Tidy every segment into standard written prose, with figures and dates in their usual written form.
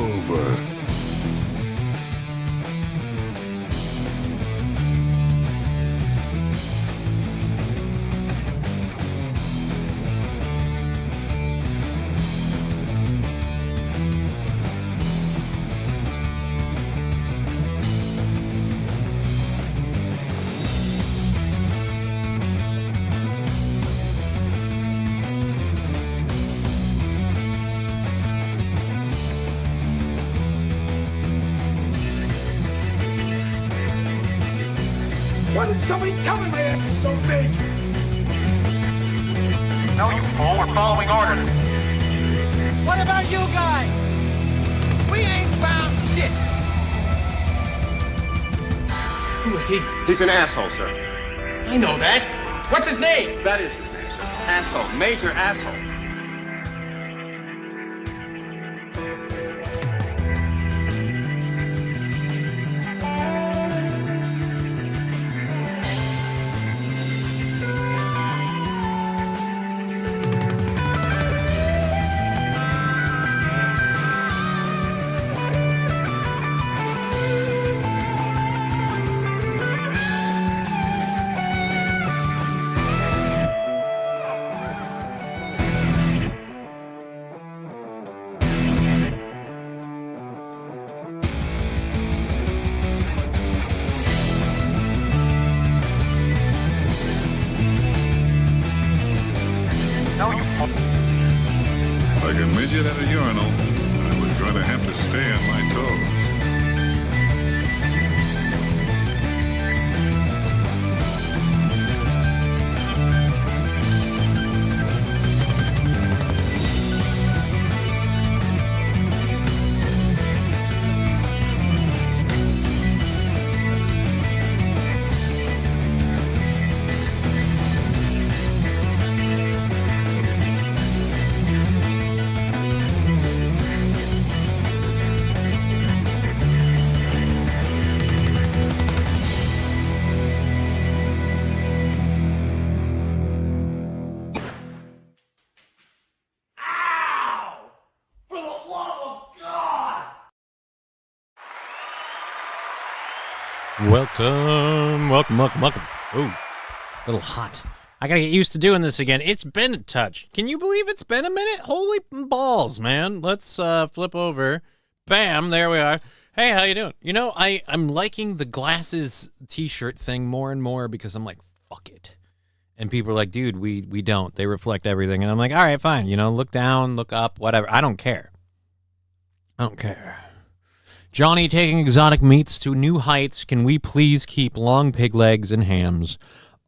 over. Why didn't somebody tell me my ass was so big? No, you fool. We're following orders. What about you guys? We ain't found shit. Who is he? He's an asshole, sir. I know that. What's his name? That is his name, sir. Asshole. Major asshole. No, you fool. Like a midget at a urinal, I was going to have to stay on my toes. Welcome. Ooh, a little hot. I gotta get used to doing this again. It's been a touch. Can you believe it's been a minute? Holy balls, man. Let's flip over. Bam, there we are. Hey, how you doing? You know, I'm liking the glasses t-shirt thing more and more because I'm like, fuck it. And people are like, dude, we don't. They reflect everything. And I'm like, all right, fine. You know, look down, look up, whatever. I don't care. Johnny taking exotic meats to new heights. Can we please keep long pig legs and hams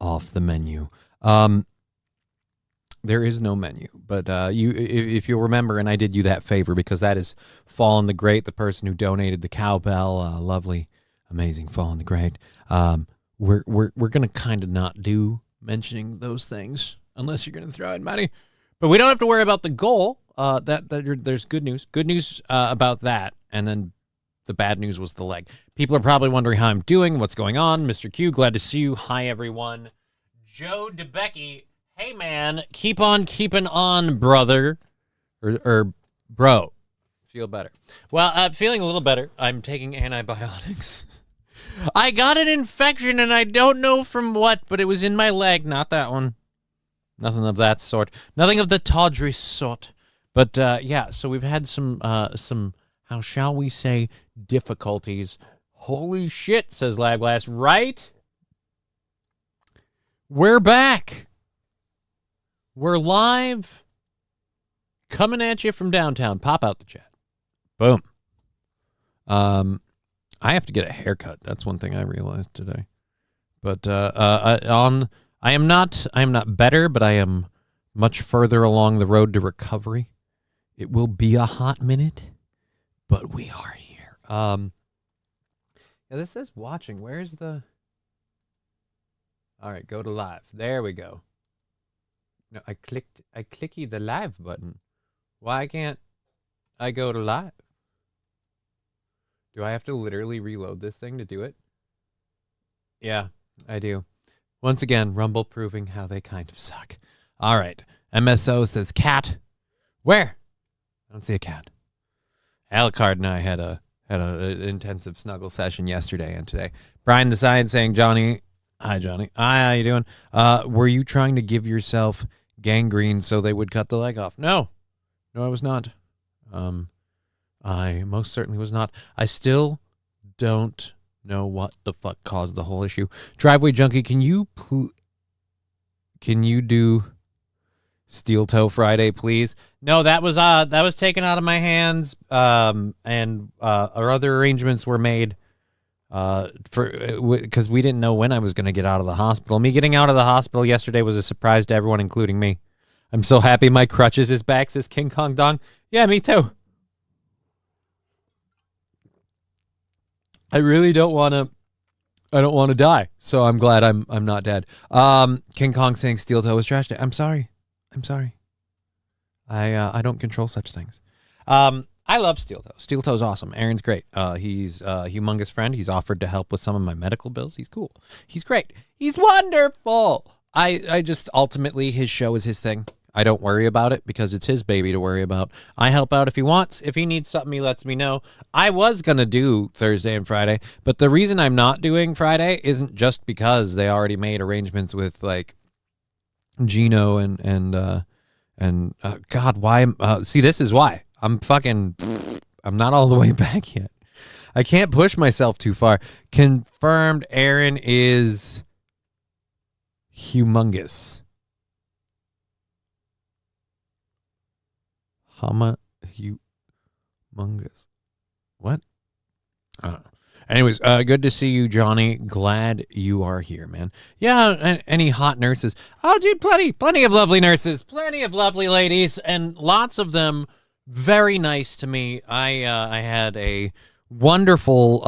off the menu? There is no menu, but if you'll remember, and I did you that favor because that is Fallen the Great, the person who donated the cowbell, lovely, amazing Fallen the Great. We're gonna kind of not do mentioning those things unless you're gonna throw in money, but we don't have to worry about the goal. There's good news about that, and then. The bad news was the leg. People are probably wondering how I'm doing, what's going on. Mr. Q, glad to see you. Hi, everyone. Joe DeBecky, hey, man, keep on keeping on, brother. Or bro. Feel better. Well, feeling a little better. I'm taking antibiotics. I got an infection, and I don't know from what, but it was in my leg. Not that one. Nothing of that sort. Nothing of the tawdry sort. But, yeah, so we've had some, how shall we say, difficulties. Holy shit, says Labglass. Right? We're back. We're live. Coming at you from downtown. Pop out the chat. Boom. I have to get a haircut. That's one thing I realized today. But I am not better, but I am much further along the road to recovery. It will be a hot minute, but we are here. Yeah, this says watching. Where's the... All right, go to live. There we go. No, I clicky the live button. Why can't I go to live? Do I have to literally reload this thing to do it? Yeah, I do. Once again, Rumble proving how they kind of suck. All right. MSO says cat. Where? I don't see a cat. Alucard and I had an intensive snuggle session yesterday and today. Brian the Science saying, Johnny, hi Johnny, hi, how you doing? Were you trying to give yourself gangrene so they would cut the leg off? No, I was not. I most certainly was not. I still don't know what the fuck caused the whole issue. Driveway Junkie, can you do Steel Toe Friday, please? No, that was taken out of my hands. And our other arrangements were made because we didn't know when I was going to get out of the hospital. Me getting out of the hospital yesterday was a surprise to everyone, including me. I'm so happy my crutches is back, says King Kong Dong. Yeah, me too. I really don't want to. I don't want to die, so I'm glad I'm not dead. King Kong saying Steel Toe was trash day. I'm sorry. I don't control such things. I love Steel Toe. Steel Toe's awesome. Aaron's great. He's a humongous friend. He's offered to help with some of my medical bills. He's cool. He's great. He's wonderful. I just ultimately his show is his thing. I don't worry about it because it's his baby to worry about. I help out if he wants. If he needs something, he lets me know. I was going to do Thursday and Friday, but the reason I'm not doing Friday isn't just because they already made arrangements with like Gino and God, why? See, this is why. I'm not all the way back yet. I can't push myself too far. Confirmed Aaron is humongous. Humongous. What? Anyways, good to see you, Johnny. Glad you are here, man. Yeah, any hot nurses? Oh, dude, plenty of lovely nurses, plenty of lovely ladies, and lots of them very nice to me. I had a wonderful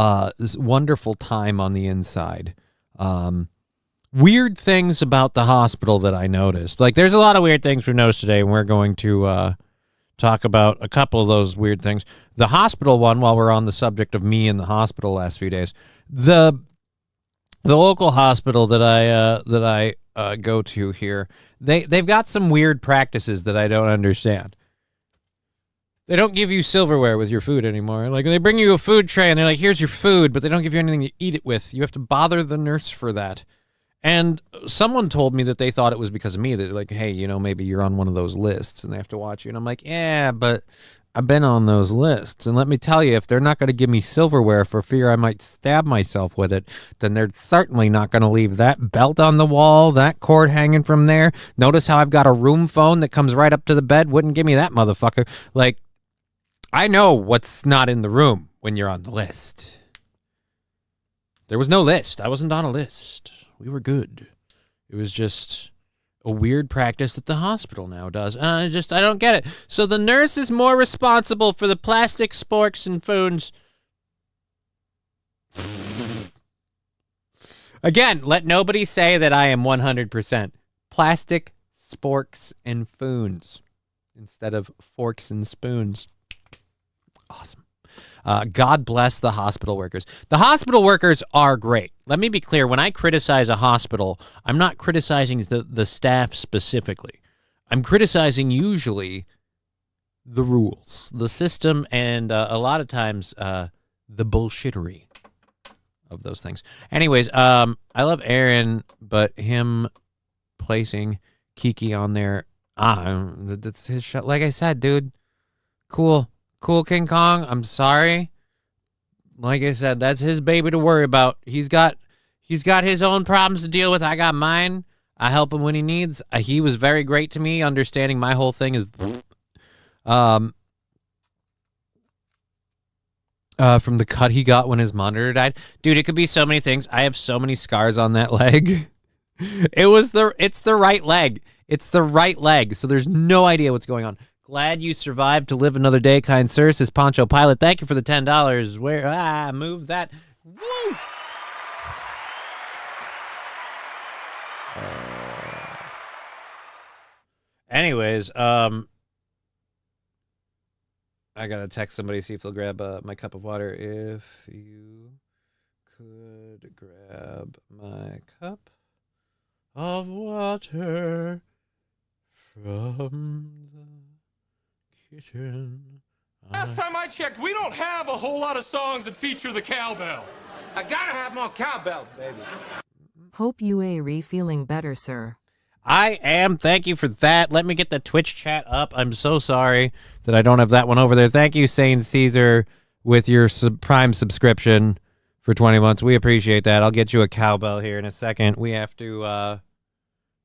time on the inside. Weird things about the hospital that I noticed. Like, there's a lot of weird things we noticed today, and we're going to talk about a couple of those weird things. The hospital one, while we're on the subject of me in the hospital last few days, the local hospital that I go to here, they've got some weird practices that I don't understand. They don't give you silverware with your food anymore. Like, they bring you a food tray and they're like, here's your food, but they don't give you anything to eat it with. You have to bother the nurse for that. And someone told me that they thought it was because of me, that like, hey, maybe you're on one of those lists and they have to watch you. And I'm like, yeah, but I've been on those lists. And let me tell you, if they're not going to give me silverware for fear I might stab myself with it, then they're certainly not going to leave that belt on the wall, that cord hanging from there. Notice how I've got a room phone that comes right up to the bed. Wouldn't give me that motherfucker. Like, I know what's not in the room when you're on the list. There was no list. I wasn't on a list. We were good. It was just a weird practice that the hospital now does. I don't get it. So the nurse is more responsible for the plastic sporks and foons. Again, let nobody say that I am 100%. Plastic sporks and foons instead of forks and spoons. Awesome. God bless the hospital workers. The hospital workers are great. Let me be clear. When I criticize a hospital, I'm not criticizing the staff specifically. I'm criticizing usually the rules, the system, and a lot of times the bullshittery of those things. Anyways, I love Aaron, but him placing Kiki on there, that's his shot. Like I said, dude, cool, King Kong. I'm sorry. Like I said, that's his baby to worry about. He's got his own problems to deal with. I got mine. I help him when he needs. He was very great to me, understanding my whole thing is from the cut he got when his monitor died. Dude, it could be so many things. I have so many scars on that leg. It's the right leg. It's the right leg. So there's no idea what's going on. Glad you survived to live another day, kind sir, says Poncho Pilot. Thank you for the $10. Where move that. Woo! Anyways, I gotta text somebody, see if they'll grab my cup of water. If you could grab my cup of water from the kitchen, Last time I checked, we don't have a whole lot of songs that feature the cowbell. I gotta have more cowbell, baby. Hope you are feeling better, sir. I am. Thank you for that. Let me get the Twitch chat up. I'm so sorry that I don't have that one over there. Thank you, Sane Caesar, with your Prime subscription for 20 months. We appreciate that. I'll get you a cowbell here in a second. We have to, I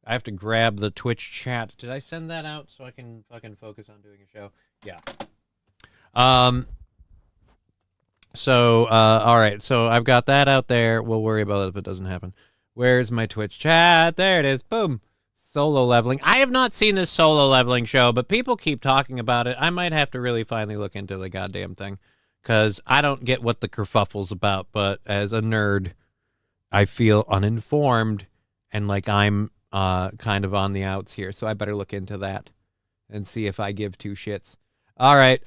have to grab the Twitch chat. Did I send that out so I can fucking focus on doing a show? Yeah. All right. So I've got that out there. We'll worry about it if it doesn't happen. Where's my Twitch chat? There it is. Boom. Solo leveling. I have not seen this solo leveling show, but people keep talking about it. I might have to really finally look into the goddamn thing, because I don't get what the kerfuffle's about, but as a nerd, I feel uninformed and like I'm kind of on the outs here, so I better look into that and see if I give two shits. All right,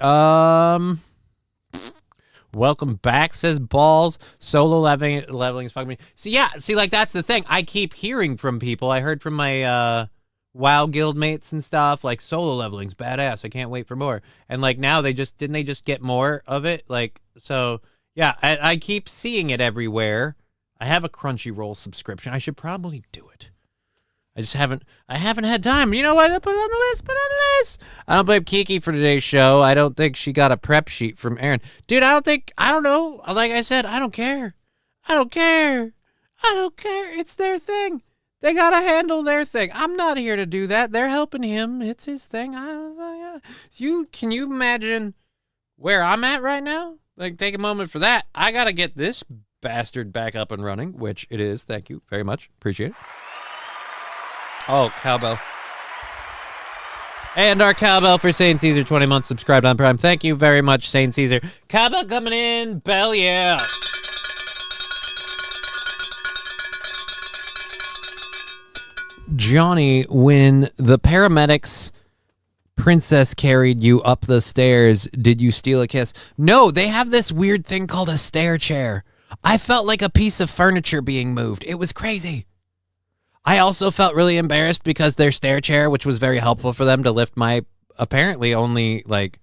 welcome back, says Balls. Solo leveling is fucking me. So yeah, see, like, that's the thing. I keep hearing from people. I heard from my WoW guild mates and stuff, like, solo leveling's badass. I can't wait for more. And like now they just get more of it. Like, so yeah, I keep seeing it everywhere. I have a Crunchyroll subscription. I should probably do it. I haven't had time. You know what? I put it on the list. I don't blame Kiki for today's show. I don't think she got a prep sheet from Aaron. Dude, I don't know. Like I said, I don't care. It's their thing. They gotta handle their thing. I'm not here to do that. They're helping him. It's his thing. Can you imagine where I'm at right now? Like, take a moment for that. I gotta get this bastard back up and running, which it is. Thank you very much. Appreciate it. Oh, cowbell. And our cowbell for Saint Caesar, 20 months subscribed on Prime. Thank you very much, Saint Caesar. Cowbell coming in. Bell, yeah. Johnny, when the paramedics princess carried you up the stairs, did you steal a kiss? No, they have this weird thing called a stair chair. I felt like a piece of furniture being moved. It was crazy. I also felt really embarrassed because their stair chair, which was very helpful for them to lift my apparently only, like,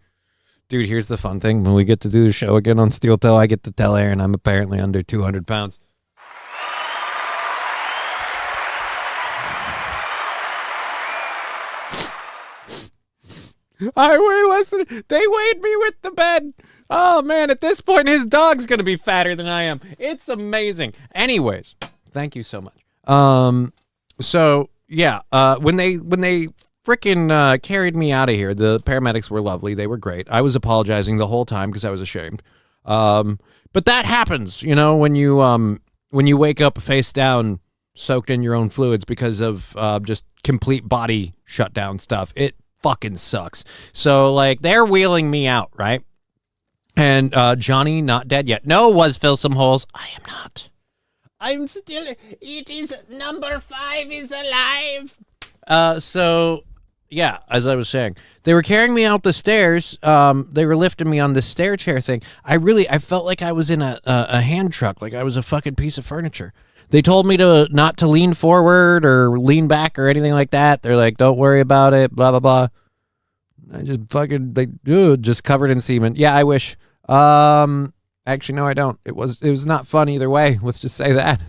dude, here's the fun thing. When we get to do the show again on Steel Toe, I get to tell Aaron I'm apparently under 200 pounds. I weigh less than... They weighed me with the bed. Oh, man, at this point, his dog's going to be fatter than I am. It's amazing. Anyways, thank you so much. So, yeah, when they freaking carried me out of here, the paramedics were lovely. They were great. I was apologizing the whole time because I was ashamed. But that happens, you know, when you wake up face down, soaked in your own fluids because of just complete body shutdown stuff. It fucking sucks. So, like, they're wheeling me out, right? And Johnny, not dead yet. No, was fill some holes. I am not. I'm still... It is number 5 is alive. So, yeah, as I was saying, they were carrying me out the stairs. They were lifting me on this stair chair thing. I felt like I was in a hand truck, like I was a fucking piece of furniture. They told me not to lean forward or lean back or anything like that. They're like, don't worry about it, blah, blah, blah. I just fucking, just covered in semen. Yeah, I wish. Actually, no, I don't. It was not fun either way. Let's just say that.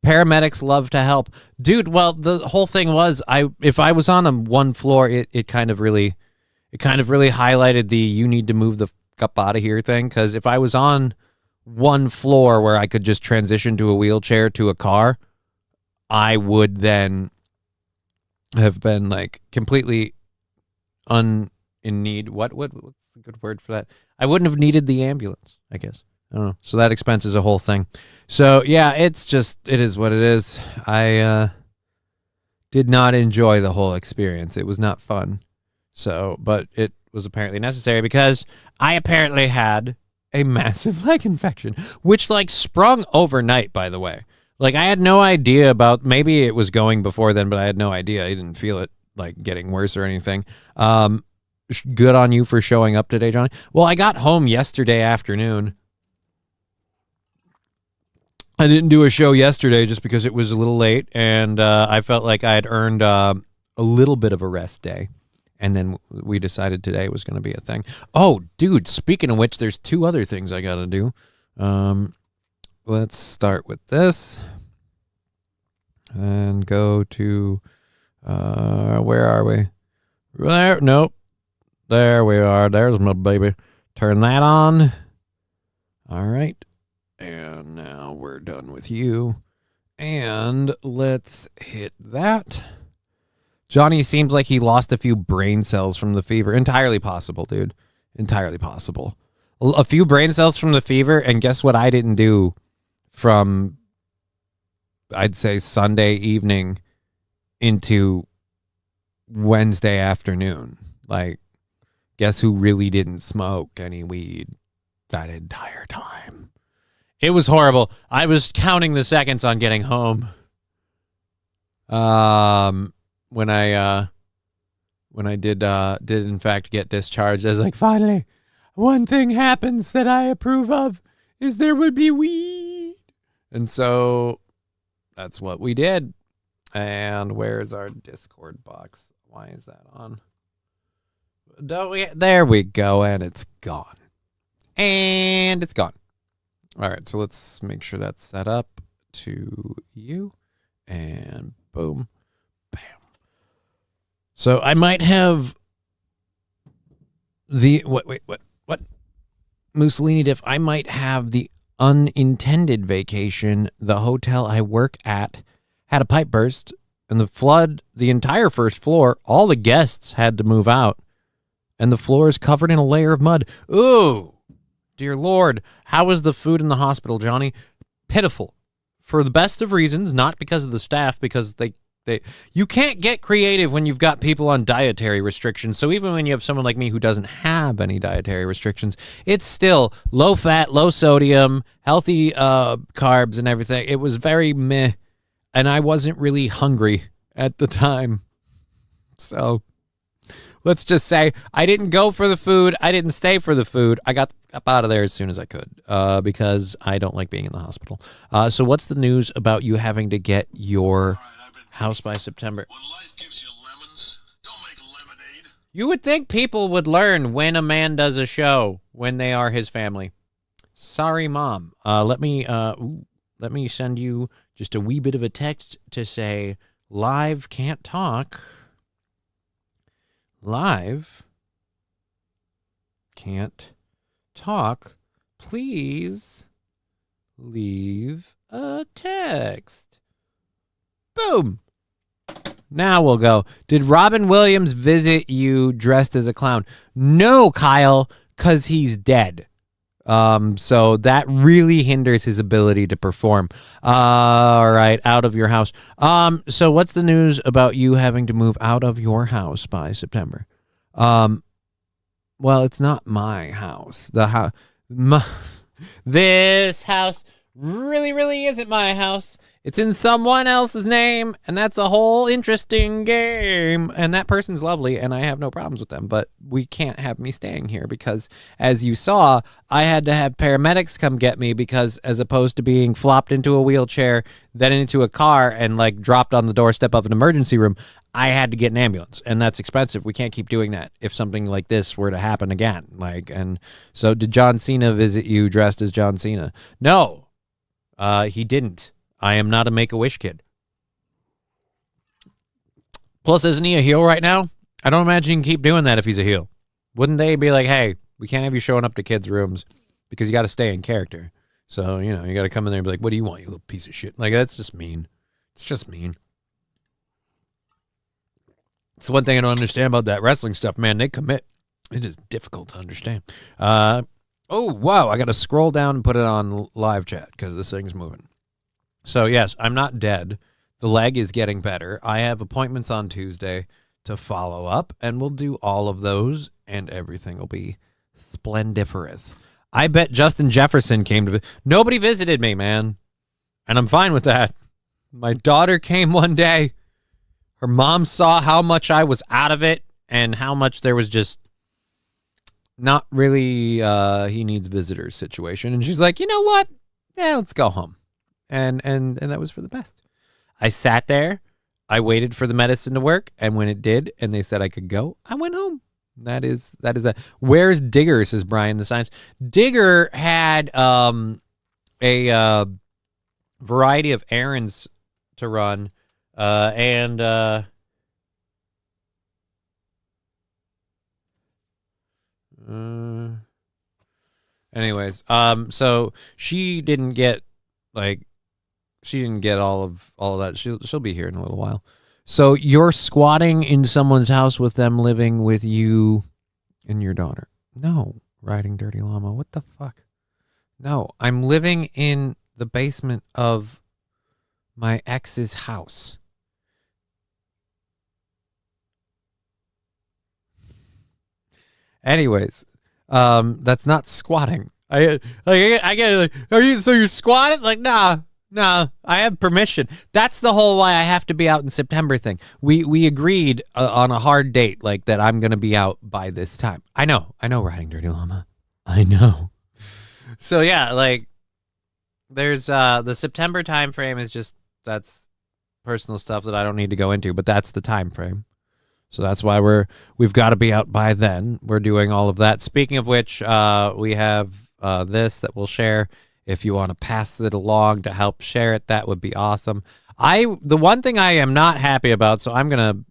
Paramedics love to help. Dude, well, the whole thing was, if I was on one floor, it kind of really highlighted the you need to move the fuck out of here thing. Because if I was on one floor where I could just transition to a wheelchair to a car, I would then have been like completely in need. What's the good word for that? I wouldn't have needed the ambulance, I guess. I don't know. So that expense is a whole thing. So yeah, it is what it is. I did not enjoy the whole experience. It was not fun. So, but it was apparently necessary because I apparently had a massive leg infection, which like sprung overnight, by the way. Like I had no idea about, maybe it was going before then, but I had no idea. I didn't feel it like getting worse or anything. Good on you for showing up today, Johnny. Well, I got home yesterday afternoon. I didn't do a show yesterday just because it was a little late, and I felt like I had earned a little bit of a rest day. And then we decided today was going to be a thing. Oh, dude, speaking of which, there's 2 other things I got to do. Let's start with this and go to, where are we? There, nope. There we are. There's my baby. Turn that on. All right. And now we're done with you. And let's hit that. Johnny seems like he lost a few brain cells from the fever. Entirely possible, dude. Entirely possible. A few brain cells from the fever, and guess what I didn't do from, I'd say, Sunday evening into Wednesday afternoon. Like, guess who really didn't smoke any weed that entire time? It was horrible. I was counting the seconds on getting home. When I did in fact get discharged, I was like, finally, one thing happens that I approve of is there will be weed. And so that's what we did. And where's our Discord box? Why is that on? There we go, and it's gone. And it's gone. All right, so let's make sure that's set up to you. And boom. Bam. So I might have the what? Mussolini diff. I might have the unintended vacation. The hotel I work at had a pipe burst and the flood the entire first floor. All the guests had to move out, and the floor is covered in a layer of mud. Ooh, dear Lord. How was the food in the hospital, Johnny? Pitiful. For the best of reasons, not because of the staff, because you can't get creative when you've got people on dietary restrictions. So even when you have someone like me who doesn't have any dietary restrictions, it's still low fat, low sodium, healthy carbs and everything. It was very meh, and I wasn't really hungry at the time. So let's just say I didn't go for the food. I didn't stay for the food. I got up out of there as soon as I could because I don't like being in the hospital. So what's the news about you having to get your house by September? When life gives you lemons, don't make lemonade. You would think people would learn when a man does a show when they are his family. Sorry, Mom. Let me send you just a wee bit of a text to say live can't talk. Live can't talk. Please leave a text. Boom. Now we'll go. Did Robin Williams visit you dressed as a clown? No, Kyle, because he's dead. So that really hinders his ability to perform. All right, out of your house. So what's the news about you having to move out of your house by September? Well, it's not my house. This house really isn't my house. It's in someone else's name, and that's a whole interesting game. And that person's lovely, and I have no problems with them. But we can't have me staying here because, as you saw, I had to have paramedics come get me because as opposed to being flopped into a wheelchair, then into a car, and like dropped on the doorstep of an emergency room, I had to get an ambulance, and that's expensive. We can't keep doing that if something like this were to happen again. And so did John Cena visit you dressed as John Cena? No, he didn't. I am not a Make-A-Wish kid. Plus, isn't he a heel right now? I don't imagine he can keep doing that if he's a heel. Wouldn't they be like, hey, we can't have you showing up to kids' rooms because you got to stay in character. So, you got to come in there and be like, what do you want, you little piece of shit? Like, that's just mean. It's just mean. It's the one thing I don't understand about that wrestling stuff, man. They commit. It is difficult to understand. Oh, wow. I got to scroll down and put it on live chat because this thing's moving. So, yes, I'm not dead. The leg is getting better. I have appointments on Tuesday to follow up, and we'll do all of those, and everything will be splendiferous. I bet Justin Jefferson came to... Nobody visited me, man, and I'm fine with that. My daughter came one day. Her mom saw how much I was out of it and how much there was just not really he needs visitors situation. And she's like, you know what? Yeah, let's go home. And that was for the best. I sat there. I waited for the medicine to work, and when it did, and they said I could go, I went home. That is a. Where's Digger? Says Brian the Science. Digger had a variety of errands to run, and anyways, so she didn't get all of that. She'll be here in a little while. So you're squatting in someone's house with them living with you and your daughter? No, riding dirty llama. What the fuck? No, I'm living in the basement of my ex's house. Anyways, that's not squatting. I get are you? So you're squatting? Like, nah. I have permission. That's the whole why I have to be out in September thing. We agreed on a hard date, like that I'm gonna be out by this time. I know, riding dirty llama. I know. So yeah, like there's the September time frame is just that's personal stuff that I don't need to go into, but that's the time frame. So that's why we've got to be out by then. We're doing all of that. Speaking of which, we have this that we'll share. If you want to pass it along to help share it, that would be awesome. The one thing I am not happy about, so I'm gonna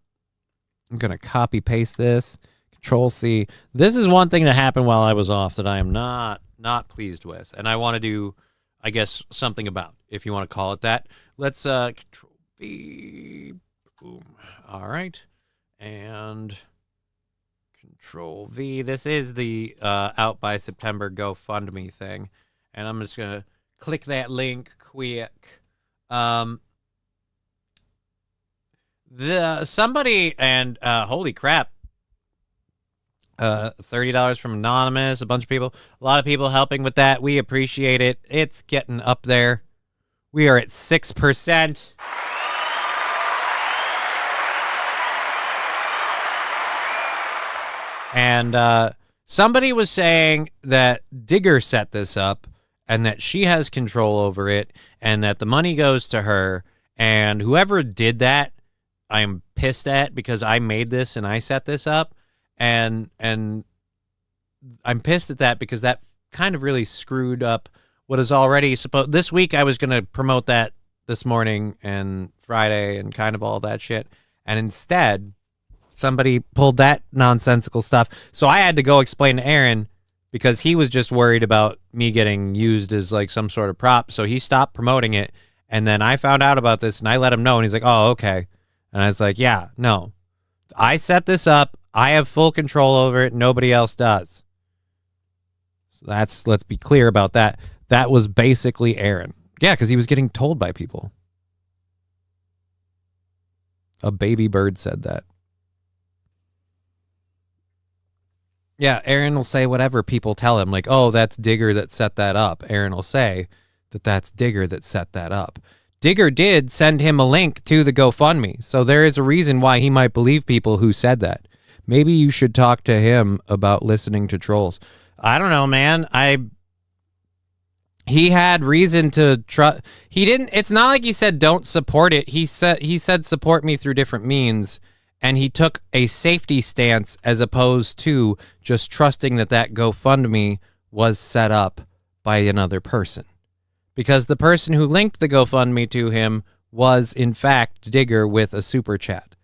copy paste this, Control C. This is one thing that happened while I was off that I am not pleased with, and I want to do, I guess, something about, if you want to call it that. Let's Control V. Boom. All right. And Control V. This is the Out by September GoFundMe thing. And I'm just going to click that link quick. Somebody, and holy crap, $30 from Anonymous, a bunch of people, a lot of people helping with that. We appreciate it. It's getting up there. We are at 6%. And somebody was saying that Digger set this up and that she has control over it and that the money goes to her. And whoever did that, I'm pissed at, because I made this and I set this up. And I'm pissed at that because that kind of really screwed up what is already supposed. This week I was going to promote that this morning and Friday and kind of all that shit. And instead, somebody pulled that nonsensical stuff. So I had to go explain to Aaron, because he was just worried about me getting used as like some sort of prop. So he stopped promoting it. And then I found out about this and I let him know. And he's like, oh, okay. And I was like, yeah, no. I set this up. I have full control over it. Nobody else does. So let's be clear about that. That was basically Aaron. Yeah, because he was getting told by people. A baby bird said that. Yeah, Aaron will say whatever people tell him, like, oh, that's Digger that set that up. Aaron will say that that's Digger that set that up. Digger did send him a link to the GoFundMe, so there is a reason why he might believe people who said that. Maybe you should talk to him about listening to trolls. I don't know, man. He had reason to trust. He didn't. It's not like he said don't support it. He said support me through different means. And he took a safety stance as opposed to just trusting that GoFundMe was set up by another person. Because the person who linked the GoFundMe to him was, in fact, Digger with a super chat.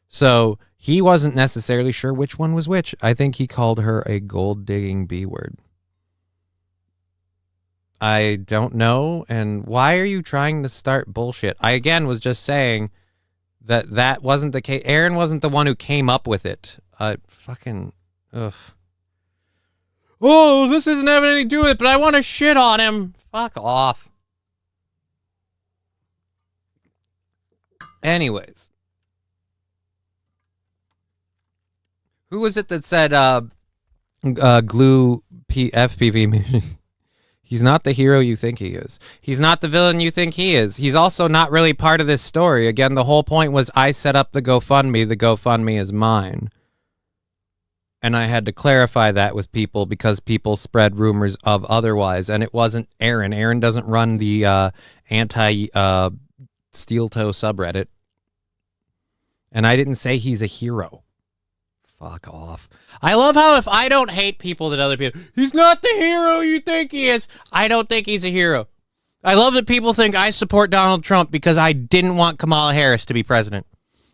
So he wasn't necessarily sure which one was which. I think he called her a gold-digging B-word. I don't know. And why are you trying to start bullshit? I, again, was just saying that wasn't the case. Aaron wasn't the one who came up with it. Fucking, ugh. Oh, this isn't having anything to do with it, but I want to shit on him. Fuck off. Anyways. Who was it that said, glue FPV? He's not the hero you think he is. He's not the villain you think he is. He's also not really part of this story. Again, the whole point was I set up the GoFundMe. The GoFundMe is mine. And I had to clarify that with people because people spread rumors of otherwise. And it wasn't Aaron. Aaron doesn't run the anti-steel toe subreddit. And I didn't say he's a hero. Fuck off. I love how if I don't hate people that other people, he's not the hero you think he is. I don't think he's a hero. I love that people think I support Donald Trump because I didn't want Kamala Harris to be president.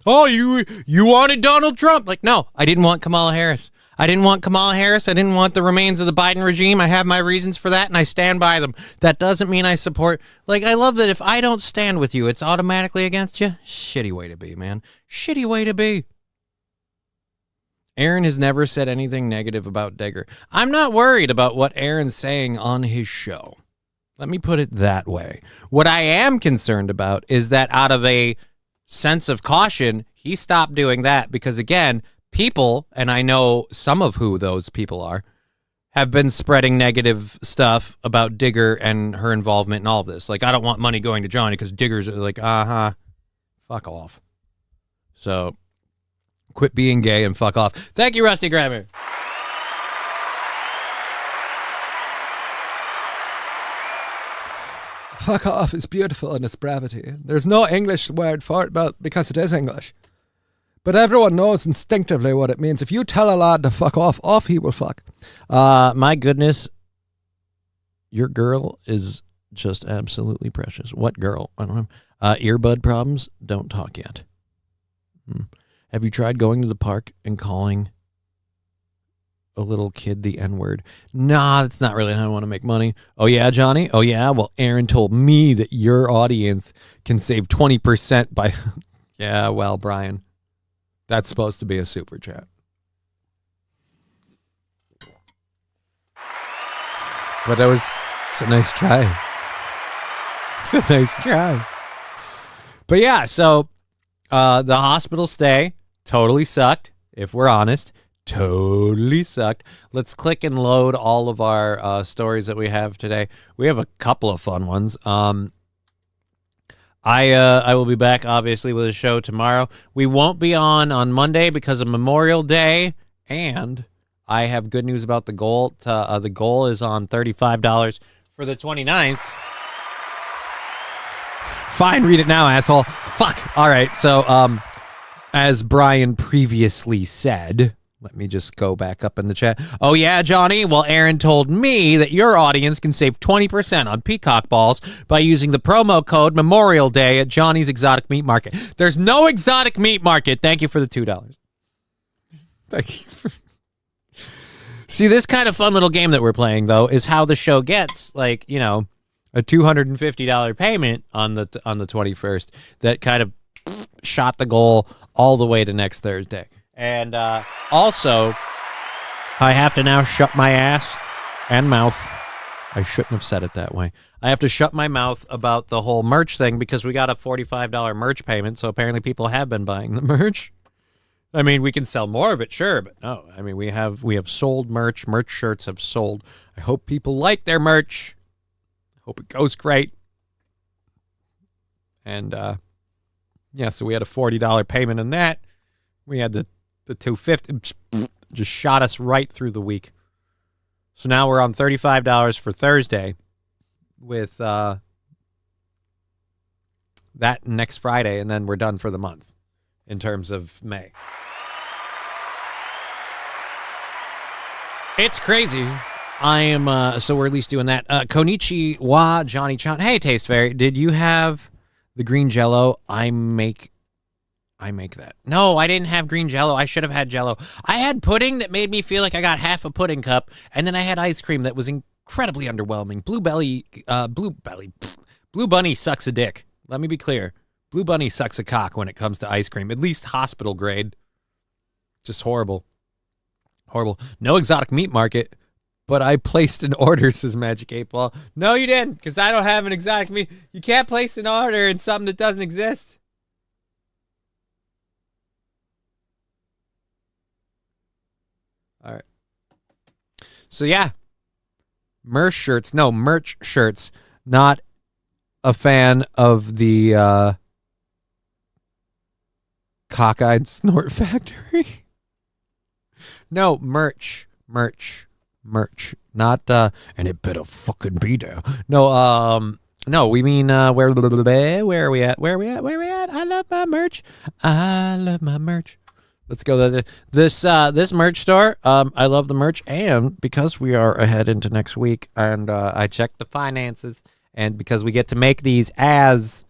Oh, you wanted Donald Trump. Like, no, I didn't want Kamala Harris. I didn't want Kamala Harris. I didn't want the remains of the Biden regime. I have my reasons for that, and I stand by them. That doesn't mean I support... Like, I love that if I don't stand with you, it's automatically against you. Shitty way to be, man. Shitty way to be. Aaron has never said anything negative about Digger. I'm not worried about what Aaron's saying on his show. Let me put it that way. What I am concerned about is that out of a sense of caution, he stopped doing that because, again... People, and I know some of who those people are, have been spreading negative stuff about Digger and her involvement in all of this. Like, I don't want money going to Johnny because Digger's like, fuck off. So, quit being gay and fuck off. Thank you, Rusty Grammer. Fuck off is beautiful in its brevity. There's no English word for it because it is English. But everyone knows instinctively what it means. If you tell a lad to fuck off he will fuck. My goodness, your girl is just absolutely precious. What girl? I don't know. Earbud problems? Don't talk yet. Have you tried going to the park and calling a little kid the N-word? Nah, that's not really how I want to make money. Oh, yeah, Johnny? Oh, yeah? Well, Aaron told me that your audience can save 20% by... Yeah, well, Brian... That's supposed to be a super chat. But it's a nice try. It's a nice try. But yeah, so the hospital stay totally sucked, if we're honest. Totally sucked. Let's click and load all of our stories that we have today. We have a couple of fun ones. I will be back, obviously, with a show tomorrow. We won't be on Monday because of Memorial Day, and I have good news about the goal. The goal is on $35 for the 29th. Fine, read it now, asshole. Fuck. All right, so as Brian previously said... Let me just go back up in the chat. Oh, yeah, Johnny? Well, Aaron told me that your audience can save 20% on peacock balls by using the promo code Memorial Day at Johnny's Exotic Meat Market. There's no exotic meat market. Thank you for the $2. Thank you. See, this kind of fun little game that we're playing, though, is how the show gets, like, you know, a $250 payment on the 21st that kind of shot the goal all the way to next Thursday. And also, I have to now shut my ass and mouth. I shouldn't have said it that way. I have to shut my mouth about the whole merch thing because we got a $45 merch payment, so apparently people have been buying the merch. I mean, we can sell more of it, sure, but no. I mean, we have sold merch. Merch shirts have sold. I hope people like their merch. Hope it goes great. And, yeah, so we had a $40 payment on that. We had the $250 just shot us right through the week. So now we're on $35 for Thursday with that next Friday, and then we're done for the month in terms of May. It's crazy. I am, so we're at least doing that. Konichiwa, Johnny Chan. Hey, Taste Fairy, did you have the green Jell-O? I make that. No, I didn't have green Jell-O. I should have had Jell-O. I had pudding that made me feel like I got half a pudding cup, and then I had ice cream that was incredibly underwhelming. Blue Bunny sucks a dick. Let me be clear. Blue Bunny sucks a cock when it comes to ice cream, at least hospital grade. Just horrible. Horrible. No exotic meat market, but I placed an order, says Magic 8 Ball. No, you didn't, because I don't have an exotic meat. You can't place an order in something that doesn't exist. All right. So, yeah. Merch shirts. Not a fan of the cockeyed snort factory. No, merch. Not, and it better fucking be there. No, No, we mean where are we at? Where are we at? Where are we at? I love my merch. I love my merch. Let's go. This merch store. I love the merch, and because we are ahead into next week, and I checked the finances, and because we get to make these as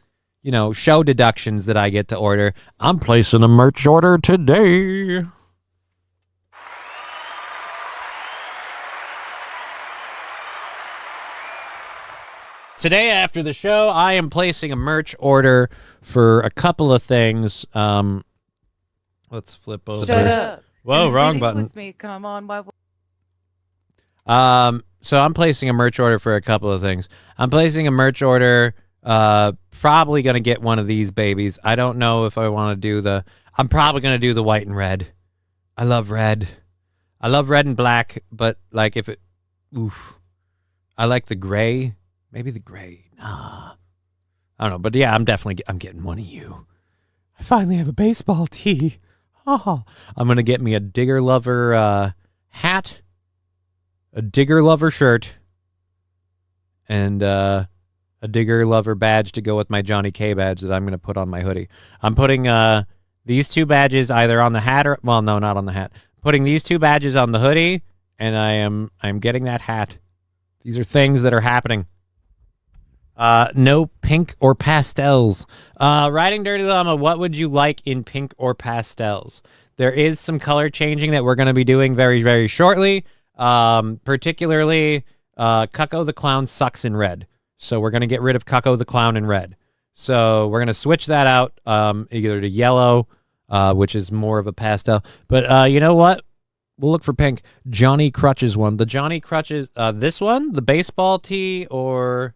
show deductions that I get to order, I'm placing a merch order today. Today after the show, I am placing a merch order for a couple of things. Let's flip over. Shut up. Whoa, You're wrong sitting button. With me. Come on, why? So I'm placing a merch order for a couple of things. I'm placing a merch order. Probably gonna get one of these babies. I don't know if I want to do the. I'm probably gonna do the white and red. I love red. I love red and black, but like if it, I like the gray. Maybe the gray. Nah. I don't know, but yeah, I'm getting one of you. I finally have a baseball tee. Oh, I'm gonna get me a Digger Lover hat, a Digger Lover shirt, and a Digger Lover badge to go with my Johnny K badge that I'm gonna put on my hoodie. I'm putting these two badges either on the hat or no, not on the hat. Putting these two badges on the hoodie, and I'm getting that hat. These are things that are happening. No pink or pastels. Riding Dirty Llama, what would you like in pink or pastels? There is some color changing that we're going to be doing very, very shortly. Particularly, Cucko the Clown sucks in red. So we're going to get rid of Cucko the Clown in red. So we're going to switch that out either to yellow, which is more of a pastel. But you know what? We'll look for pink. Johnny-Krutches one. The Johnny-Krutches, this one, the baseball tee, or...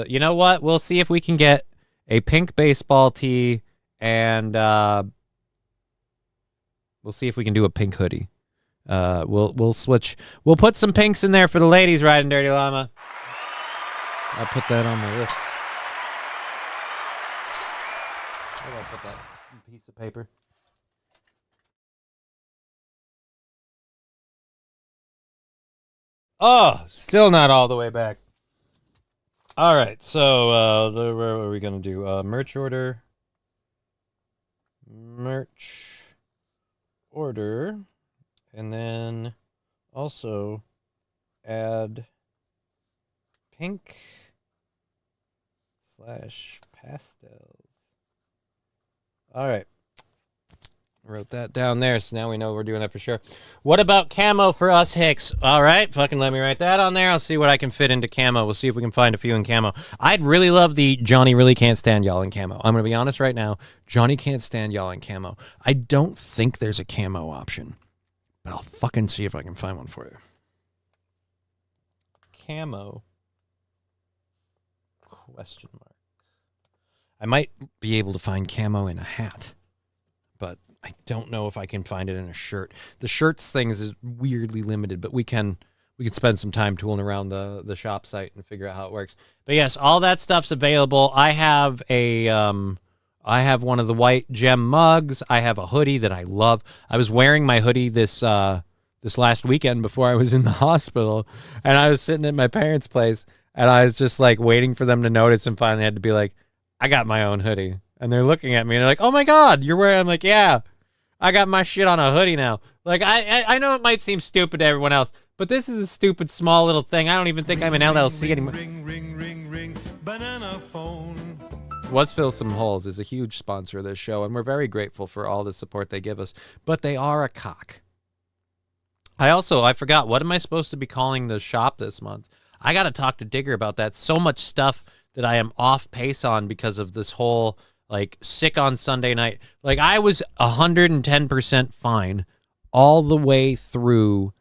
You know what? We'll see if we can get a pink baseball tee, and we'll see if we can do a pink hoodie. We'll switch. We'll put some pinks in there for the ladies, Riding Dirty Llama. I'll put that on my list. Where do I put that piece of paper? Oh, still not all the way back. All right, so where are we going to do? Merch order. Merch order. And then also add pink / pastels. All right. Wrote that down there, so now we know we're doing that for sure. What about camo for us Hicks? All right, fucking let me write that on there. I'll see what I can fit into camo. We'll see if we can find a few in camo. I'd really love the Johnny really can't stand y'all in camo. I'm going to be honest right now. Johnny can't stand y'all in camo. I don't think there's a camo option, but I'll fucking see if I can find one for you. Camo? Question mark. I might be able to find camo in a hat, but I don't know if I can find it in a shirt. The shirts things is weirdly limited, but we can spend some time tooling around the shop site and figure out how it works. But yes, all that stuff's available. I have one of the white gem mugs. I have a hoodie that I love. I was wearing my hoodie this last weekend before I was in the hospital, and I was sitting at my parents' place, and I was just like waiting for them to notice, and finally had to be like, I got my own hoodie. And they're looking at me and they're like, oh my God, you're wearing, I'm like, yeah, I got my shit on a hoodie now. Like, I know it might seem stupid to everyone else, but this is a stupid small little thing. I don't even think I'm an LLC anymore. Ring, banana phone. Was Fill Some Holes is a huge sponsor of this show, and we're very grateful for all the support they give us, but they are a cock. I forgot, what am I supposed to be calling the shop this month? I got to talk to Digger about that. So much stuff that I am off pace on because of this whole, like, sick on Sunday night. Like, I was 110% fine all the way through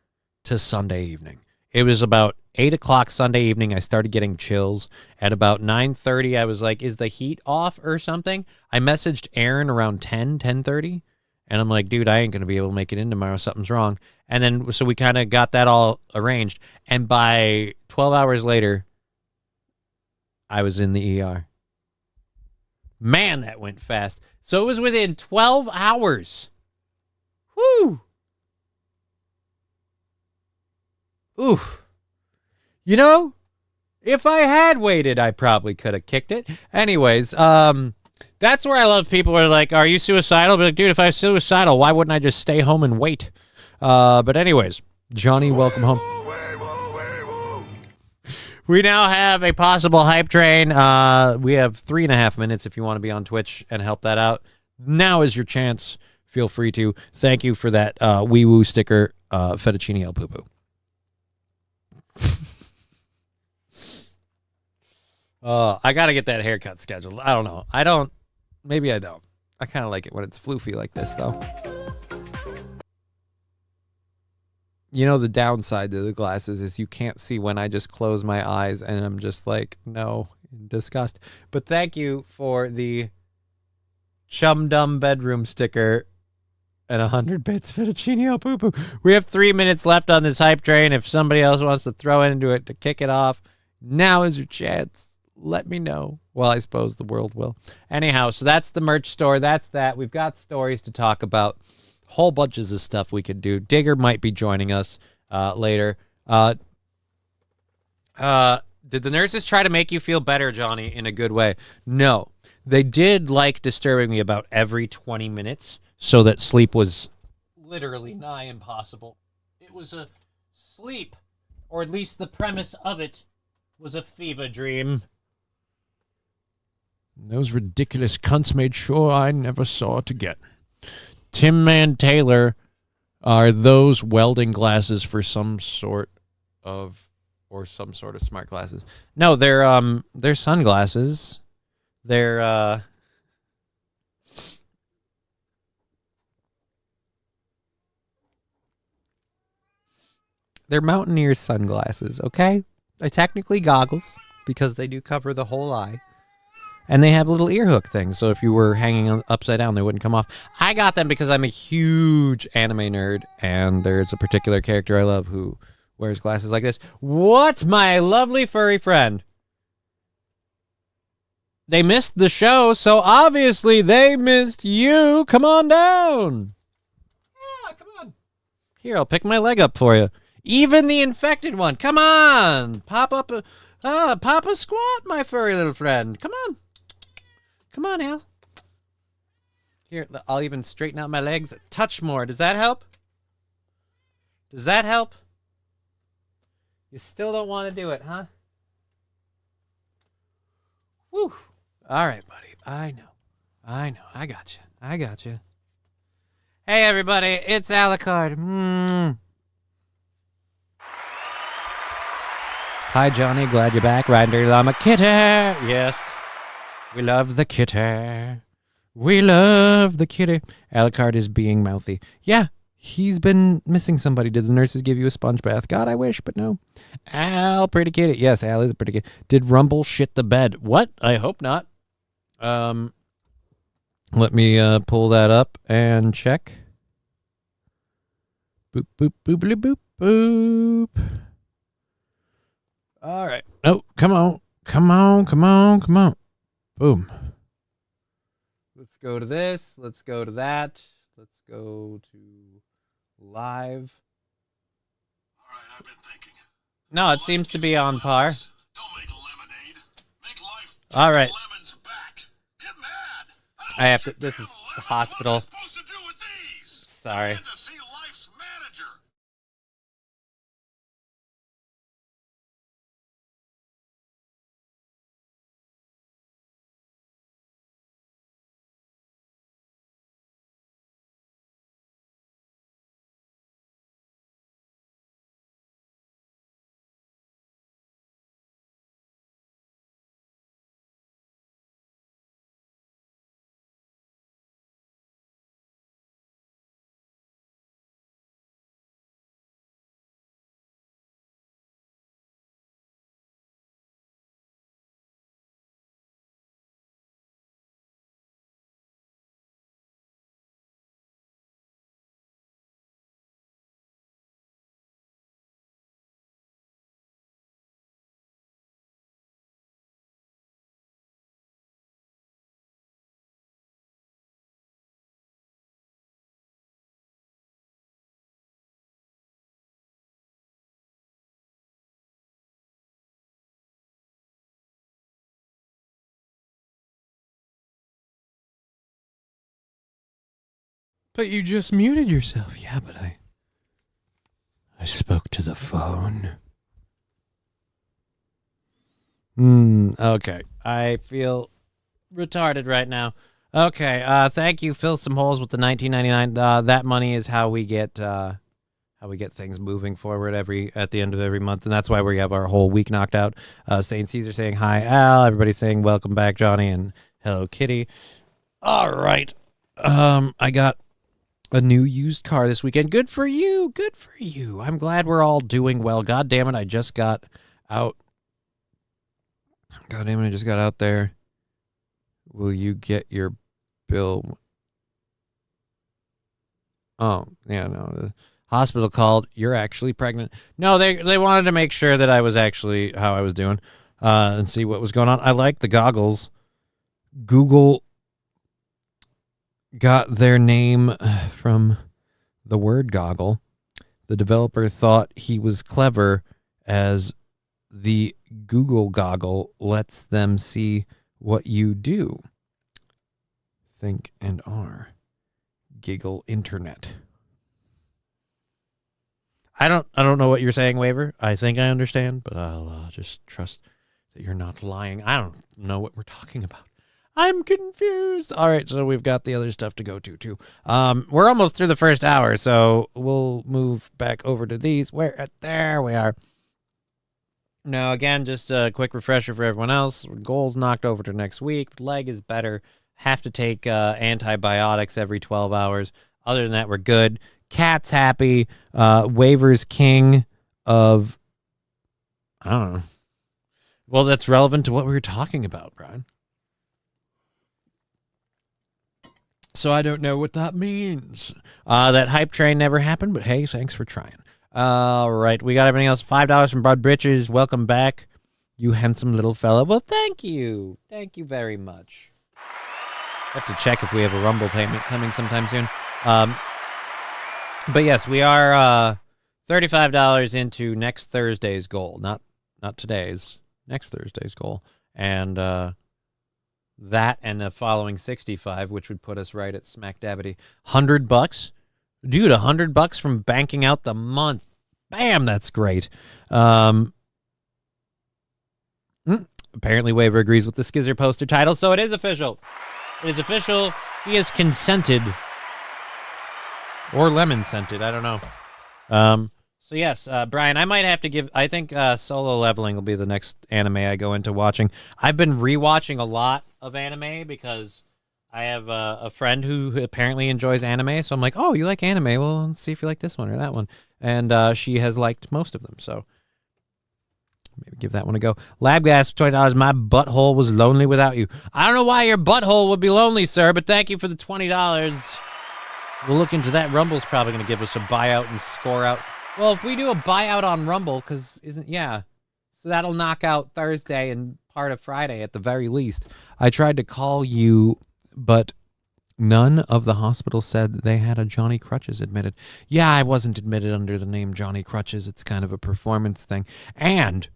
to Sunday evening. It was about 8 o'clock Sunday evening. I started getting chills. At about 9:30, I was like, is the heat off or something? I messaged Aaron around 10:30, and I'm like, dude, I ain't going to be able to make it in tomorrow. Something's wrong. And then, so we kind of got that all arranged. And by 12 hours later, I was in the ER. Man, that went fast. So it was within 12 hours. Whew. Oof. You know, If I had waited, I probably could have kicked it. Anyways, that's where I love people who are like, are you suicidal? But like, dude, if I was suicidal, why wouldn't I just stay home and wait? But anyways, Johnny, welcome home. We now have a possible hype train. We have 3.5 minutes if you want to be on Twitch and help that out. Now is your chance. Feel free to. Thank you for that wee woo sticker, Fettuccine El Poo Poo. I got to get that haircut scheduled. I don't know. Maybe I don't. I kind of like it when it's floofy like this, though. You know, the downside to the glasses is you can't see when I just close my eyes and I'm just like, no, in disgust. But thank you for the Chum Dum bedroom sticker and 100 bits Fettuccine El Poo Poo. We have 3 minutes left on this hype train. If somebody else wants to throw into it to kick it off, now is your chance. Let me know. Well, I suppose the world will. Anyhow, so that's the merch store. That's that. We've got stories to talk about. Whole bunches of stuff we could do. Digger might be joining us later. Did the nurses try to make you feel better, Johnny, in a good way? No. They did like disturbing me about every 20 minutes so that sleep was literally nigh impossible. It was a sleep, or at least the premise of it was a fever dream. Those ridiculous cunts made sure I never saw it again. Tim Man Taylor, are those welding glasses for some sort of smart glasses? No, they're sunglasses. They're Mountaineer sunglasses, okay? They're technically goggles because they do cover the whole eye. And they have little ear hook things, so if you were hanging upside down, they wouldn't come off. I got them because I'm a huge anime nerd, and there's a particular character I love who wears glasses like this. What, my lovely furry friend? They missed the show, so obviously they missed you. Come on down. Yeah, come on. Here, I'll pick my leg up for you. Even the infected one. Come on. Pop a squat, my furry little friend. Come on. Come on, Al. Here, I'll even straighten out my legs a touch more. Does that help? Does that help? You still don't want to do it, huh? Whew. All right, buddy. I know. I got you. Hey, everybody. It's Alucard. Hi, Johnny. Glad you're back. Riding Dirty Llama. Kitty. Yes. We love the kitty. We love the kitty. Alucard is being mouthy. Yeah, he's been missing somebody. Did the nurses give you a sponge bath? God, I wish, but no. Al, pretty kitty. Yes, Al is a pretty kitty. Did Rumble shit the bed? What? I hope not. Let me pull that up and check. Boop, boop, boopity boop, boop. All right. Oh, come on. Boom. Let's go to this. Let's go to that. Let's go to live. All right, I've been thinking. No, it seems to be on par. Don't make lemonade. Make life. All right. Lemons back. Get mad. I have to. This is the hospital. What am I supposed to do with these? Sorry. To see But you just muted yourself. Yeah, but I spoke to the phone. Okay. I feel retarded right now. Okay. Thank you. Fill some holes with the $19.99. That money is how we get things moving forward at the end of every month, and that's why we have our whole week knocked out. Saint Caesar saying hi, Al. Everybody saying welcome back, Johnny, and hello, Kitty. All right. I got a new used car this weekend. Good for you. Good for you. I'm glad we're all doing well. God damn it, I just got out. God damn it, I just got out there. Will you get your bill? Oh, yeah, no. The hospital called. You're actually pregnant. No, they wanted to make sure that I was actually how I was doing and see what was going on. I like the goggles. Google got their name from the word goggle. The developer thought he was clever as the Google goggle lets them see what you do. Think and are. Giggle internet. I don't know what you're saying, Waver. I think I understand, but I'll just trust that you're not lying. I don't know what we're talking about. I'm confused. All right, so we've got the other stuff to go to, too. We're almost through the first hour, so we'll move back over to these. There we are. Now, again, just a quick refresher for everyone else. Goals knocked over to next week. Leg is better. Have to take antibiotics every 12 hours. Other than that, we're good. Cat's happy. Waver's king of... I don't know. Well, that's relevant to what we were talking about, Brian. So I don't know what that means. That hype train never happened, but hey, thanks for trying. All right, we got everything else. $5 from Broad Britches. Welcome back, you handsome little fella. Well, thank you. Thank you very much. Have to check if we have a Rumble payment coming sometime soon. But yes, we are $35 into next Thursday's goal. Not today's. Next Thursday's goal. And that and the following 65, which would put us right at smack dabbity. $100? Dude, $100 from banking out the month. Bam, that's great. Apparently Waver agrees with the Skizzer poster title, so it is official. It is official. He has consented. Or lemon-scented, I don't know. So yes, Brian, I might have to give... I think Solo Leveling will be the next anime I go into watching. I've been rewatching a lot of anime because I have a friend who apparently enjoys anime. So I'm like, oh, you like anime? Well, let's see if you like this one or that one. And she has liked most of them. So maybe give that one a go. Lab Gas, $20. My butthole was lonely without you. I don't know why your butthole would be lonely, sir, but thank you for the $20. We'll look into that. Rumble's probably going to give us a buyout and score out. Well, if we do a buyout on Rumble, because so that'll knock out Thursday and part of Friday at the very least. I tried to call you, but none of the hospitals said they had a Johnny-Krutches admitted. Yeah, I wasn't admitted under the name Johnny-Krutches. It's kind of a performance thing. And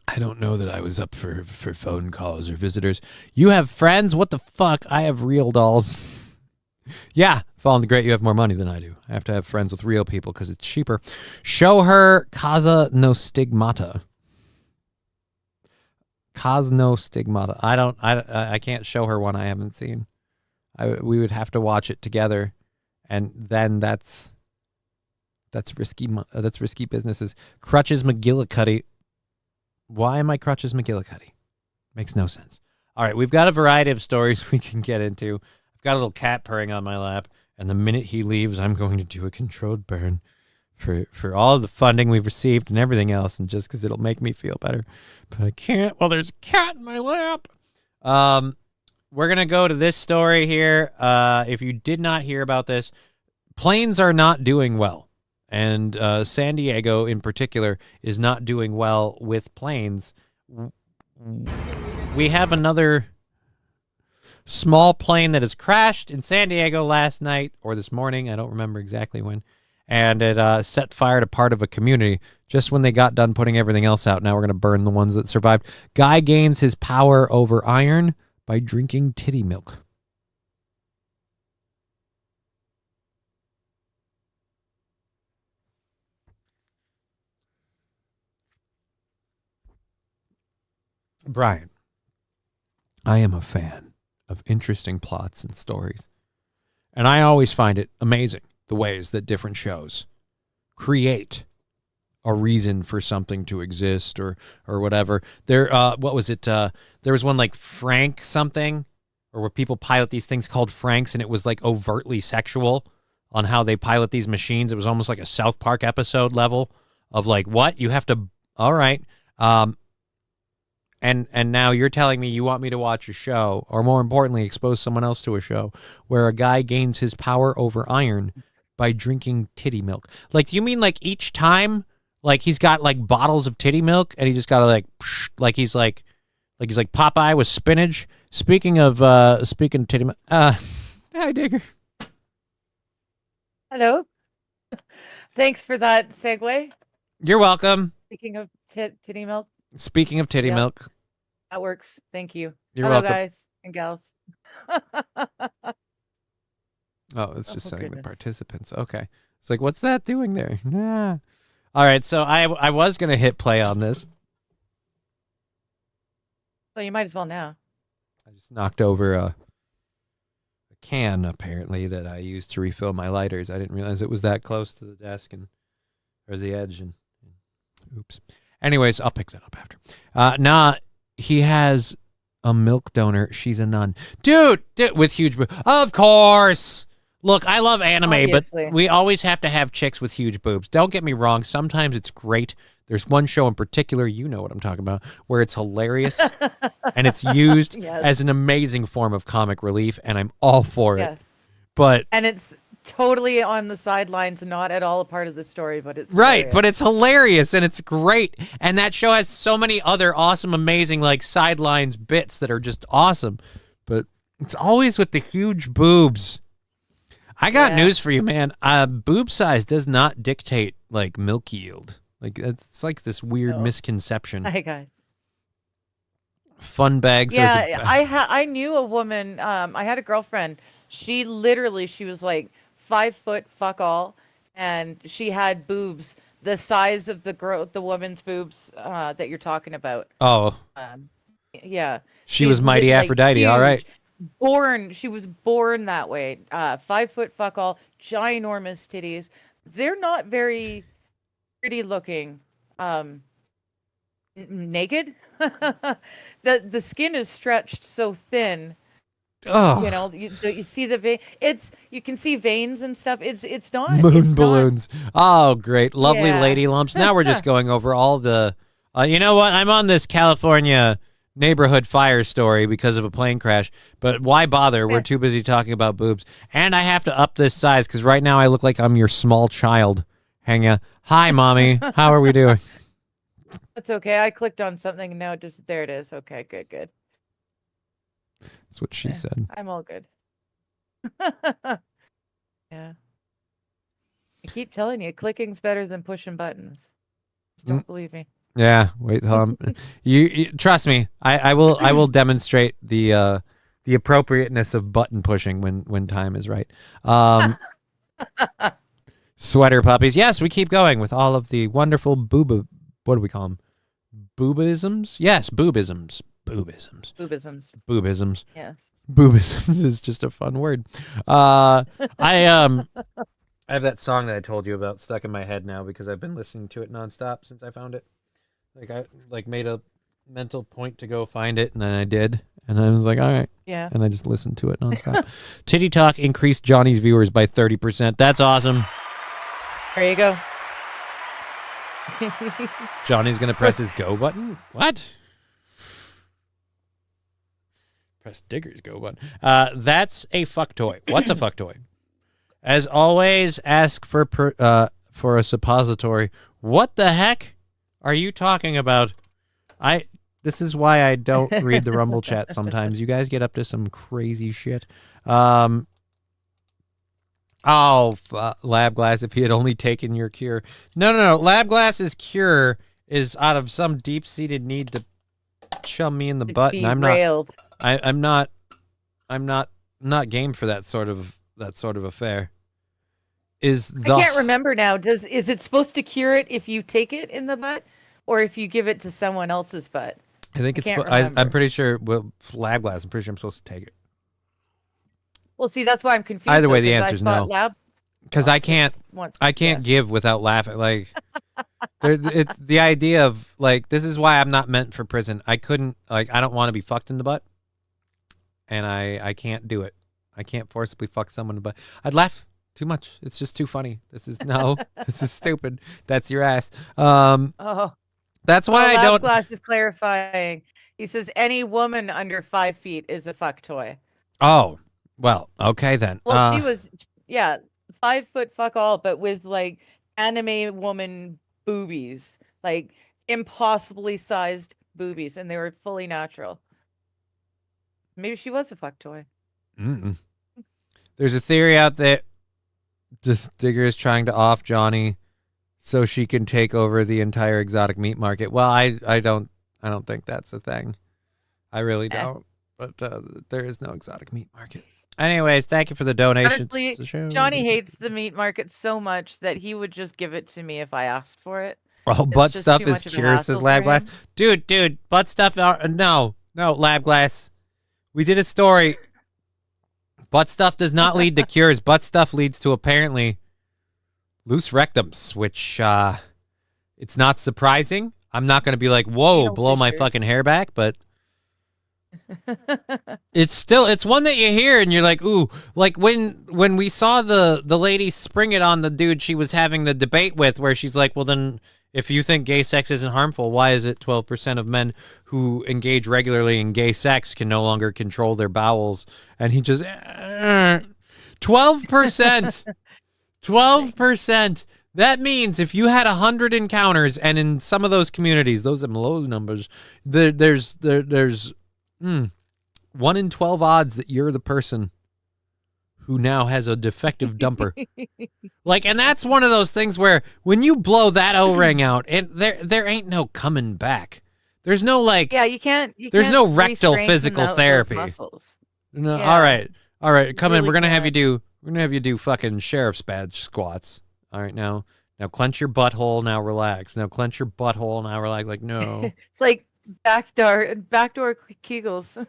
I don't know that I was up for phone calls or visitors. You have friends? What the fuck? I have real dolls. Yeah, Fallen the Great, you have more money than I do. I have to have friends with real people because it's cheaper. Show her Casa no Stigmata. Cosno Stigmata. I can't show her one I haven't seen. We would have to watch it together, and then that's risky. That's risky businesses. Crutches McGillicuddy. Why am I Crutches McGillicuddy? Makes no sense. All right, we've got a variety of stories we can get into. I've got a little cat purring on my lap, and the minute he leaves, I'm going to do a controlled burn for all of the funding we've received and everything else, and just because it'll make me feel better. But I can't while there's a cat in my lap. We're going to go to this story here. If you did not hear about this, planes are not doing well. And San Diego, in particular, is not doing well with planes. We have another small plane that has crashed in San Diego last night or this morning. I don't remember exactly when. And it set fire to part of a community just when they got done putting everything else out. Now we're going to burn the ones that survived. Guy gains his power over iron by drinking titty milk. Brian, I am a fan of interesting plots and stories. And I always find it amazing the ways that different shows create a reason for something to exist or whatever. There, what was it? There was one like Frank something, or where people pilot these things called Franks, and it was like overtly sexual on how they pilot these machines. It was almost like a South Park episode level of like, what? You have to, all right. And now you're telling me you want me to watch a show, or more importantly, expose someone else to a show where a guy gains his power over iron by drinking titty milk. Like, do you mean like each time, like he's got like bottles of titty milk and he just got to like he's like Popeye with spinach? Speaking of titty milk, hi Digger. Hello. Thanks for that segue. You're welcome. Speaking of titty milk. Speaking of titty milk. That works. Thank you. You're Hello, welcome. guys and gals. Oh, it's just saying goodness. the participants. Okay. It's like, what's that doing there? Nah. All right, so I was going to hit play on this. Well, you might as well now. I just knocked over a can, apparently, that I used to refill my lighters. I didn't realize it was that close to the desk or the edge. And oops. Anyways, I'll pick that up after. He has a milk donor. She's a nun. Dude, with huge boobs. Of course. Look, I love anime, Obviously. but we always have to have chicks with huge boobs. Don't get me wrong. Sometimes it's great. There's one show in particular, you know what I'm talking about, where it's hilarious and it's used Yes. as an amazing form of comic relief, and I'm all for it. Yes. But And it's totally on the sidelines, not at all a part of the story, but it's right, hilarious. but it's hilarious and it's great. And that show has so many other awesome, amazing like sidelines bits that are just awesome. But it's always with the huge boobs. I got news for you, man. Boob size does not dictate like milk yield. Like it's like this weird misconception. Hi, guys. Fun bags are the best. I knew a woman. I had a girlfriend. She was like 5 foot, fuck all, and she had boobs the size of the woman's boobs that you're talking about. Oh, Yeah. she was She's mighty like, Aphrodite. All right. She was born that way. 5 foot, fuck all, ginormous titties. They're not very pretty looking. Naked. The skin is stretched so thin. Oh, You know, you see the vein. You can see veins and stuff. It's not moon it's not- balloons. Oh, great. Lovely Yeah. lady lumps. Now we're just going over all the, you know what? I'm on this California neighborhood fire story because of a plane crash, but why bother? We're too busy talking about boobs. And I have to up this size because right now I look like I'm your small child. Hang on. Hi, mommy. How are we doing? That's okay. I clicked on something and now there it is. Okay, good. That's what she said. I'm all good. Yeah. I keep telling you, clicking's better than pushing buttons. Just don't believe me. Yeah, wait till you trust me. I will demonstrate the appropriateness of button pushing when time is right. Sweater puppies. Yes, we keep going with all of the wonderful what do we call them? Boobisms? Yes, boobisms. Boobisms. Yes. Boobisms is just a fun word. I have that song that I told you about stuck in my head now because I've been listening to it nonstop since I found it. Like I made a mental point to go find it, and then I did, and I was like, all right. Yeah. And I just listened to it nonstop. Titty Talk increased Johnny's viewers by 30%. That's awesome. There you go. Johnny's gonna press his go button. What? Press Digger's go button. That's a fuck toy. What's a fuck toy? As always, ask for a suppository. What the heck are you talking about? This is why I don't read the Rumble chat sometimes. You guys get up to some crazy shit. Lab Glass, if he had only taken your cure. No. Lab Glass's cure is out of some deep-seated need to chum me in the butt, and I'm Derailed. not. I'm not game for that sort of affair. I can't remember now. Is it supposed to cure it if you take it in the butt, or if you give it to someone else's butt? I think I it's. can't I'm remember. pretty sure. Well, lab glass. I'm pretty sure I'm supposed to take it Well, see, that's why I'm confused. Either way, though, the 'cause I answer's thought no. Lab because I can't. I can't give without laughing. Like, it's the idea of like this is why I'm not meant for prison. I couldn't like. I don't want to be fucked in the butt, and I can't do it. I can't forcibly fuck someone in the butt. I'd laugh too much. It's just too funny. This is no. This is stupid. That's your ass. Oh. That's why I don't. Glass is clarifying. He says any woman under 5 feet is a fuck toy. Oh, well, okay then. Well, she was, 5 foot fuck all, but with like anime woman boobies, like impossibly sized boobies, and they were fully natural. Maybe she was a fuck toy. Mm-mm. There's a theory out there. This digger is trying to off Johnny so she can take over the entire exotic meat market. Well, I don't think that's a thing. I really don't. But there is no exotic meat market. Anyways, thank you for the donations. Honestly, Johnny hates the meat market so much that he would just give it to me if I asked for it. Oh, butt stuff is cures, says Lab Glass. Dude, butt stuff. No, Lab Glass. We did a story. Butt stuff does not lead to cures. Butt stuff leads to apparently loose rectums, which it's not surprising. I'm not going to be like, whoa, blow my fucking hair back, but it's one that you hear and you're like, ooh, like when we saw the lady spring it on the dude she was having the debate with, where she's like, well then if you think gay sex isn't harmful, why is it 12% of men who engage regularly in gay sex can no longer control their bowels? And he just 12%. 12%. That means if you had 100 encounters, and in some of those communities, those are low numbers, there's 1 in 12 odds that you're the person who now has a defective dumper. Like, and that's one of those things where when you blow that O-ring out, and there ain't no coming back. There's no like, you can't. There's no rectal physical therapy. No, yeah. all right, come in. Really We're gonna have you do fucking sheriff's badge squats. All right, now clench your butthole. Now relax. Now clench your butthole. Now relax. Like no. It's like backdoor Kegels.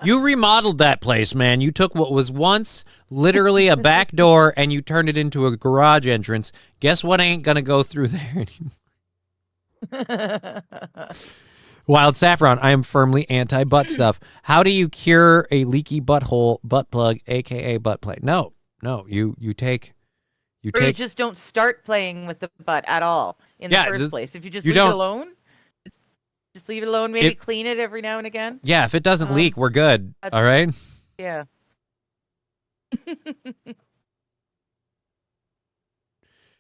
You remodeled that place, man. You took what was once literally a back door and you turned it into a garage entrance. Guess what ain't gonna go through there anymore? Wild Saffron, I am firmly anti-butt stuff. How do you cure a leaky butthole, butt plug, aka butt play? No, you just don't start playing with the butt at all in the first place. If you just leave it alone, just leave it alone. Maybe clean it every now and again. Yeah, if it doesn't leak, we're good. All right. Yeah.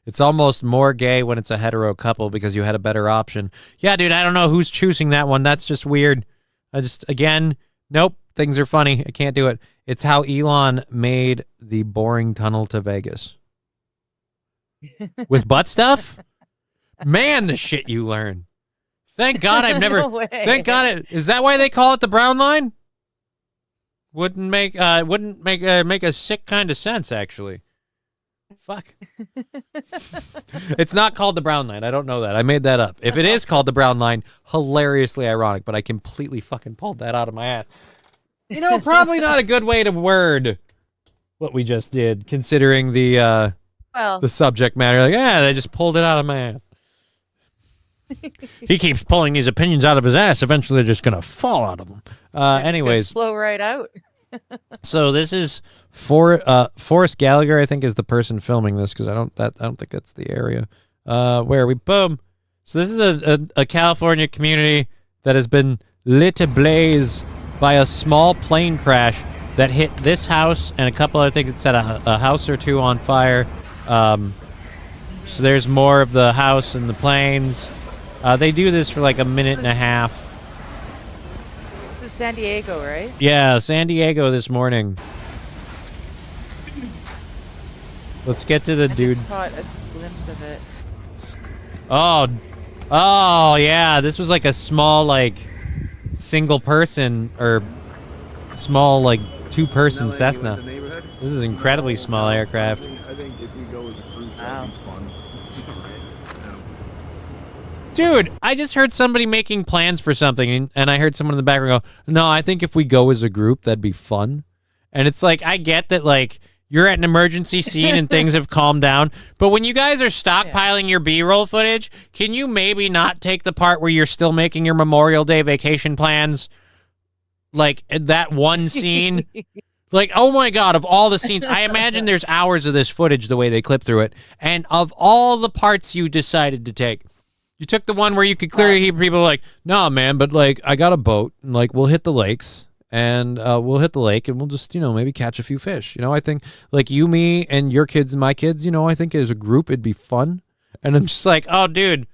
It's almost more gay when it's a hetero couple because you had a better option. Yeah, dude, I don't know who's choosing that one. That's just weird. Nope, things are funny. I can't do it. It's how Elon made the boring tunnel to Vegas. With butt stuff? Man, the shit you learn. Thank God I've never... Thank God is that why they call it the brown line? Wouldn't make a sick kind of sense, actually. Fuck. It's not called the brown line. I don't know that. I made that up. If it is called the brown line, hilariously ironic, but I completely fucking pulled that out of my ass. You know, probably not a good way to word what we just did, considering the subject matter. Like, they just pulled it out of my ass. He keeps pulling these opinions out of his ass. Eventually, they're just gonna fall out of him. Anyways, flow right out. So this is Forrest Gallagher, I think, is the person filming this, because I don't think that's the area. Where are we? Boom. So this is a California community that has been lit ablaze by a small plane crash that hit this house and a couple other things. It set a house or two on fire. So there's more of the house and the planes. They do this for like a minute and a half. This is San Diego, right? Yeah, San Diego this morning. Let's get to the dude. Just caught a glimpse of it. Oh, yeah. This was like a small, like, single person or small, like, two-person Cessna. This is an incredibly small aircraft. Wow. Dude, I just heard somebody making plans for something, and I heard someone in the background go, no, I think if we go as a group, that'd be fun. And it's like, I get that, like, you're at an emergency scene and things have calmed down, but when you guys are stockpiling your B-roll footage, can you maybe not take the part where you're still making your Memorial Day vacation plans? Like, that one scene? Like, oh my God, of all the scenes, I imagine there's hours of this footage the way they clip through it, and of all the parts you decided to take, you took the one where you could clearly hear people like, nah, man, but, like, I got a boat, and, like, we'll hit the lakes, and we'll hit the lake, and we'll just, maybe catch a few fish. I think, like, you, me, and your kids and my kids, I think as a group, it'd be fun. And I'm just like, oh, dude,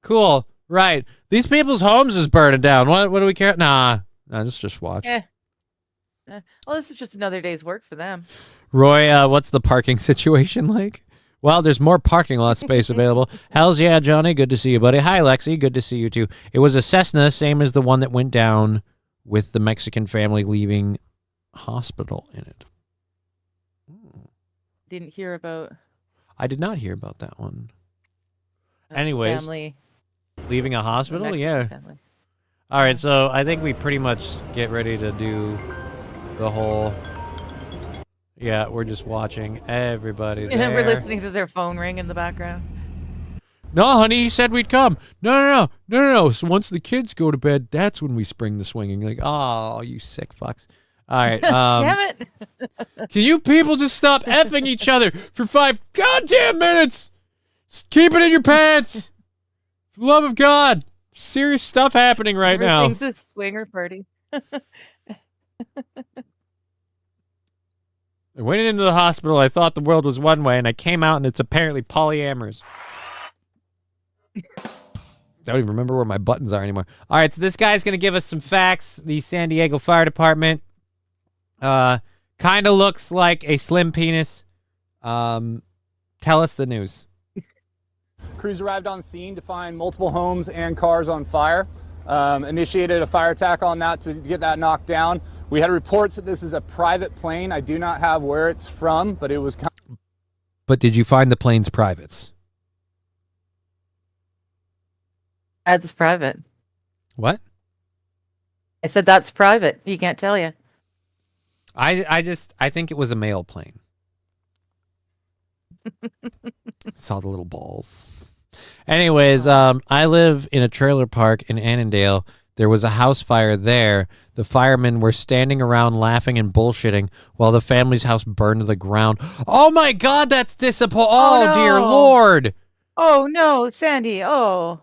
cool, right. These people's homes is burning down. What do we care? Nah, just watch. Well, this is just another day's work for them. Roy, what's the parking situation like? Well, there's more parking lot space available. Hells yeah, Johnny. Good to see you, buddy. Hi, Lexi. Good to see you, too. It was a Cessna, same as the one that went down with the Mexican family leaving hospital in it. Didn't hear about... I did not hear about that one. Anyways, family leaving a hospital? Mexican Yeah. family. All right, so I think we pretty much get ready to do the whole... Yeah, we're just watching everybody there. We're listening to their phone ring in the background. No, honey, he said we'd come. No. So once the kids go to bed, that's when we spring the swinging. Like, oh, you sick fucks. All right. Damn it. Can you people just stop effing each other for 5 goddamn minutes? Just keep it in your pants. For the love of God. Serious stuff happening right now. Everything's a swinger party. I went into the hospital. I thought the world was one way, and I came out, and it's apparently polyamorous. I don't even remember where my buttons are anymore. All right, so this guy's going to give us some facts. The San Diego Fire Department kind of looks like a slim penis. Tell us the news. Crews arrived on scene to find multiple homes and cars on fire. Initiated a fire attack on that to get that knocked down. We had reports that this is a private plane. I do not have where it's from, but it was... But did you find the plane's privates? That's private. What? I said that's private. He can't tell you. I think it was a mail plane. Saw the little balls. Anyways, I live in a trailer park in Annandale. There was a house fire there. The firemen were standing around laughing and bullshitting while the family's house burned to the ground. Oh my God, that's disappointing. Oh, no. Dear Lord. Oh no, Sandy. Oh,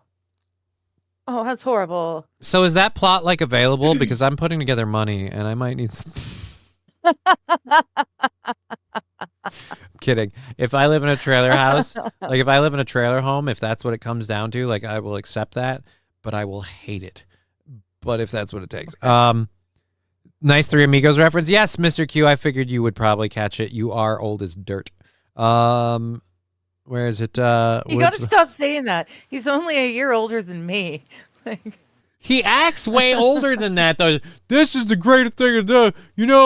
that's horrible. So is that plot like available? Because I'm putting together money and I might need... I'm kidding. If I live in a trailer house, like if I live in a trailer home, if that's what it comes down to, like I will accept that, but I will hate it. But if that's what it takes. Nice Three Amigos reference. Yes, Mr. Q, I figured you would probably catch it. You are old as dirt. Where is it? You got to stop saying that. He's only a year older than me. He acts way older than that, though. This is the greatest thing of the...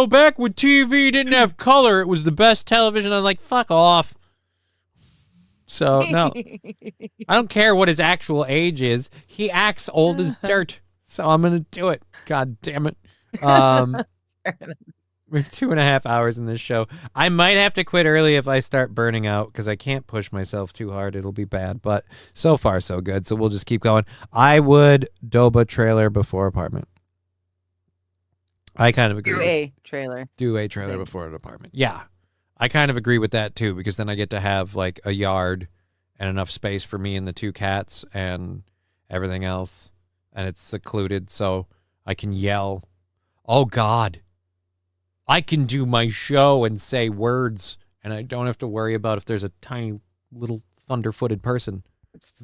back when TV didn't have color, it was the best television. I'm like, fuck off. So, no. I don't care what his actual age is. He acts old as dirt. So I'm going to do it. God damn it. We have 2.5 hours in this show. I might have to quit early if I start burning out because I can't push myself too hard. It'll be bad, but so far so good. So we'll just keep going. I would Doba trailer before apartment. I kind of agree. Do a trailer. Do a trailer before an apartment. Yeah. I kind of agree with that too because then I get to have like a yard and enough space for me and the 2 cats and everything else. And it's secluded so I can yell. Oh, God. I can do my show and say words, and I don't have to worry about if there's a tiny little thunder-footed person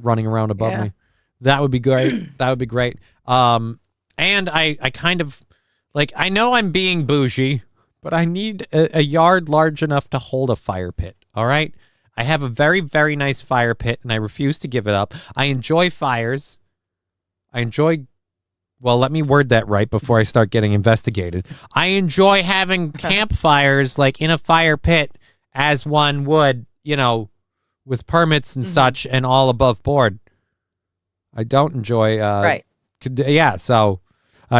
running around above me. That would be great. That would be great. And I kind of, like, I know I'm being bougie, but I need a yard large enough to hold a fire pit, all right? I have a very, very nice fire pit, and I refuse to give it up. I enjoy fires. Well, let me word that right before I start getting investigated. I enjoy having campfires like in a fire pit as one would, with permits and such and all above board. I don't enjoy. Right. Yeah. So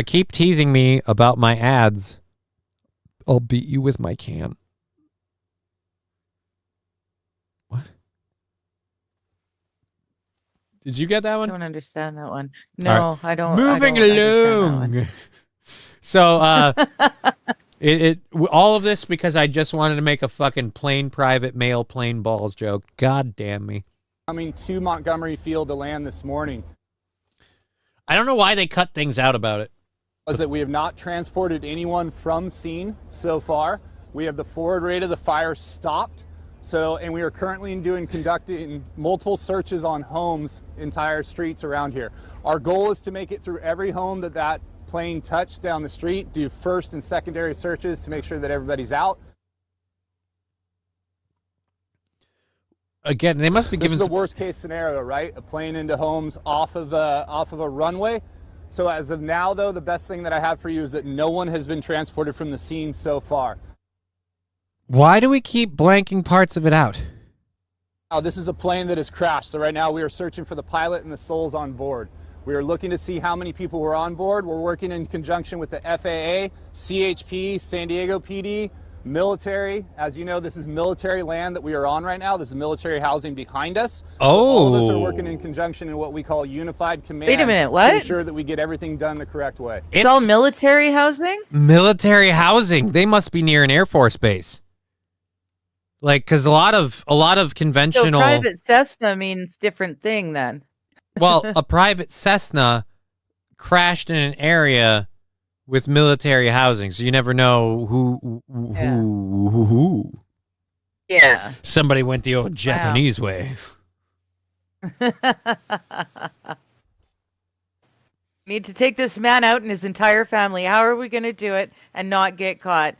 keep teasing me about my ads. I'll beat you with my can. What? Did you get that I one? don't understand that one. No, right. I don't. Moving I don't understand along. So all of this because I just wanted to make a fucking plain private male plain balls joke. God damn me. Coming to Montgomery Field to land this morning. I don't know why they cut things out about it. Was that we have not transported anyone from scene so far. We have the forward rate of the fire stopped. So, and we are currently conducting multiple searches on homes, entire streets around here. Our goal is to make it through every home that plane touched down the street, do first and secondary searches to make sure that everybody's out. Again, they must be This given is the worst case scenario, right? A plane into homes off of a runway. So as of now, though, the best thing that I have for you is that no one has been transported from the scene so far. Why do we keep blanking parts of it out? Now, this is a plane that has crashed. So right now we are searching for the pilot and the souls on board. We are looking to see how many people were on board. We're working in conjunction with the FAA, CHP, San Diego PD, military. As you know, this is military land that we are on right now. This is military housing behind us. Oh. So all of us are working in conjunction in what we call unified command. Wait a minute, what? To ensure that we get everything done the correct way. It's all military housing? Military housing. They must be near an Air Force base. Like, because a lot of conventional. So private Cessna means different thing then. Well, a private Cessna crashed in an area with military housing, so you never know who. Yeah. Somebody went the old Japanese way. Need to take this man out and his entire family. How are we going to do it and not get caught?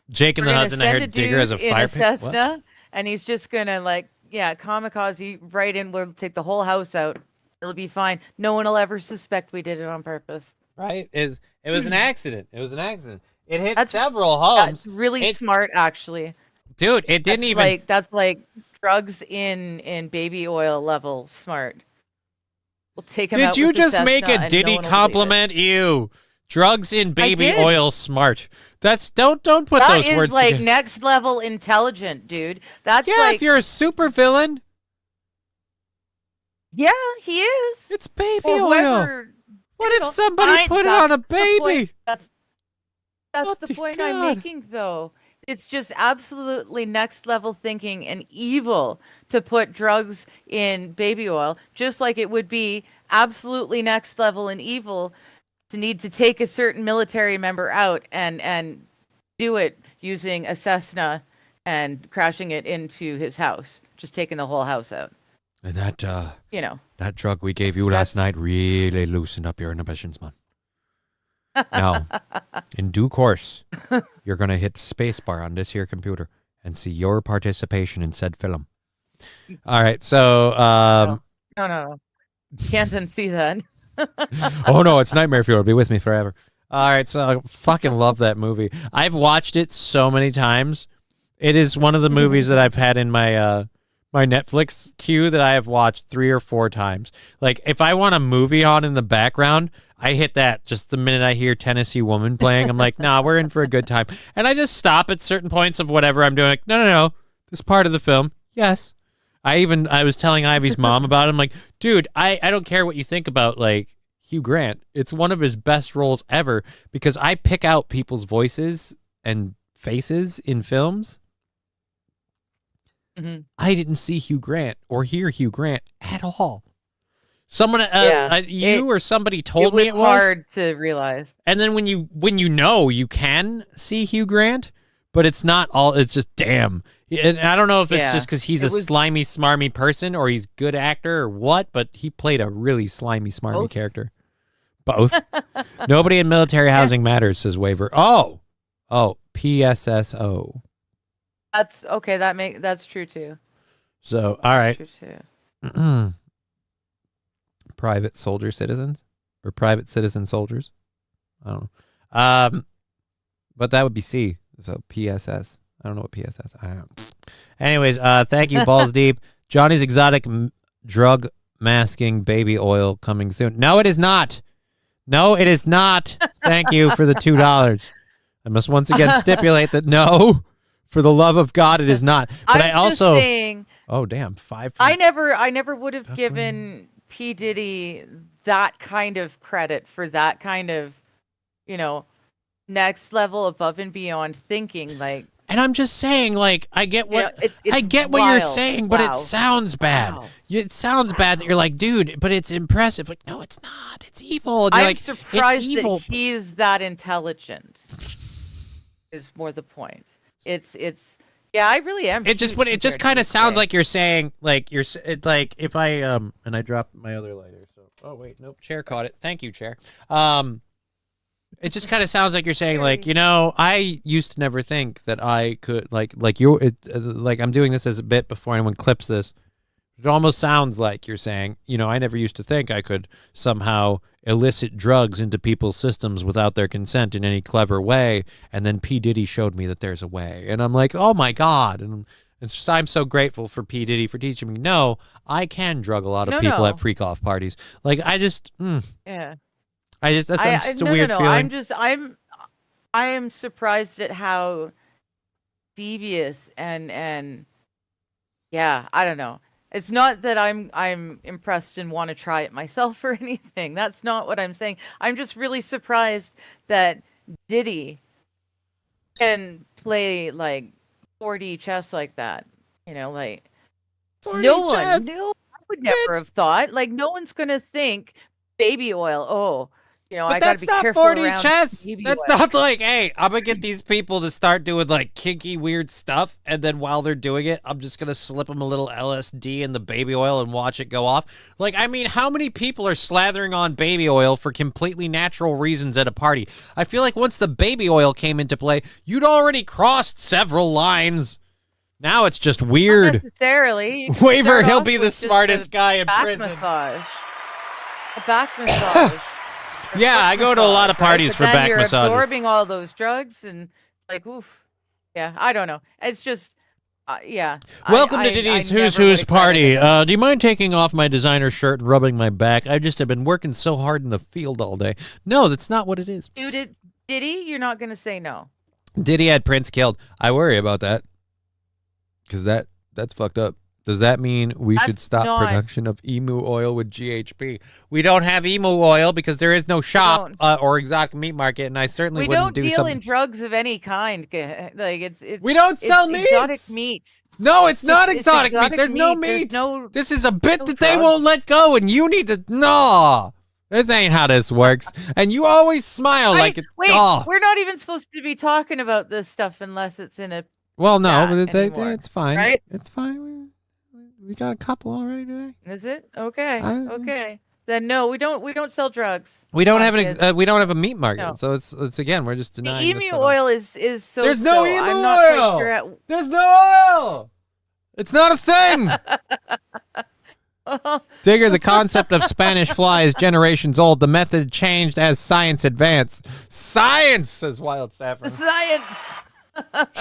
Jake and the Hudson, I heard Digger as a fire pit. Cessna, and he's just gonna kamikaze right in. We'll take the whole house out. It'll be fine. No one will ever suspect we did it on purpose. Right? It was an accident. It was an accident. It hit several homes. That's really smart, actually. Dude, it didn't even. That's like drugs in baby oil level smart. We'll take him out. Did you with the just make Cessna a Diddy and no one will believe compliment you? Drugs in baby did. oil smart. That's don't put those That words is like together. next level intelligent, dude. That's Yeah, like if you're a super villain, yeah, he is. it's baby Or oil. whoever, What you if know, somebody put it on a baby? That's Oh, the dear point God. I'm making, though. It's just absolutely next level thinking and evil to put drugs in baby oil, just like it would be absolutely next level and evil to need to take a certain military member out and do it using a Cessna and crashing it into his house, just taking the whole house out. And that That drug we gave you last night really loosened up your inhibitions, man. Now, in due course, you're going to hit spacebar on this here computer and see your participation in said film. All right, so... No. You can't unsee that. Oh, no, it's Nightmare Fuel. It'll be with me forever. All right, so I fucking love that movie. I've watched it so many times. It is one of the movies that I've had in my my Netflix queue that I have watched 3 or 4 times. Like, if I want a movie on in the background, I hit that just the minute I hear Tennessee Woman playing. I'm like, nah, we're in for a good time. And I just stop at certain points of whatever I'm doing. Like, no. This part of the film, yes. I was telling Ivy's mom about it. I'm like, dude, I don't care what you think about, like, Hugh Grant. It's one of his best roles ever because I pick out people's voices and faces in films. Mm-hmm. I didn't see Hugh Grant or hear Hugh Grant at all. Someone, or somebody told me it was hard to realize. And then when you know you can see Hugh Grant, but it's not all. It's just damn. And I don't know if it's just because he's a slimy, smarmy person or he's a good actor or what, but he played a really slimy, smarmy character. Both. Nobody in military housing matters, says Waver. Oh, PSSO. That's okay. That's true too. So, all right. That's true too. Private soldier citizens or private citizen soldiers. I don't know. But that would be C. So PSS. I don't know what PSS. I don't know. Anyways, thank you, Balls Deep. Johnny's exotic drug masking baby oil coming soon. No, it is not. No, it is not. Thank you for the $2. I must once again stipulate that no, for the love of God, it is not. But I also just saying, oh damn, 5. I never would have given P. Diddy that kind of credit for that kind of, next level above and beyond thinking. Like, and I'm just saying, like, I get what it's I get what you're saying, but Wow. it sounds bad. Wow. It sounds bad that you're like, dude, but it's impressive. Like, no, it's not. It's evil. And you're I'm like, surprised it's evil. that he's that intelligent. Is more the point. It's yeah, I really am. It just kind of sounds like you're saying, like, like if I and I dropped my other lighter. So oh wait, nope, chair caught it. Thank you, chair. It just kind of sounds like you're saying, like, I used to never think that I could, like I'm doing this as a bit before anyone clips this. It almost sounds like you're saying, I never used to think I could somehow elicit drugs into people's systems without their consent in any clever way. And then P. Diddy showed me that there's a way. And I'm like, oh my God. And it's just, I'm so grateful for P. Diddy for teaching me, no, I can drug a lot of people at freak off parties. Like, I just, yeah. that's just a weird feeling. I am surprised at how devious and yeah, I don't know. It's not that I'm impressed and want to try it myself or anything. That's not what I'm saying. I'm just really surprised that Diddy can play like 4D chess like that. Like 4D no chess? one, no, I would never have thought. Like no one's gonna think baby oil. Oh, But I gotta that's be not careful 4D around chess. baby That's oil. not like, hey, I'm gonna get these people to start doing like kinky weird stuff, and then while they're doing it, I'm just gonna slip them a little LSD in the baby oil and watch it go off. Like, I mean, how many people are slathering on baby oil for completely natural reasons at a party? I feel like once the baby oil came into play, you'd already crossed several lines. Now it's just weird. Not necessarily. You can Waver, start he'll off be the with just smartest guy in back prison. Massage. A back massage. Yeah, I go to a lot of parties for back you're massages. absorbing all those drugs and like, oof. Yeah, I don't know. It's just, yeah. Welcome to Diddy's Who's party. Do you mind taking off my designer shirt and rubbing my back? I just have been working so hard in the field all day. No, that's not what it is. Dude, Diddy, you're not going to say no. Diddy had Prince killed. I worry about that because that's fucked up. Does that mean we should stop production of emu oil with GHP? We don't have emu oil because there is no shop or exotic meat market, and I certainly wouldn't do something. We don't deal in drugs of any kind. Like it's we don't sell meat. Exotic meat. No, it's not exotic meat. There's no meat. This is a bit that they won't let go, and you need to. No, this ain't how this works. And you always smile like it's. Wait, we're not even supposed to be talking about this stuff unless it's in a. Well, no, but it's fine. Right? It's fine. We got a couple already today. Is it? Okay. Okay. Then no, we don't sell drugs. We don't have a meat market, no. So it's again we're just denying. The emu oil is so. There's no emu I'm oil. Not quite sure There's no oil. It's not a thing. Digger, the concept of Spanish fly is generations old. The method changed as science advanced. Science, says Wild Saffron. Science.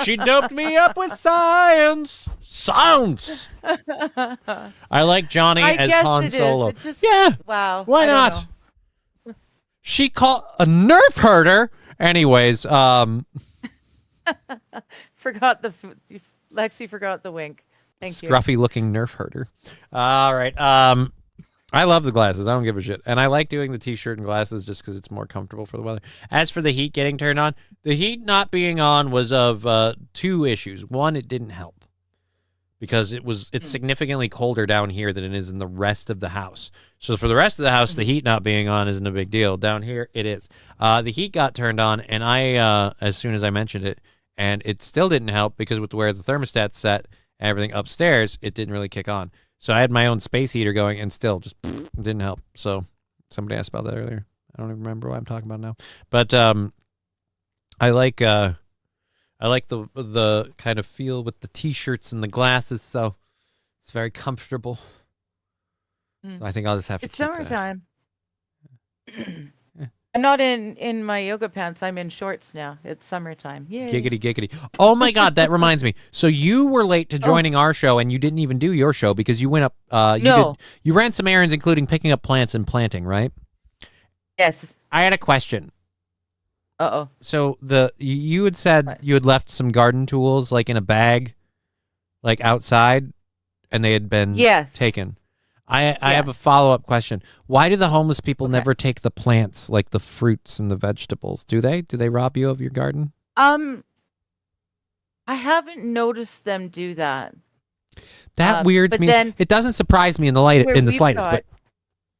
She doped me up with science. Science. I like Johnny as Han Solo. Yeah. Wow. Why not? She called a nerf herder. Anyways, forgot Lexi forgot the wink. Thank you. Scruffy looking nerf herder. All right. I love the glasses. I don't give a shit. And I like doing the t-shirt and glasses just because it's more comfortable for the weather. As for the heat getting turned on, the heat not being on was of two issues. One, it didn't help because it's significantly colder down here than it is in the rest of the house. So for the rest of the house, the heat not being on isn't a big deal. Down here, it is. The heat got turned on, and I as soon as I mentioned it, and it still didn't help because with where the thermostat's set and everything upstairs, it didn't really kick on. So I had my own space heater going and still just didn't help. So somebody asked about that earlier. I don't even remember what I'm talking about now. But I like the kind of feel with the t-shirts and the glasses, so it's very comfortable. So I think I'll just have to. It's summertime. I'm not in my yoga pants. I'm in shorts now. It's summertime. Yay. Giggity, giggity. Oh my God, that reminds me. So you were late to joining our show, and you didn't even do your show because you went up. You ran some errands, including picking up plants and planting, right? Yes. I had a question. Uh-oh. So you had said you had left some garden tools like in a bag, like outside, and they had been taken. I have a follow-up question. Why do the homeless people never take the plants, like the fruits and the vegetables? Do they? Do they rob you of your garden? I haven't noticed them do that. That weirds me. Then It doesn't surprise me in the slightest. But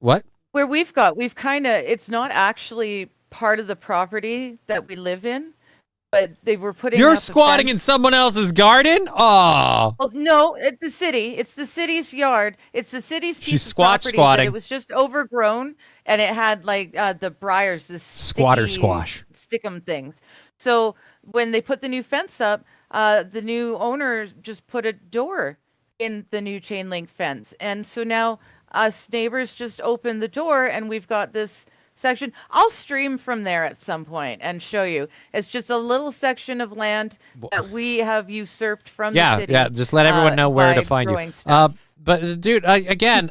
what? Where we've kind of, it's not actually part of the property that we live in, but they were putting. You're up squatting in someone else's garden? Oh. Well, no, it's the city. It's the city's yard. It's the city's piece She's of property, squatting. but it was just overgrown, and it had like the briars, this Squatter sticky, squash, stickum things. So when they put the new fence up, the new owner just put a door in the new chain link fence, and so now us neighbors just open the door, and we've got this section. I'll stream from there at some point and show you. It's just a little section of land that we have usurped from the city. Yeah, just let everyone know where to find you. But dude, again,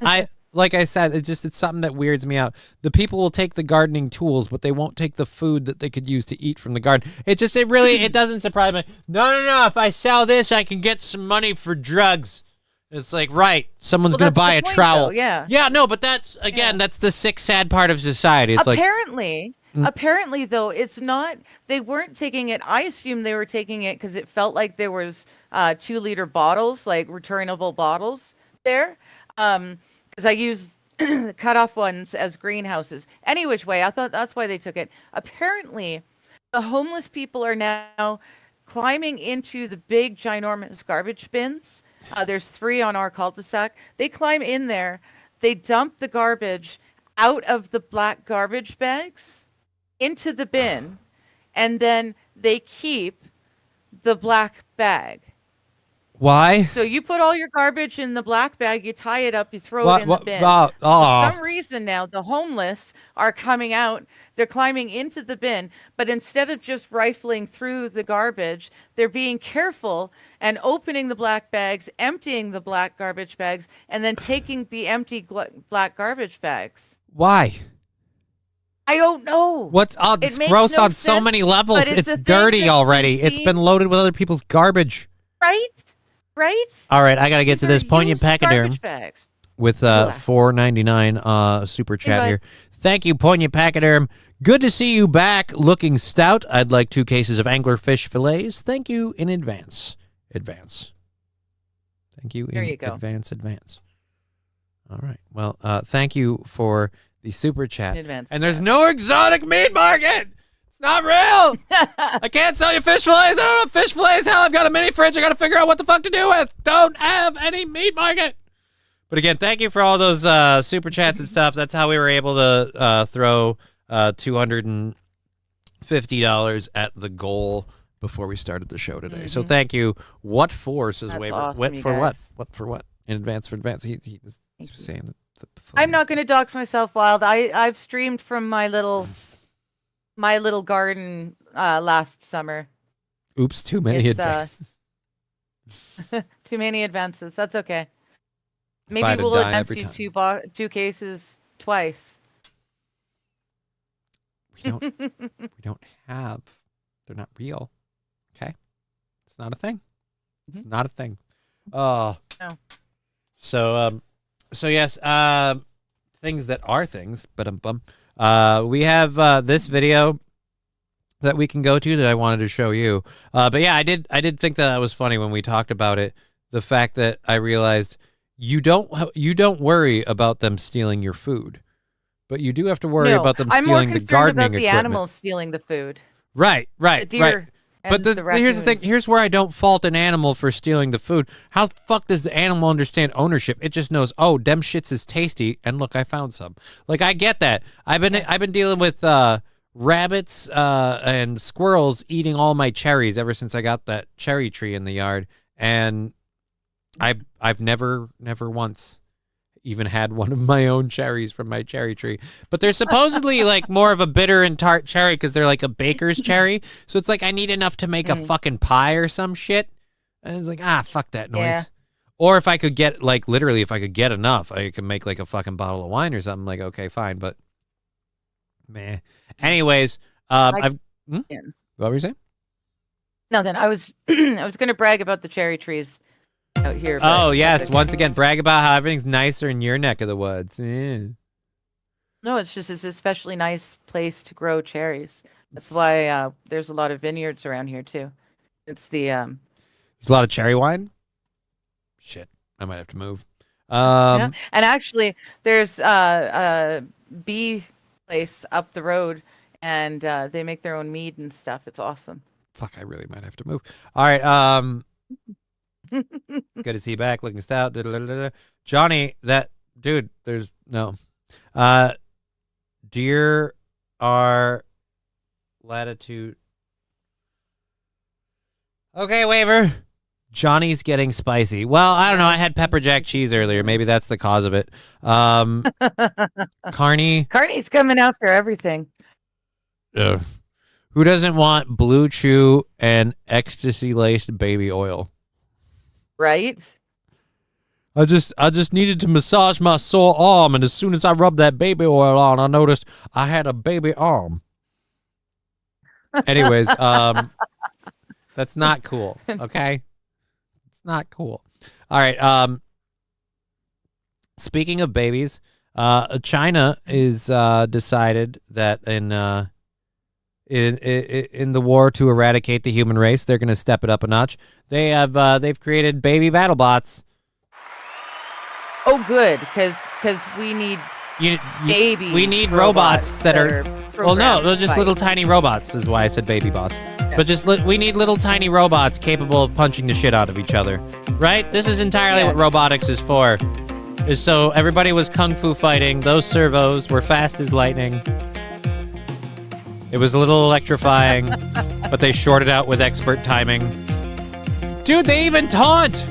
like I said, it's something that weirds me out. The people will take the gardening tools, but they won't take the food that they could use to eat from the garden. It doesn't surprise me. No. If I sell this, I can get some money for drugs. It's like, right, someone's going to buy a trowel. Yeah, no, but that's, again, that's the sick, sad part of society. It's apparently, though, it's not, they weren't taking it. I assume they were taking it because it felt like there was 2-liter bottles, like returnable bottles there. Because I use cut-off ones as greenhouses. Any which way, I thought that's why they took it. Apparently, the homeless people are now climbing into the big, ginormous garbage bins. There's 3 on our cul-de-sac. They climb in there. They dump the garbage out of the black garbage bags into the bin, and then they keep the black bag. Why? So you put all your garbage in the black bag, you tie it up, you throw it in the bin. For some reason now, the homeless are coming out. They're climbing into the bin, but instead of just rifling through the garbage, they're being careful and opening the black bags, emptying the black garbage bags, and then taking the empty black garbage bags. Why? I don't know. It's gross on so many levels. It's dirty already. It's been loaded with other people's garbage. Right? All right, I got to get to this poignant pachyderm with $4.99 super chat here. Thank you, poignant pachyderm. Good to see you back, looking stout. I'd like 2 cases of anglerfish fillets. Thank you in advance. Thank you in advance. All right. Well, thank you for the super chat. And there's no exotic meat market. It's not real. I can't sell you fish fillets. I don't have fish fillets. Hell, I've got a mini fridge. I got to figure out what the fuck to do with. Don't have any meat market. But again, thank you for all those super chats and stuff. That's how we were able to throw $250 at the goal before we started the show today. So thank you. What for, says Waver? Awesome, what for what? What for what? In advance for advance. He was saying that. I'm not going to dox myself, Wild. I've streamed from my little garden last summer. Oops, too many advances. Too many advances. That's okay. Maybe we'll advance you 2 cases twice. We don't have. They're not real. Okay, it's not a thing. It's not a thing. Oh no. So yes. Things that are things. But we have this video that we can go to that I wanted to show you. But yeah, I did think that was funny when we talked about it. The fact that I realized you don't worry about them stealing your food, but you do have to worry about them stealing the gardening about the equipment. animals stealing the food. Right. The deer But here's the thing. Here's where I don't fault an animal for stealing the food. How the fuck does the animal understand ownership? It just knows, oh, dem shits is tasty, and look, I found some. Like, I get that. I've been dealing with rabbits and squirrels eating all my cherries ever since I got that cherry tree in the yard, and I've never once even had one of my own cherries from my cherry tree. But they're supposedly like more of a bitter and tart cherry because they're like a baker's cherry. So it's like I need enough to make a fucking pie or some shit. And it's like, fuck that noise. Yeah. Or if I could get, like, literally, if I could get enough, I could make like a fucking bottle of wine or something. Like, okay, fine. But, meh. Anyways, what were you saying? No, then I was I was going to brag about the cherry trees out here. Oh, yes. Once again, brag about how everything's nicer in your neck of the woods. Yeah. No, it's just it's an especially nice place to grow cherries. That's why there's a lot of vineyards around here too. It's the There's a lot of cherry wine. Shit, I might have to move. yeah. And actually, there's a bee place up the road, and they make their own mead and stuff. It's awesome. Fuck, I really might have to move. All right. Good to see you back. Looking stout. Da-da-da-da-da. Johnny, that dude. There's no. Dear our latitude. Okay, waiver. Johnny's getting spicy. Well, I don't know. I had pepper jack cheese earlier. Maybe that's the cause of it. Carney. Carney's coming after everything. Who doesn't want Blue Chew and ecstasy laced baby oil? Right? I just needed to massage my sore arm, and as soon as I rubbed that baby oil on, I noticed I had a baby arm. Anyways, that's not cool. Okay, it's not cool. All right. Speaking of babies, China is decided that in the war to eradicate the human race, they're going to step it up a notch. They've created baby battle bots. Oh, good, because we need baby. We need robots that are well, no, they're just little tiny robots. Is why I said baby bots. Yeah. But just we need little tiny robots capable of punching the shit out of each other, right? This is entirely what robotics is for. Is so everybody was kung fu fighting. Those servos were fast as lightning. It was a little electrifying, but they shorted out with expert timing. Dude, they even taunt!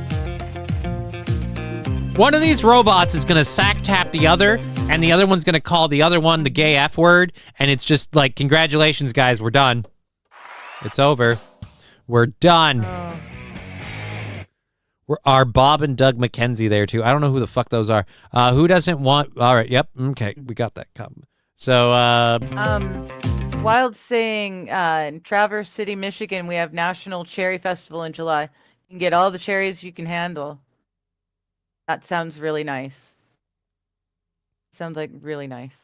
One of these robots is going to sack tap the other, and the other one's going to call the other one the gay F word, and it's just like, congratulations, guys, we're done. It's over. We're done. Are Bob and Doug McKenzie there, too? I don't know who the fuck those are. Who doesn't want... All right, yep, okay, we got that. So, Wild saying, in Traverse City, Michigan, we have National Cherry Festival in July. You can get all the cherries you can handle. That sounds really nice. Sounds like really nice.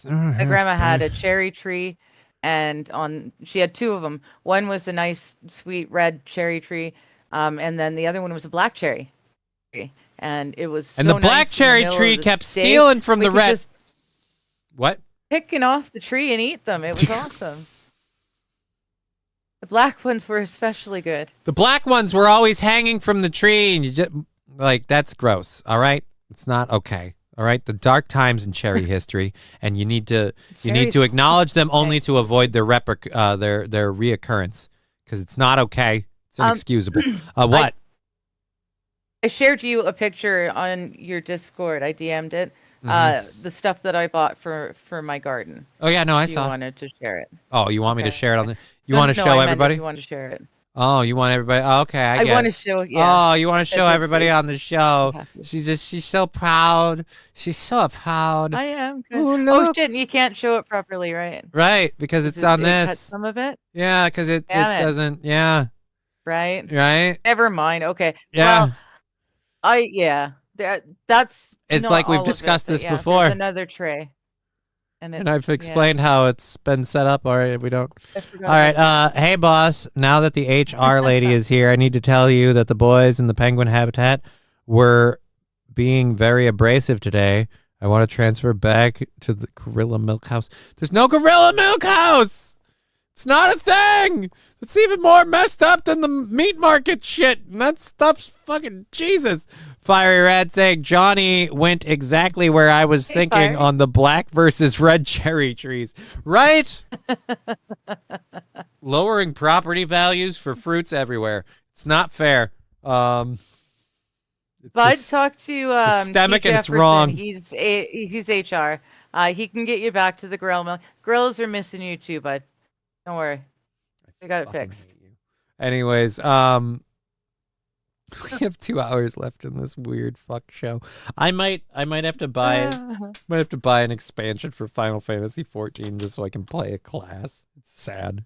My grandma had a cherry tree, and she had two of them. One was a nice, sweet red cherry tree, and then the other one was a black cherry tree. And it was and the black cherry tree kept stealing from the red. What? Picking off the tree and eat them. It was awesome. The black ones were especially good. The black ones were always hanging from the tree, and you just like that's gross. All right, it's not okay. All right, the dark times in cherry history, and you need to acknowledge them only to avoid their reoccurrence because it's not okay. It's inexcusable. What? I shared you a picture on your Discord. I DM'd it. The stuff that I bought for my garden. Oh yeah, no, I saw. You wanted to share it. Oh, you want me to share it on the? You want to show everybody? You want to share it? Oh, you want everybody? Oh, okay, I want to show. Yeah. Oh, you want to show everybody on the show? She's so proud. She's so proud. I am. Ooh, oh shit! You can't show it properly, right? Right, because it's on this. Cut some of it. Yeah, because it doesn't. Yeah. Right. Right. Never mind. Okay. Yeah. Well, that's. It's like we've discussed this before. Another tray. And I've explained how it's been set up. All right, we don't. All right. Hey, boss. Now that the HR lady is here, I need to tell you that the boys in the penguin habitat were being very abrasive today. I want to transfer back to the Gorilla Milk House. There's no Gorilla Milk House. It's not a thing. It's even more messed up than the meat market shit. And that stuff's fucking Jesus. Fiery Rat saying Johnny went exactly where I was thinking on the black versus red cherry trees. Right? Lowering property values for fruits everywhere. It's not fair. Bud, talk to systemic T. and it's Jefferson. wrong. He's HR. He can get you back to the grill mill. Grills are missing you too, bud. Don't worry. We got it fixed. Anyways, we have 2 hours left in this weird fuck show. I might have to buy an expansion for Final Fantasy 14 just so I can play a class. It's sad.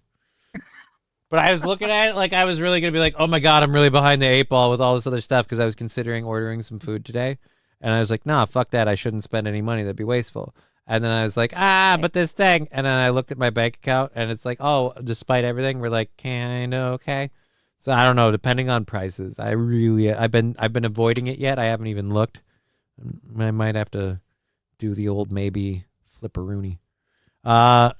But I was looking at it like I was really gonna be like, oh my god, I'm really behind the 8 ball with all this other stuff because I was considering ordering some food today, and I was like, nah, fuck that. I shouldn't spend any money. That'd be wasteful. And then I was like, but this thing. And then I looked at my bank account, and it's like, oh, despite everything, we're like kind of okay. So I don't know. Depending on prices, I've been avoiding it yet. I haven't even looked. I might have to do the old maybe flipperoonie.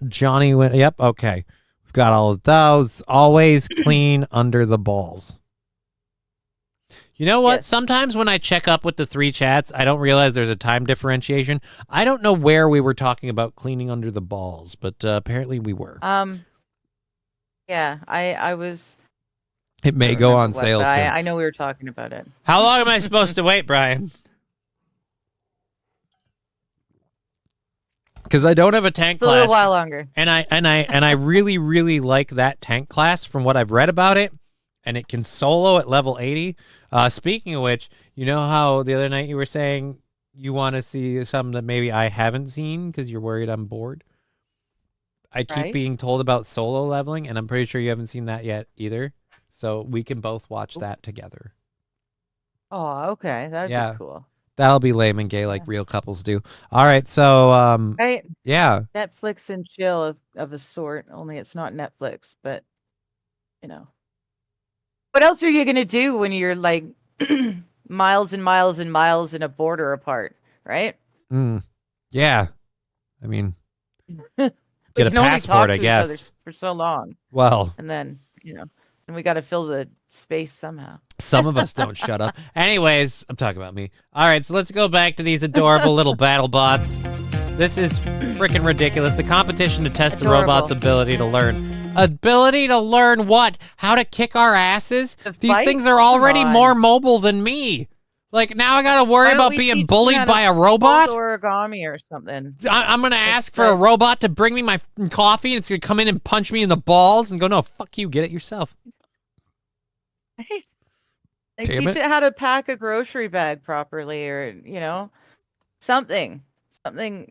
Johnny went. Yep. Okay. We've got all of those. Always clean under the balls. You know what? Yes. Sometimes when I check up with the 3 chats, I don't realize there's a time differentiation. I don't know where we were talking about cleaning under the balls, but apparently we were. Yeah, I was. It may go on sale soon. I know we were talking about it. How long am I supposed to wait, Brian? Because I don't have a tank class. A little while longer. And I really, really like that tank class from what I've read about it. And it can solo at level 80. Speaking of which, you know how the other night you were saying you want to see something that maybe I haven't seen because you're worried I'm bored? I keep being told about solo leveling, and I'm pretty sure you haven't seen that yet either. So we can both watch that together. Oh, okay. That'd be cool. That'll be lame and gay like real couples do. All right, so right. Yeah. Netflix and chill of a sort, only it's not Netflix, but you know. What else are you going to do when you're like miles and miles and miles in a border apart, right? Yeah. I mean, get a passport, I guess. For so long. Well. And then, and we got to fill the space somehow. Some of us don't shut up. Anyways, I'm talking about me. All right, so let's go back to these adorable little battle bots. This is freaking ridiculous. The competition to test the robot's ability to learn. Ability to learn what? How to kick our asses? These things are already more mobile than me. Like, now I got to worry about being bullied by a robot? Origami or something. I'm going to ask for a robot to bring me my coffee, and it's going to come in and punch me in the balls and go, no, fuck you, get it yourself. Nice. Like, teach it how to pack a grocery bag properly or, something.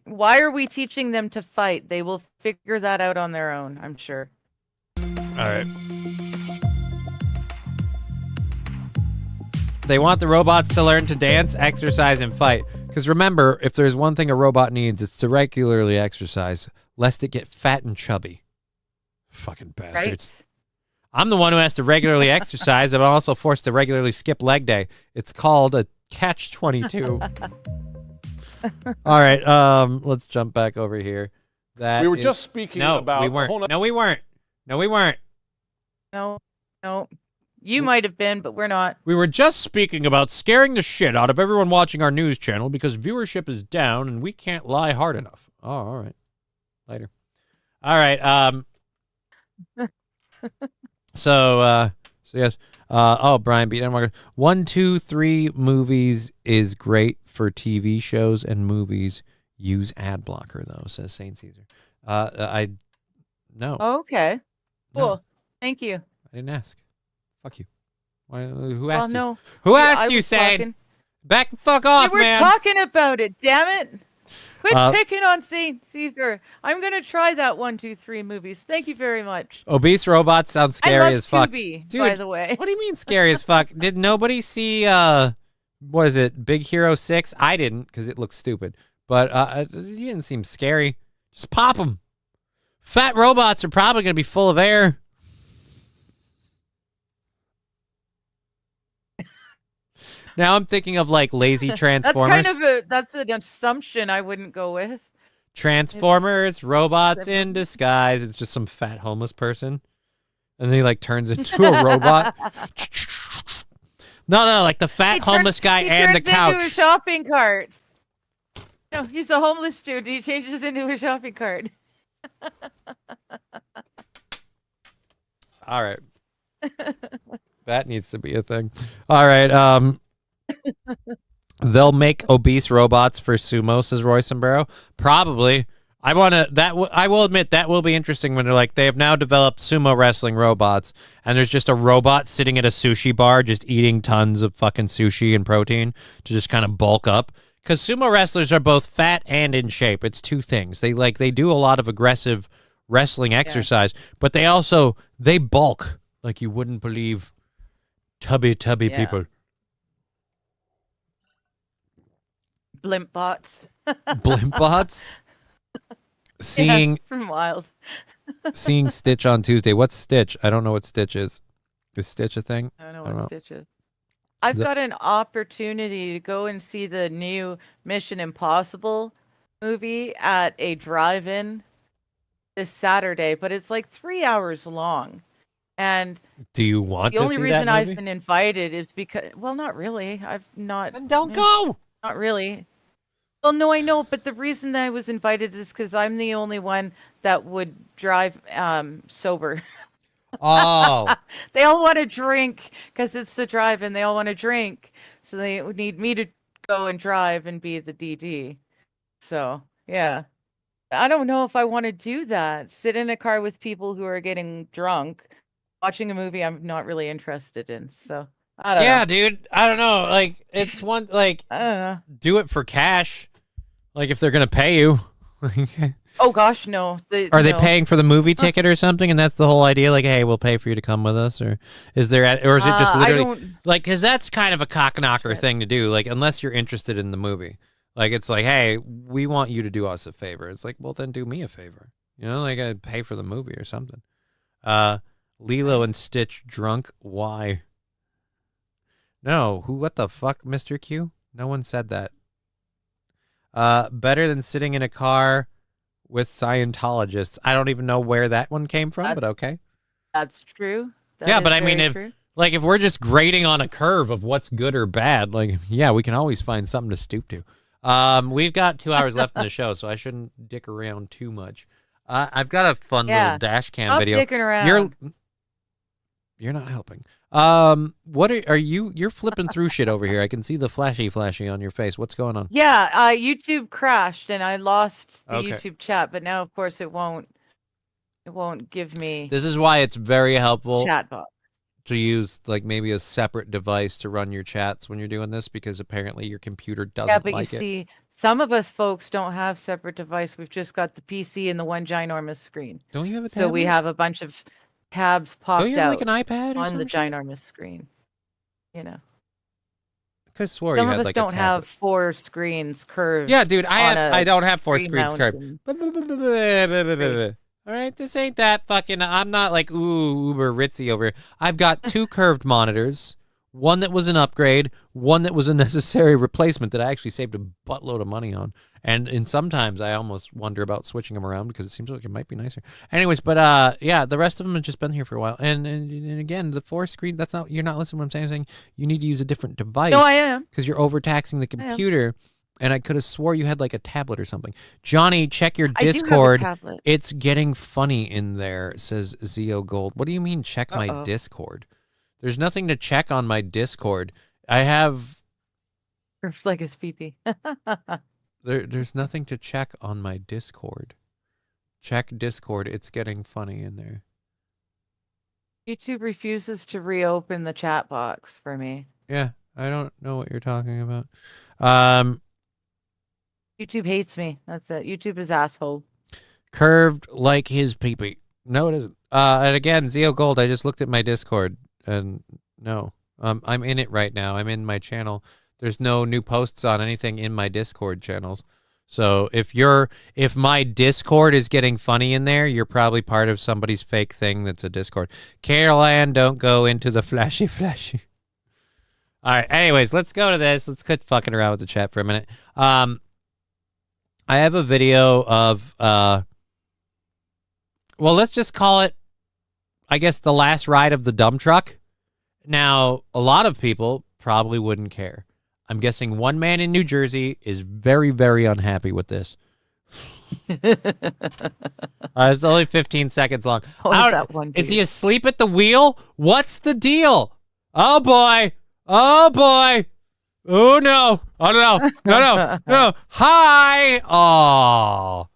Why are we teaching them to fight? They will figure that out on their own, I'm sure. All right. They want the robots to learn to dance, exercise, and fight. Because remember, if there's one thing a robot needs, it's to regularly exercise, lest it get fat and chubby. Fucking bastards. Right? I'm the one who has to regularly exercise. I'm also forced to regularly skip leg day. It's called a catch-22. All right, let's jump back over here. We were just speaking about... We weren't. No, we weren't. No. You might have been, but we're not. We were just speaking about scaring the shit out of everyone watching our news channel because viewership is down and we can't lie hard enough. Oh, all right. Later. All right. So yes. Brian beat Margaret. 1, 2, 3 movies is great for TV shows and movies. Use ad blocker though, says Saint Caesar. No. Oh, okay. Cool. No. Thank you. I didn't ask. Fuck you. Why, who asked you? No. Who asked you, Sane? Back the fuck off, man. We're talking about it, damn it. Quit picking on Saint Caesar. I'm going to try that 1, 2, 3 movies. Thank you very much. Obese robots sound scary as fuck. Dude, by the way. What do you mean scary as fuck? Did nobody see, what is it, Big Hero 6? I didn't, because it looks stupid. But you didn't seem scary. Just pop them. Fat robots are probably going to be full of air. Now I'm thinking of like lazy Transformers. That's an assumption I wouldn't go with. Transformers, robots in disguise. It's just some fat homeless person. And then he like turns into a robot. No, like the fat homeless guy and the couch. He turns into a shopping cart. No, he's a homeless dude. He changes into a shopping cart. All right. That needs to be a thing. All right. They'll make obese robots for sumo, says Roy Sombrero. Probably. I will admit that will be interesting when they're like, they have now developed sumo wrestling robots, and there's just a robot sitting at a sushi bar just eating tons of fucking sushi and protein to just kind of bulk up. Because sumo wrestlers are both fat and in shape. It's two things. They do a lot of aggressive wrestling exercise, but they bulk like you wouldn't believe. Tubby people. Blimp bots. Blimp bots? Seeing from Miles. seeing Stitch on Tuesday. What's Stitch? I don't know what Stitch is. Is Stitch a thing? I don't know what Stitch is. I've got an opportunity to go and see the new Mission Impossible movie at a drive-in this Saturday, but it's like 3 hours long. And do you want the to only see reason that movie? I've been invited is because, well, not really. I've not. Then don't go. Not really. Well, no, I know, but the reason that I was invited is because I'm the only one that would drive sober. Oh. They all want to drink because it's the drive-in. They all want to drink, so they would need me to go and drive and be the DD. So, yeah. I don't know if I want to do that. Sit in a car with people who are getting drunk, watching a movie I'm not really interested in. So, I don't know. Yeah, dude. I don't know. Like, it's one, like, I don't know. Do it for cash. Like, if they're going to pay you. Oh, gosh, no. Are they paying for the movie ticket or something? And that's the whole idea? Like, hey, we'll pay for you to come with us? Or is it just literally, like, because that's kind of a cock knocker thing to do. Like, unless you're interested in the movie. Like, it's like, hey, we want you to do us a favor. It's like, well, then do me a favor. You know, like, I'd pay for the movie or something. Lilo and Stitch drunk. Why? No. What the fuck, Mr. Q? No one said that. Better than sitting in a car with Scientologists. I don't even know where that one came from, but okay. That's true. Yeah, but I mean, if we're just grading on a curve of what's good or bad, like, yeah, we can always find something to stoop to. We've got 2 hours left in the show, so I shouldn't dick around too much. I've got a fun little dash cam video. Dicking around. You're not helping. What are you? You're flipping through shit over here. I can see the flashy on your face. What's going on? Yeah, YouTube crashed and I lost the YouTube chat, but now of course it won't give me. This is why it's very helpful chat box to use like maybe a separate device to run your chats when you're doing this, because apparently your computer doesn't like it. Yeah, but you see, some of us folks don't have separate device. We've just got the PC and the one ginormous screen. Don't you have a tablet? So we have a bunch of tabs popped Don't you have out like an iPad or on the something? ginormous screen. You know. I could have swore Some you of had us like don't a have 4 screens curved. Yeah, dude, I don't have 4 screens curved. And... All right, this ain't that fucking. I'm not like uber ritzy over here. I've got 2 curved monitors. One that was an upgrade, one that was a necessary replacement that I actually saved a buttload of money on. And sometimes I almost wonder about switching them around because it seems like it might be nicer. Anyways, but yeah, the rest of them have just been here for a while. And again, the 4 screen, you're not listening to what I'm saying. I'm saying you need to use a different device. No, I am. Because you're overtaxing the computer. And I could have swore you had like a tablet or something. Johnny, check your Discord. I do have a tablet. It's getting funny in there, says Zeo Gold. What do you mean check my Discord? There's nothing to check on my Discord. I have... like his pee-pee. There's nothing to check on my Discord. Check Discord. It's getting funny in there. YouTube refuses to reopen the chat box for me. Yeah, I don't know what you're talking about. YouTube hates me. That's it. YouTube is asshole. Curved like his pee-pee. No, it isn't. And again, Zeo Gold, I just looked at my Discord, and no. I'm in it right now. I'm in my channel. There's no new posts on anything in my Discord channels. So if my Discord is getting funny in there, you're probably part of somebody's fake thing that's a Discord. Carol Ann, don't go into the flashy. All right, anyways, let's go to this. Let's quit fucking around with the chat for a minute. I have a video of, well, let's just call it, I guess, the last ride of the dump truck. Now, a lot of people probably wouldn't care. I'm guessing one man in New Jersey is very, very unhappy with this. It's only 15 seconds long. Is he asleep at the wheel? What's the deal? Oh, boy. Oh, boy. Oh no! Oh no! No! No! No! Hi! Oh.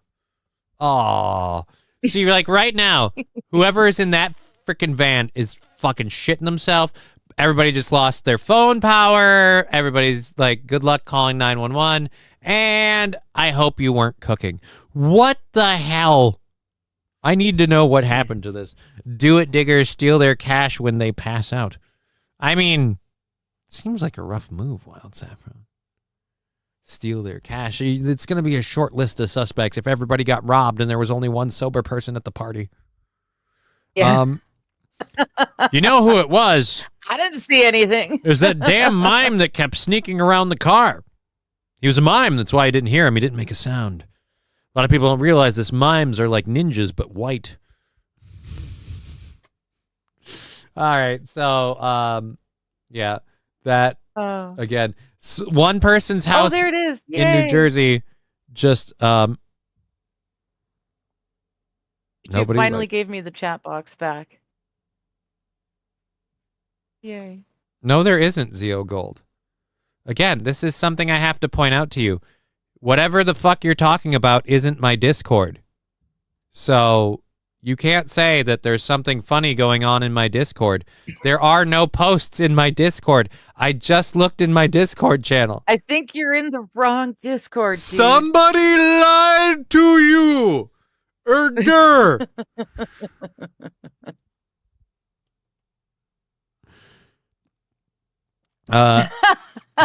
Oh. See, like right now, whoever is in that freaking van is fucking shitting themselves. Everybody just lost their phone power. Everybody's like, good luck calling 911. And I hope you weren't cooking. What the hell? I need to know what happened to this. Do it diggers steal their cash when they pass out. I mean, seems like a rough move, Wild Saffron. Steal their cash. It's going to be a short list of suspects if everybody got robbed and there was only one sober person at the party. Yeah. You know who it was? I didn't see anything. It was that damn mime that kept sneaking around the car. He was a mime. That's why I didn't hear him. He didn't make a sound. A lot of people don't realize this. Mimes are like ninjas, but white. All right. So, yeah, that, again, one person's house there it is. in Yay. New Jersey just, You nobody finally gave me the chat box back. Yay. No, there isn't, Zeo Gold. Again, this is something I have to point out to you. Whatever the fuck you're talking about isn't my Discord. So you can't say that there's something funny going on in my Discord. There are no posts in my Discord. I just looked in my Discord channel. I think you're in the wrong Discord, dude. Somebody lied to you. Erder.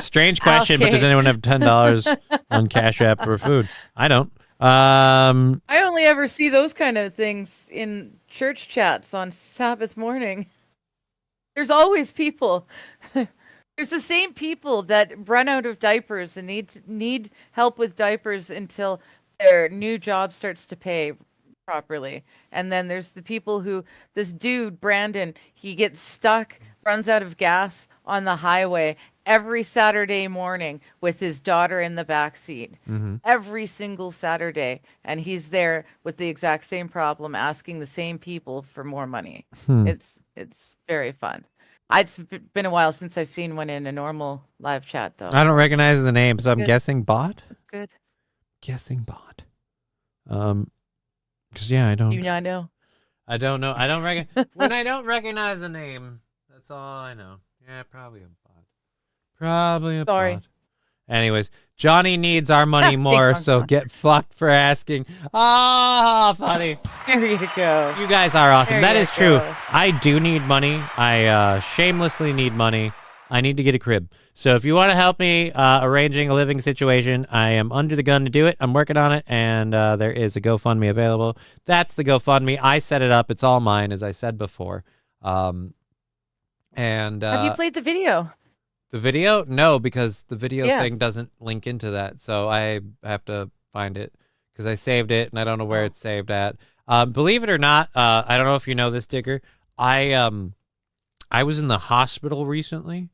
Strange question, but does anyone have $10 on Cash App for food? I don't. I only ever see those kind of things in church chats on Sabbath morning. There's always people. There's the same people that run out of diapers and need help with diapers until their new job starts to pay properly. And then there's the people who, this dude, Brandon, he gets stuck, runs out of gas on the highway every Saturday morning with his daughter in the back seat. Every single Saturday. And he's there with the exact same problem, asking the same people for more money. It's very fun. It's been a while since I've seen one in a normal live chat, though. I don't recognize the name, so I'm guessing bot? That's good. Guessing bot. Because, yeah, I don't... You not know? I don't know. I don't when I don't recognize a name, that's all I know. Yeah, probably a bot. Probably a bot. Anyways, Johnny needs our money more, so get fucked for asking. Oh, funny. There you go. You guys are awesome. That is true. go. I do need money. I shamelessly need money. I need to get a crib. So if you want to help me arranging a living situation, I am under the gun to do it. I'm working on it, and there is a GoFundMe available. That's the GoFundMe. I set it up. It's all mine, as I said before. And Have you played the video? The video? No, because the video thing doesn't link into that. So I have to find it because I saved it and I don't know where it's saved at. Believe it or not, I don't know if you know this, Digger. I was in the hospital recently.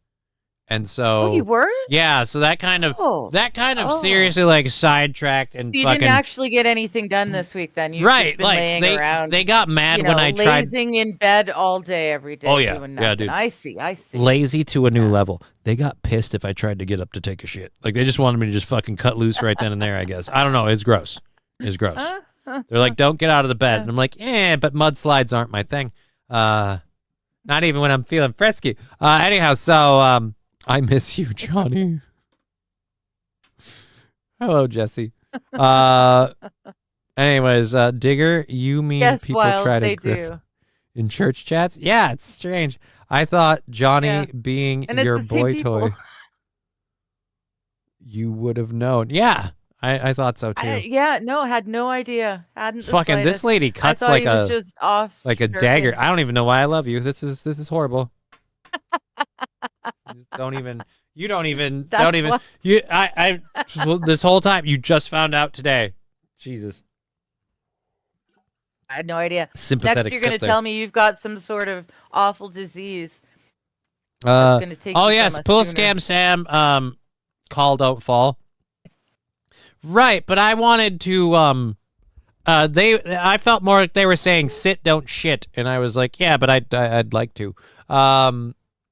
And so you were? Yeah, so that kind of seriously like sidetracked and you fucking didn't actually get anything done this week then. You've right, just been like laying around. they got mad when I tried lazing in bed all day every day. Oh yeah, doing nothing. yeah, dude. I see. Lazy to a new level. They got pissed if I tried to get up to take a shit. Like they just wanted me to just fucking cut loose right then and there, I guess. I don't know, it's gross. It's gross. They're like, don't get out of the bed. And I'm like, but mudslides aren't my thing. Not even when I'm feeling frisky. Anyhow, so I miss you, Johnny. Hello, Jesse. Anyways, Digger, you mean yes, people try to grift in church chats? Yeah, it's strange. I thought Johnny being your boy toy, you would have known. Yeah, I thought so too. I had no idea. Hadn't fucking this lady cuts like a just off like a dagger. I don't even know why I love you. This is horrible. Don't even this whole time you just found out today. Jesus. I had no idea. Sympathetic. Next you're going to tell me you've got some sort of awful disease. Yes, Pull Scam Sam call don't fall. Right, but I wanted to I felt more like they were saying sit don't shit and I was like, yeah, but I'd like to.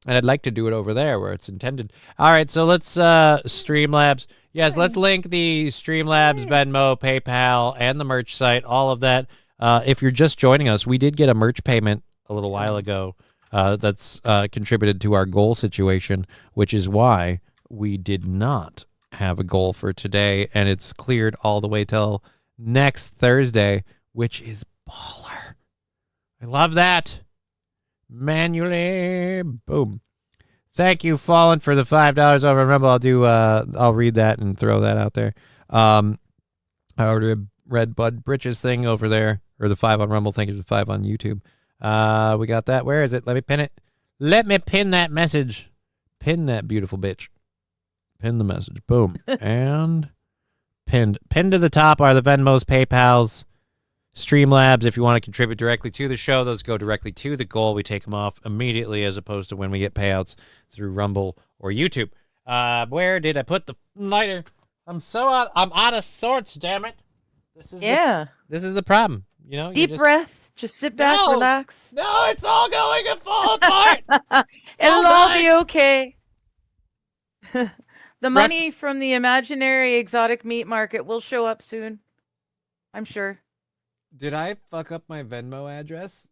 And I'd like to do it over there where it's intended. All right, so let's Streamlabs. Yes, let's link the Streamlabs, Venmo, PayPal, and the merch site, all of that. If you're just joining us, we did get a merch payment a little while ago that's contributed to our goal situation, which is why we did not have a goal for today, and it's cleared all the way till next Thursday, which is baller. I love that. Manually, boom. Thank you, Fallen, for the $5 over. Remember, I'll read that and throw that out there. I already read Bud Britches thing over there, or the 5 on Rumble. Thank you for the 5 on YouTube. We got that. Where is it? Let me pin it. Let me pin that message. Pin that beautiful bitch. Pin the message. Boom. And pinned. Pinned to the top are the Venmos, PayPals, Streamlabs. If you want to contribute directly to the show, those go directly to the goal. We take them off immediately as opposed to when we get payouts through Rumble or YouTube. Where did I put the lighter? I'm out of sorts, damn it. This is the problem. You know, deep breath. Just sit back, relax. No, it's all going to fall apart. It'll all be okay. The money from the imaginary exotic meat market will show up soon. I'm sure. Did I fuck up my Venmo address?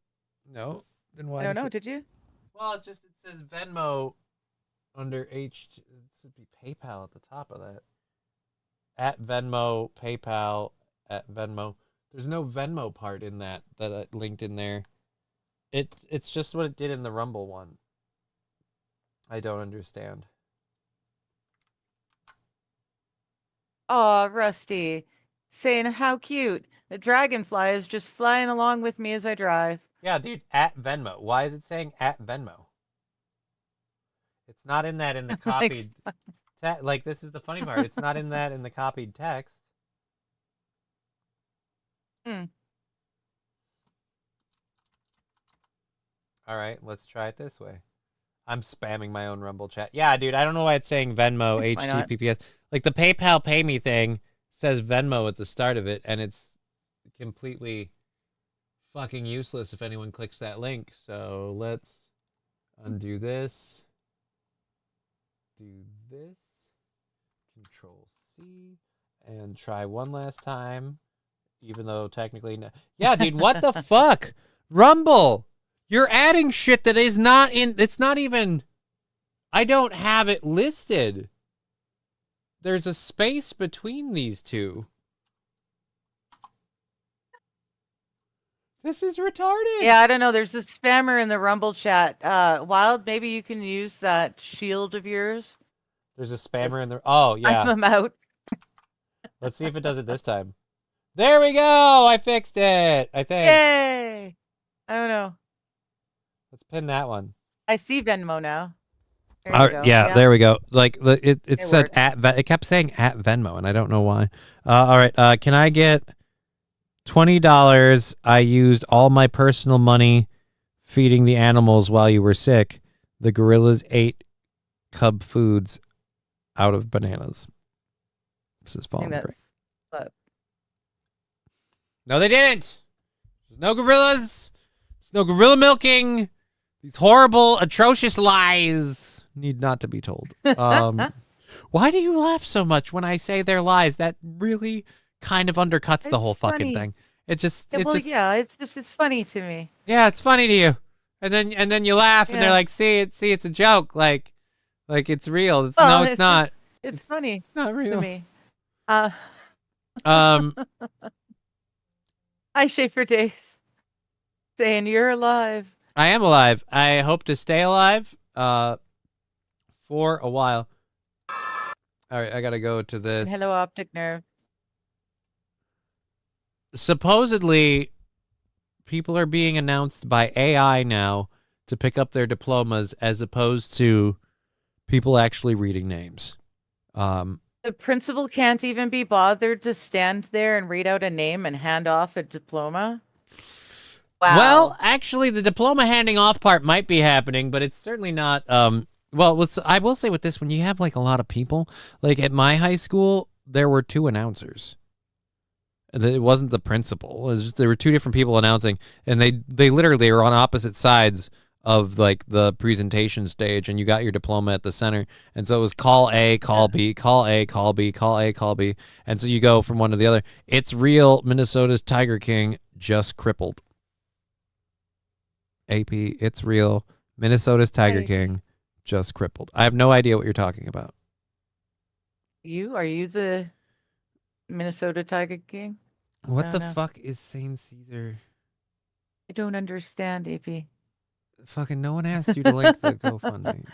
No. Then why? I don't know. Did you? Well, it says Venmo under H. It should be PayPal at the top of that. At Venmo, PayPal, at Venmo. There's no Venmo part in that I linked in there. It's just what it did in the Rumble one. I don't understand. Aw, Rusty. Saying how cute. The dragonfly is just flying along with me as I drive. Yeah, dude, at Venmo. Why is it saying at Venmo? It's not in that in the copied like, this is the funny part. It's not in that in the copied text. All right, let's try it this way. I'm spamming my own Rumble chat. Yeah, dude, I don't know why it's saying Venmo, HTTPS. Like, the PayPal Pay Me thing says Venmo at the start of it, and it's completely fucking useless if anyone clicks that link. So let's undo this. Do this. Control C. And try one last time. Even though technically... No. Yeah, dude, what the fuck? Rumble! You're adding shit that is not in... It's not even... I don't have it listed. There's a space between these two. This is retarded. Yeah, I don't know. There's a spammer in the Rumble chat. Wild, maybe you can use that shield of yours. There's a spammer in the... Oh, yeah. I'm out. Let's see if it does it this time. There we go. I fixed it, I think. Yay. I don't know. Let's pin that one. I see Venmo now. There you go. Yeah, there we go. Like, it said it kept saying at Venmo, and I don't know why. All right. Can I get $20? I used all my personal money feeding the animals while you were sick. The gorillas ate cub foods out of bananas. This is falling apart. No, they didn't. There's no gorillas. There's no gorilla milking. These horrible, atrocious lies need not to be told. Why do you laugh so much when I say they're lies? That really kind of undercuts the whole fucking thing. It just, it's funny to me. Yeah, it's funny to you, and then you laugh, and they're like, "See, it's a joke, like it's real." It's not. It's funny. It's not real to me. Hi, Schaefer Days. Saying you're alive. I am alive. I hope to stay alive for a while. All right, I gotta go to this. Hello, Optic Nerve. Supposedly, people are being announced by AI now to pick up their diplomas as opposed to people actually reading names. The principal can't even be bothered to stand there and read out a name and hand off a diploma. Wow. Well, actually, the diploma handing off part might be happening, but it's certainly not. Well, I will say with this, when you have like a lot of people, like at my high school, there were 2 announcers. It wasn't the principal. It was just, there were 2 different people announcing, and they literally were on opposite sides of like the presentation stage, and you got your diploma at the center. And so it was call A, call B, call A, call B, call A, call B. And so you go from one to the other. It's real. Minnesota's Tiger King just crippled. AP, it's real. Minnesota's Tiger King just crippled. I have no idea what you're talking about. Are you the Minnesota Tiger King? What the fuck is St. Caesar? I don't understand, AP. Fucking no one asked you to link the GoFundMe.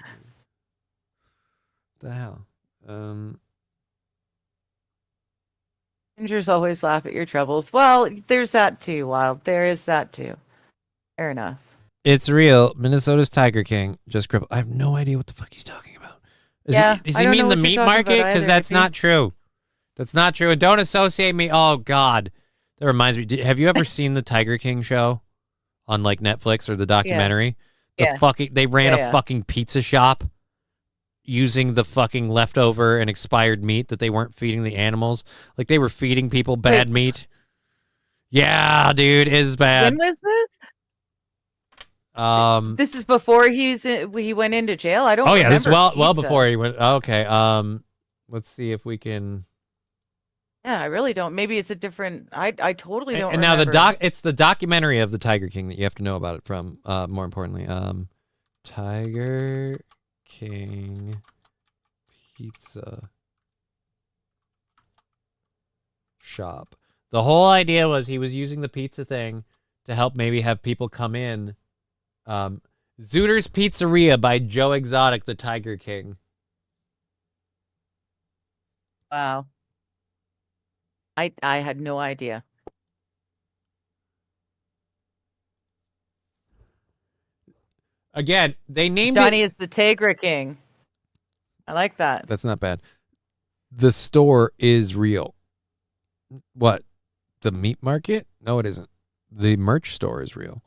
The hell? Strangers always laugh at your troubles. Well, there's that too, Wild. There is that too. Fair enough. It's real. Minnesota's Tiger King just crippled. I have no idea what the fuck he's talking about. Does he mean the meat market? Because that's not true. That's not true. And don't associate me. Oh, God. That reminds me. Have you ever seen the Tiger King show on like Netflix or the documentary? Yeah. They ran a fucking pizza shop using the fucking leftover and expired meat that they weren't feeding the animals. Like they were feeding people bad meat. Yeah, dude, is bad. When was this? This is before he went into jail. I don't. Oh yeah, this is well before he went. Okay. Let's see if we can. Yeah, I really don't. Maybe it's a different. I totally don't. And now it's the documentary of the Tiger King that you have to know about it from. More importantly, Tiger King Pizza Shop. The whole idea was he was using the pizza thing to help maybe have people come in. Zooter's Pizzeria by Joe Exotic, the Tiger King. Wow. I had no idea. Again, they named Johnny is the Tiger King. I like that. That's not bad. The store is real. What? The meat market? No, it isn't. The merch store is real.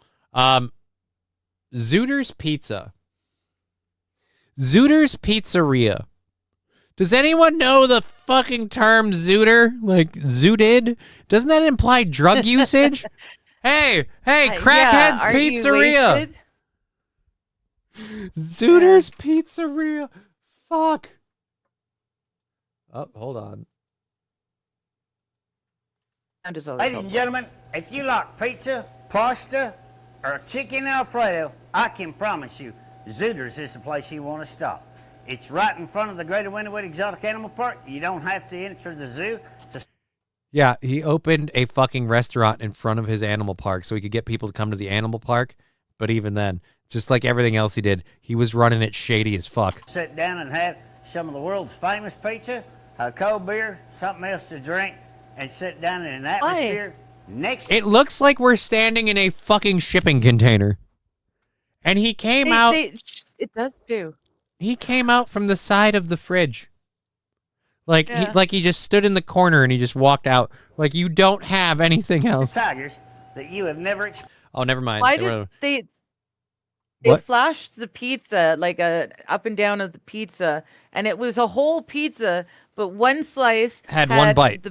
Zooter's Pizza. Zooter's Pizzeria. Does anyone know the fucking term zooter? Like zooted? Doesn't that imply drug usage? Hey, Crackhead's Pizzeria. Zooter's Pizzeria. Fuck. Oh, hold on. Ladies and gentlemen, if you like pizza, pasta, or chicken Alfredo, I can promise you, Zooter's is the place you want to stop. It's right in front of the Greater Winterwood Exotic Animal Park. You don't have to enter the zoo. Yeah, he opened a fucking restaurant in front of his animal park so he could get people to come to the animal park. But even then, just like everything else he did, he was running it shady as fuck. Sit down and have some of the world's famous pizza, a cold beer, something else to drink, and sit down in an atmosphere. It looks like we're standing in a fucking shipping container. And he came out. It does too. He came out from the side of the fridge. Like he just stood in the corner and he just walked out. Like you don't have anything else. Tigers that you have never Oh, never mind. Why did they flashed the pizza, like a up and down of the pizza, and it was a whole pizza, but one slice had one bite.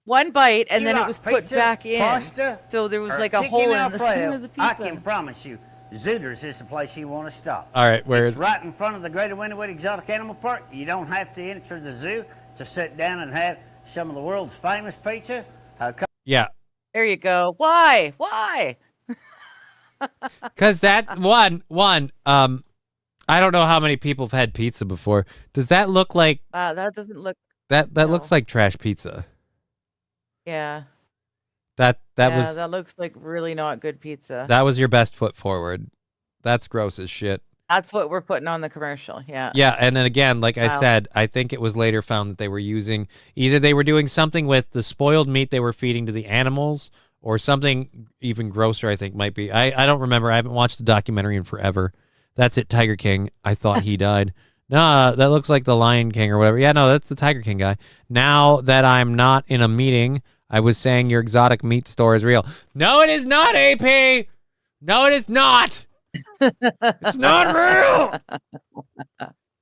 One bite, and then it was put pizza, back in. Pasta, so there was like a hole in the center of the pizza. I can promise you, Zooter's is the place you want to stop. All right, it's right in front of the Greater Winterwood Exotic Animal Park. You don't have to enter the zoo to sit down and have some of the world's famous pizza. Yeah. There you go. Why? Why? Because that one. I don't know how many people have had pizza before. Does that look like? That doesn't look. That looks like trash pizza. Yeah. That looks like really not good pizza. That was your best foot forward. That's gross as shit. That's what we're putting on the commercial. Yeah. Yeah, and then again, like I said, I think it was later found that they were using either they were doing something with the spoiled meat they were feeding to the animals, or something even grosser. I think might be. I don't remember. I haven't watched the documentary in forever. That's it, Tiger King. I thought he died. No, that looks like the Lion King or whatever. Yeah, no, that's the Tiger King guy. Now that I'm not in a meeting, I was saying your exotic meat store is real. No, it is not, AP. No, it is not. It's not real.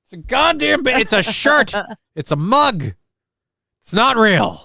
It's a goddamn. It's a shirt. It's a mug. It's not real.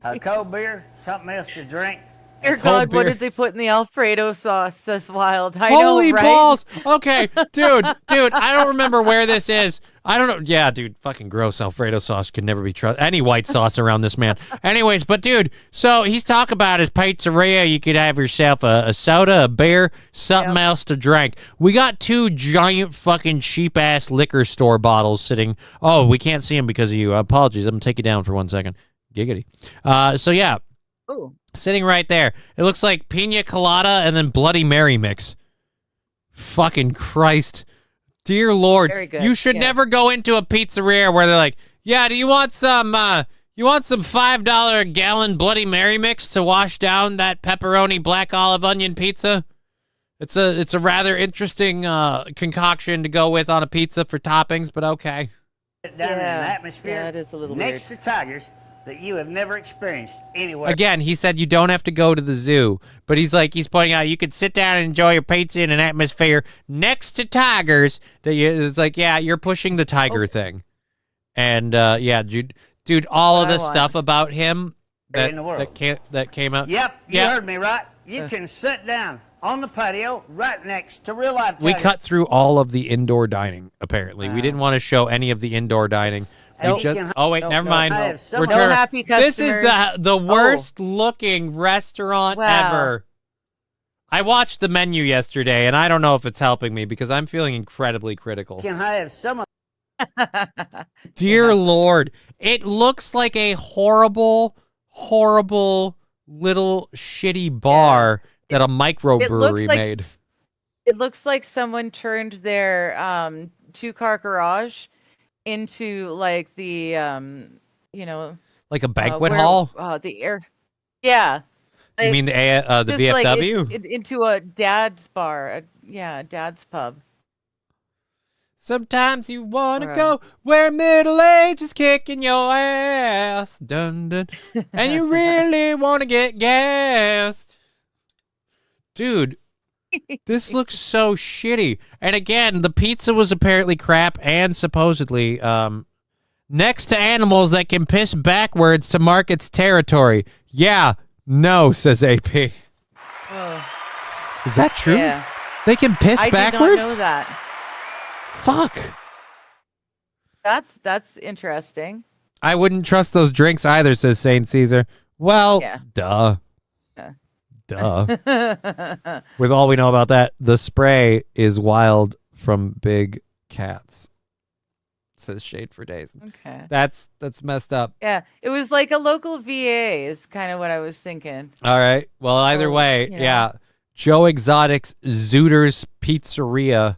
A cold beer, something else to drink, Dear Cold God, what beer. did they put in the Alfredo sauce? Says Wild. I Holy know, right? balls. Okay, dude, I don't remember where this is. I don't know. Yeah, dude, fucking gross. Alfredo sauce can never be trusted. Any white sauce around this man. Anyways, but dude, so he's talking about his pizzeria. You could have yourself a soda, a beer, something else to drink. We got 2 giant fucking cheap-ass liquor store bottles sitting. Oh, we can't see them because of you. Apologies. I'm going to take you down for 1 second. Giggity. So, yeah. Ooh. Sitting right there. It looks like pina colada and then Bloody Mary mix. Fucking Christ. Dear Lord. Very good. You should never go into a pizzeria where they're like, yeah, do you want some $5 a gallon Bloody Mary mix to wash down that pepperoni black olive onion pizza? It's a rather interesting concoction to go with on a pizza for toppings, but okay. Down in an atmosphere it is a little next weird. to tigers that you have never experienced anywhere. Again, he said you don't have to go to the zoo, but he's pointing out you could sit down and enjoy your pizza in an atmosphere next to tigers. It's like, yeah, you're pushing the tiger thing. And yeah, dude, all of this stuff about him that came out. Yep, you heard me right. You can sit down on the patio right next to real life tigers. We cut through all of the indoor dining, apparently. We didn't want to show any of the indoor dining. Oh, wait, never mind. No happy customers. This is the worst looking restaurant ever. I watched the menu yesterday, and I don't know if it's helping me because I'm feeling incredibly critical. Can I have some of Dear Lord, it looks like a horrible, horrible little shitty bar that a microbrewery made. It looks like someone turned their 2-car garage into like the like a banquet hall. The air, yeah. Like, you mean the VFW? Like into a dad's bar, dad's pub. Sometimes you want to go where middle age is kicking your ass, dun dun, and you really want to get gassed, dude. This looks so shitty. And again, the pizza was apparently crap and supposedly next to animals that can piss backwards to mark its territory. Yeah, no, says AP. Oh. Is that true? Yeah. They can piss backwards? I did not know that. Fuck. That's interesting. I wouldn't trust those drinks either, says St. Caesar. Well, duh. With all we know about that, the spray is wild from big cats. Says Shade for Days. Okay. That's messed up. Yeah, it was like a local VA is kind of what I was thinking. All right. Well, either way, yeah. Joe Exotic's Zooters Pizzeria.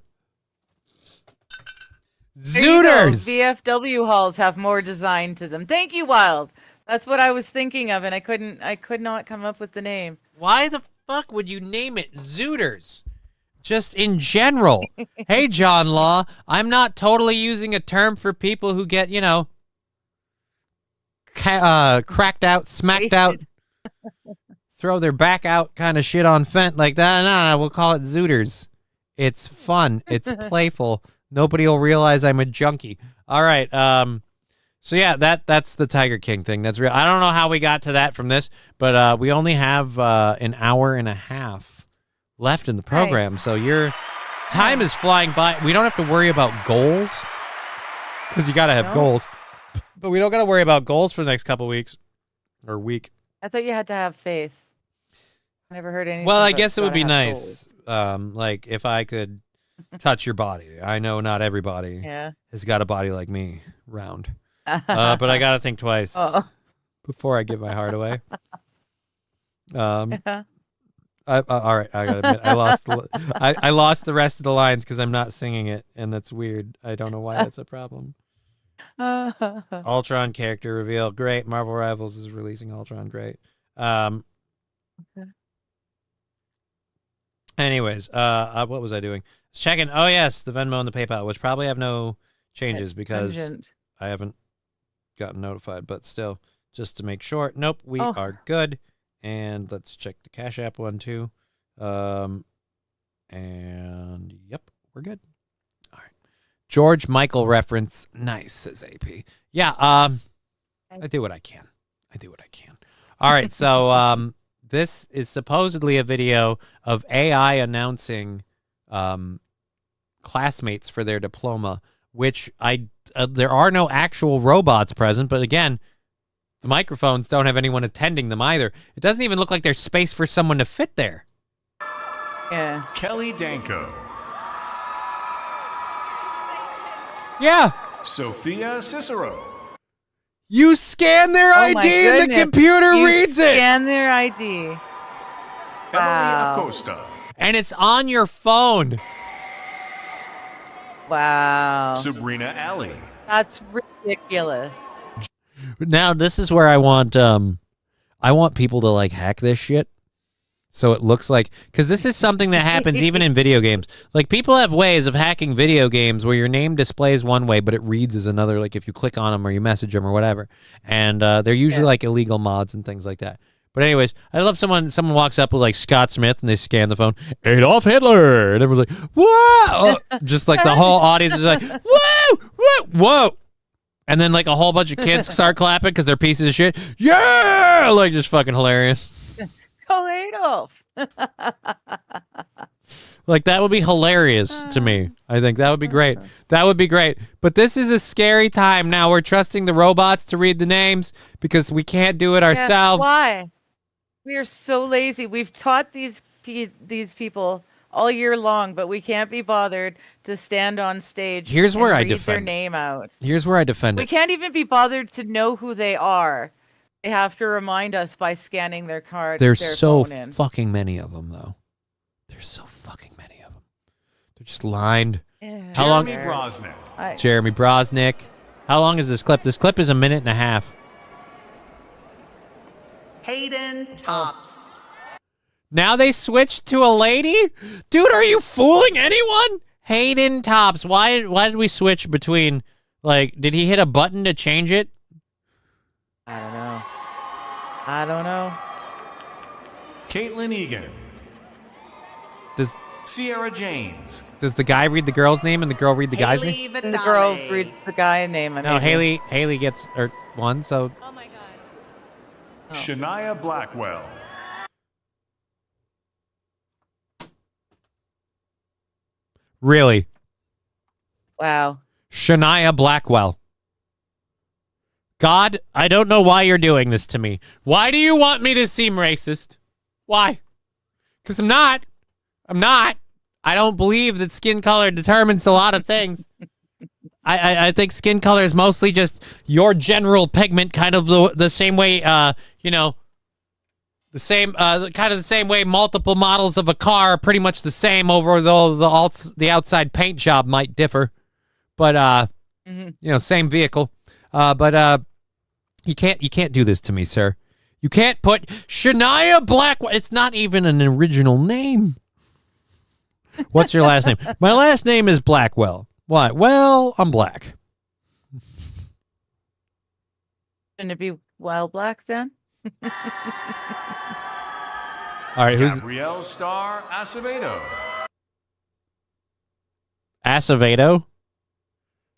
Zooters! VFW halls have more design to them. Thank you, Wild. That's what I was thinking of, and I could not come up with the name. Why the fuck would you name it Zooters? Just in general. Hey, John Law, I'm not totally using a term for people who get, cracked out, smacked out, throw their back out kind of shit on Fent like that. No, we'll call it Zooters. It's fun. It's playful. Nobody will realize I'm a junkie. All right. So yeah, that's the Tiger King thing. That's real. I don't know how we got to that from this, but we only have an hour and a half left in the program. Nice. So your time is flying by. We don't have to worry about goals because you got to have goals, but we don't got to worry about goals for the next couple weeks or week. I thought you had to have faith. I never heard anything. Well, I guess it would be nice. Like if I could touch your body. I know not everybody has got a body like me, round. But I gotta think twice before I give my heart away. All right, I gotta admit, I lost the rest of the lines because I'm not singing it, and that's weird. I don't know why that's a problem. Ultron character reveal, great. Marvel Rivals is releasing Ultron, great. Anyways, what was I doing? I was checking. Oh yes, the Venmo and the PayPal, which probably have no changes because I haven't gotten notified, but still, just to make sure. Nope, we are good. And let's check the Cash App one too. And yep, we're good. All right. George Michael reference. Nice, says AP. Yeah, I do what I can. All right, so This is supposedly a video of AI announcing classmates for their diploma, which there are no actual robots present, but again, the microphones don't have anyone attending them either. It doesn't even look like there's space for someone to fit there. Yeah. Kelly Danko. Yeah. Sophia Cicero. You scan their ID and the computer reads it. Scan their ID. Emily Acosta. And it's on your phone. Wow. Sabrina Alley. That's ridiculous. Now, this is where I want people to like hack this shit. So it looks like, because this is something that happens even in video games. Like, people have ways of hacking video games where your name displays one way, but it reads as another, like if you click on them or you message them or whatever. And they're usually like illegal mods and things like that. But anyways, I love someone walks up with like Scott Smith and they scan the phone, Adolf Hitler. And everyone's like, whoa! Just like the whole audience is like, whoa, whoa, whoa. And then like a whole bunch of kids start clapping because they're pieces of shit. Yeah! Like, just fucking hilarious. Adolf. Like, that would be hilarious to me. I think that would be great. That would be great. But this is a scary time now. We're trusting the robots to read the names because we can't do it ourselves. Why? We are so lazy. We've taught these people all year long, but we can't be bothered to stand on stage. Here's where I read defend their name out. Here's where I defend We it. can't even be bothered to know who they are. They have to remind us by scanning their card. There's their so phone in. fucking many of them, though. There's so fucking many of them. They're just lined. Yeah. How long? Jeremy Brosnick. Jeremy Brosnick. How long is this clip? This clip is 1.5 minutes. Hayden Tops. Now they switched to a lady? Dude, are you fooling anyone? Hayden Tops. Why did we switch between, like, did he hit a button to change it? I don't know. Caitlin Egan. Does Sierra Janes. Does the guy read the girl's name and the girl read the guy's name? And the girl reads the guy name. No, Haley gets one, so. Oh my god. Shania Blackwell. Really? Wow. Shania Blackwell. God, I don't know why you're doing this to me. Why do you want me to seem racist? Why? Because I'm not. I don't believe that skin color determines a lot of things. I think skin color is mostly just your general pigment, kind of the same way, the same way multiple models of a car are pretty much the same, although the outside paint job might differ. But, same vehicle. But you can't do this to me, sir. You can't put Shania Blackwell. It's not even an original name. What's your last name? My last name is Blackwell. Why? Well, I'm black. Shouldn't it be Wild Black then? All right, who's Gabrielle Star Acevedo. Acevedo?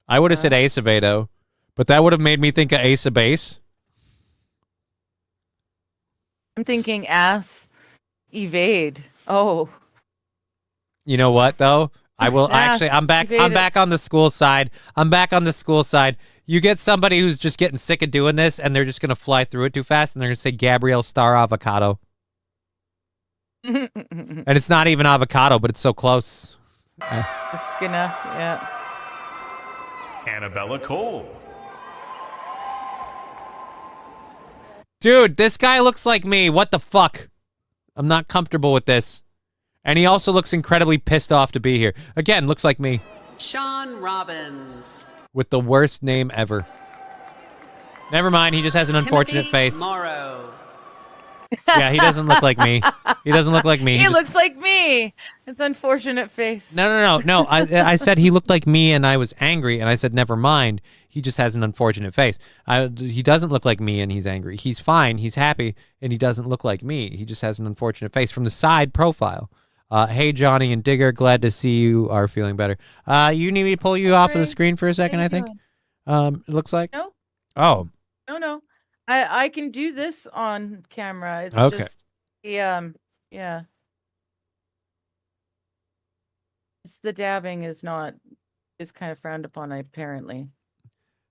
I would have said Acevedo, but that would have made me think of Ace of Base. I'm thinking ass evade. Oh. You know what though? I will actually. I'm back. evade I'm it. back on the school side. You get somebody who's just getting sick of doing this, and they're just gonna fly through it too fast, and they're gonna say Gabrielle Star Avocado, and it's not even avocado, but it's so close. It's good enough, yeah. Annabella Cole. Dude, this guy looks like me. What the fuck? I'm not comfortable with this. And he also looks incredibly pissed off to be here. Again, looks like me. Sean Robbins. With the worst name ever. Never mind, he just has an unfortunate Timothy face. Morrow. Yeah, he doesn't look like me. He doesn't look like me. He just- looks like me. It's unfortunate face. No. I said he looked like me and I was angry, and I said, never mind. He just has an unfortunate face. He doesn't look like me and he's angry. He's fine. He's happy, and he doesn't look like me. He just has an unfortunate face from the side profile. Hey, Johnny and Digger, glad to see you are feeling better. You need me to pull you off of the screen for a second, I think? It looks like? No. Oh. No. I can do this on camera. It's Okay. just Yeah. It's the dabbing is kind of frowned upon, apparently.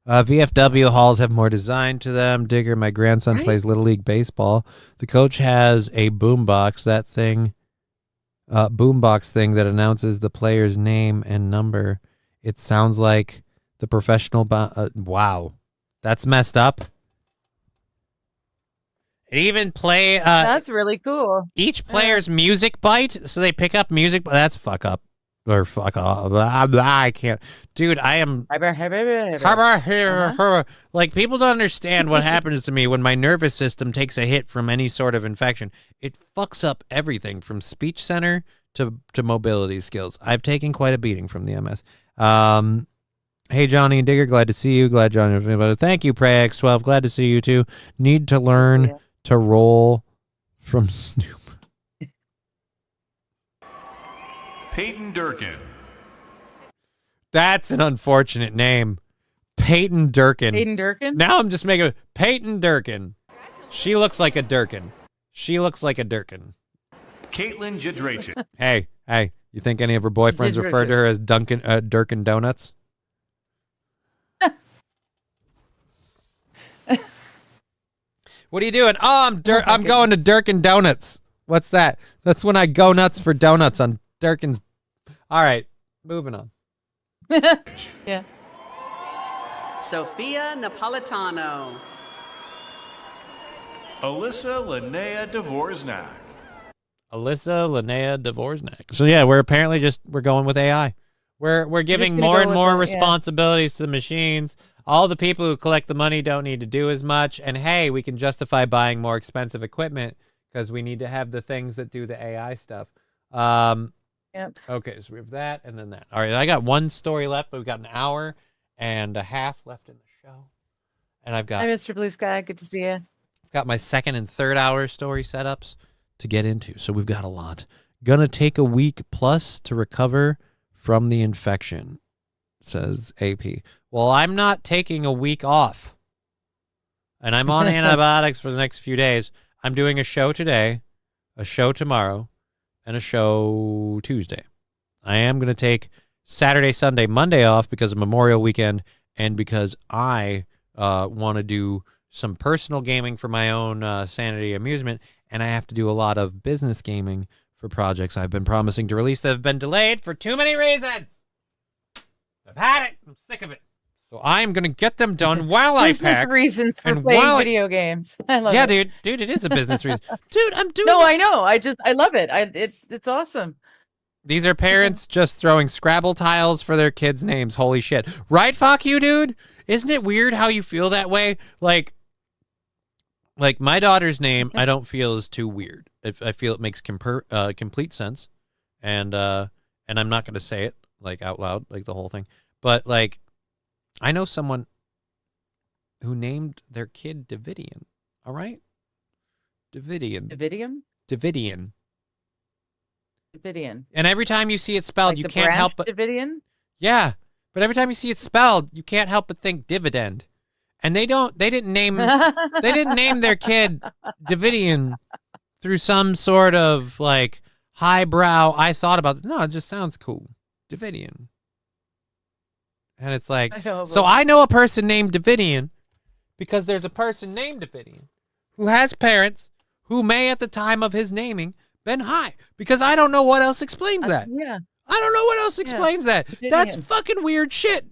VFW halls have more design to them. Digger, my grandson plays Little League Baseball. The coach has a boombox, boombox thing that announces the player's name and number. It sounds like the professional. Wow, that's messed up. It even play. That's really cool. Each player's music bite, so they pick up music. That's fuck up. Or fuck off. Blah, blah, I can't. Dude, I am. Like, people don't understand what happens to me when my nervous system takes a hit from any sort of infection. It fucks up everything from speech center to mobility skills. I've taken quite a beating from the MS. Hey, Johnny and Digger, glad to see you. Glad Johnny. Thank you, PreyX12. Glad to see you too. Need to learn to roll from Snoop. Peyton Durkin. That's an unfortunate name. Peyton Durkin. Peyton Durkin? Now I'm just making Peyton Durkin. She looks like a Durkin. Caitlin Jidrachin. Hey, you think any of her boyfriends referred to her as Durkin Donuts? What are you doing? Oh, I'm going to Durkin Donuts. What's that? That's when I go nuts for donuts on Durkin's. All right, moving on. Yeah. Sophia Napolitano. Alyssa Linnea Dvorznak. So yeah, we're going with AI. We're giving more and more responsibilities to the machines. All the people who collect the money don't need to do as much. And hey, we can justify buying more expensive equipment because we need to have the things that do the AI stuff. Yep. Okay, so we have that and then that. All right, I got one story left, but we've got an hour and a half left in the show. And I've got... Hi, Mr. Blue Sky. Good to see you. I've got my second and third hour story setups to get into, so we've got a lot. Gonna take a week plus to recover from the infection, says AP. Well, I'm not taking a week off. And I'm on antibiotics for the next few days. I'm doing a show today, a show tomorrow, and a show Tuesday. I am going to take Saturday, Sunday, Monday off because of Memorial Weekend and because I want to do some personal gaming for my own sanity amusement, and I have to do a lot of business gaming for projects I've been promising to release that have been delayed for too many reasons. I've had it. I'm sick of it. So I'm going to get them done while I pack. Business reasons for playing video games. I love it. Yeah, dude, it is a business reason. Dude, I'm doing No, I know. I love it. It's awesome. These are parents just throwing Scrabble tiles for their kids' names. Holy shit. Right, fuck you, dude? Isn't it weird how you feel that way? Like my daughter's name, I don't feel is too weird. I feel it makes complete sense. And I'm not going to say it like out loud, like the whole thing. But like, I know someone who named their kid Davidian. All right? Davidian. And every time you see it spelled, you can't help but... Davidian? Yeah. But every time you see it spelled, you can't help but think dividend. And they didn't name their kid Davidian through some sort of like highbrow, I thought about it. No, it just sounds cool. Davidian. And it's like, so I know a person named Davidian because there's a person named Davidian who has parents who may at the time of his naming been high, because I don't know what else explains that. Yeah. I don't know what else explains that. That's fucking weird shit.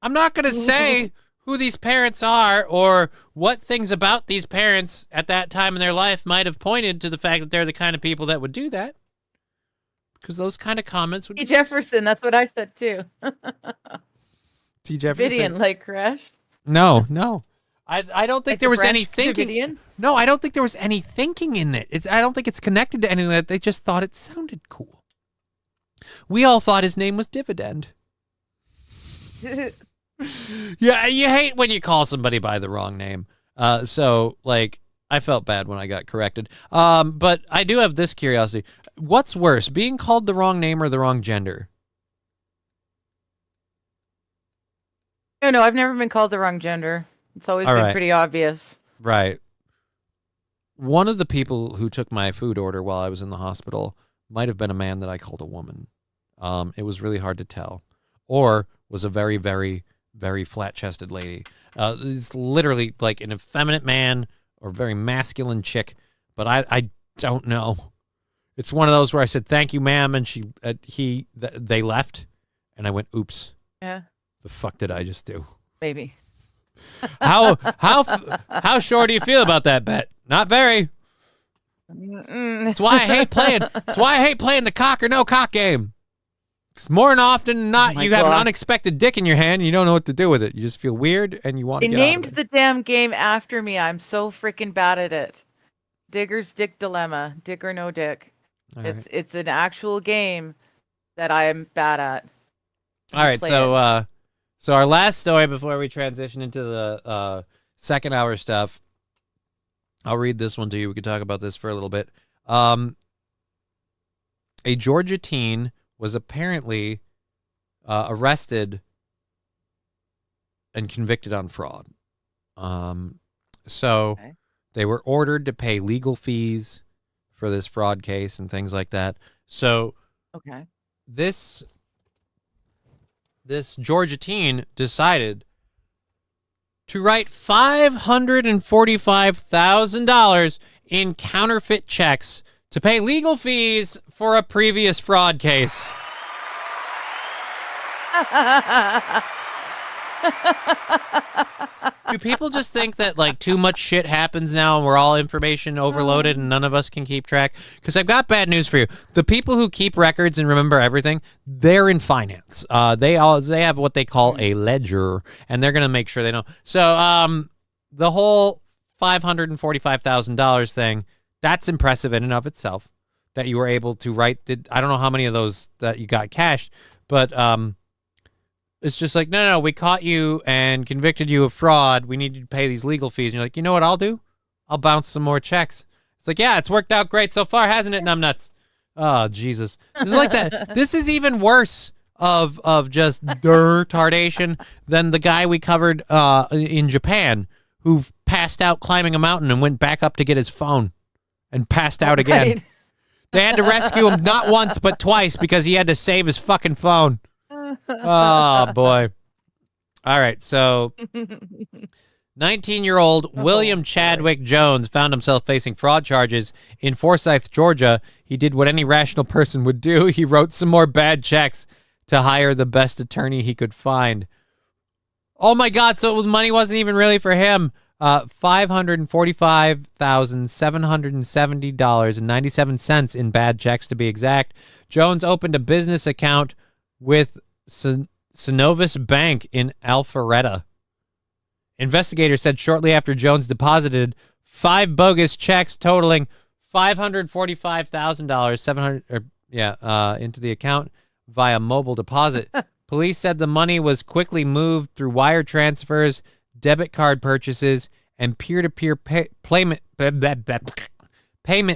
I'm not going to say who these parents are or what things about these parents at that time in their life might have pointed to the fact that they're the kind of people that would do that. Because those kind of comments would be... Jefferson, that's what I said too. T. Jefferson. Davidian, like crashed? No. I don't think Like there the was any Branch thinking. Davidian? No, I don't think there was any thinking in it. I don't think it's connected to anything. That they just thought it sounded cool. We all thought his name was Dividend. Yeah, you hate when you call somebody by the wrong name. So, like, I felt bad when I got corrected. But I do have this curiosity. What's worse, being called the wrong name or the wrong gender? No, I've never been called the wrong gender. It's always been pretty obvious. Right. one of the people who took my food order while I was in the hospital might have been a man that I called a woman. It was really hard to tell. Or was a very, very, very flat-chested lady. It's literally like an effeminate man or very masculine chick, but I don't know. It's one of those where I said, "Thank you, ma'am," and they left, and I went, "Oops." Yeah. The fuck did I just do? Maybe. How sure do you feel about that bet? Not very. That's why I hate playing. That's why I hate playing the cock or no cock game. Because more than often than not, you have an unexpected dick in your hand and you don't know what to do with it. You just feel weird and you want to They get out named of it. the damn game after me. I'm so freaking bad at it. Digger's Dick Dilemma. Dick or no dick. It's an actual game that I am bad at. All right, so our last story before we transition into the second hour stuff. I'll read this one to you. We could talk about this for a little bit. A Georgia teen was apparently arrested and convicted on fraud. They were ordered to pay legal fees for this fraud case and things like that. So this Georgia teen decided to write $545,000 in counterfeit checks to pay legal fees for a previous fraud case. Do people just think that like too much shit happens now and we're all information overloaded and none of us can keep track? Because I've got bad news for you. The people who keep records and remember everything, they're in finance. They have what they call a ledger, and they're gonna make sure they know. So the whole $545,000 thing, that's impressive in and of itself. That you were able to write. I don't know how many of those that you got cashed, but it's just like, no, we caught you and convicted you of fraud. We need you to pay these legal fees. And you're like, you know what I'll do? I'll bounce some more checks. It's like, yeah, it's worked out great so far, hasn't it, numbnuts? Oh, Jesus. This is like that. This is even worse of just retardation than the guy we covered in Japan who passed out climbing a mountain and went back up to get his phone and passed out again. Right. They had to rescue him not once but twice because he had to save his fucking phone. Oh, boy. All right, so 19-year-old William Chadwick Jones found himself facing fraud charges in Forsyth, Georgia. He did what any rational person would do. He wrote some more bad checks to hire the best attorney he could find. Oh, my God, so the money wasn't even really for him. $545,770.97 in bad checks, to be exact. Jones opened a business account with Synovus Bank in Alpharetta. Investigators said shortly after Jones deposited 5 bogus checks totaling $545,000 into the account via mobile deposit. Police said the money was quickly moved through wire transfers, debit card purchases, and peer-to-peer payment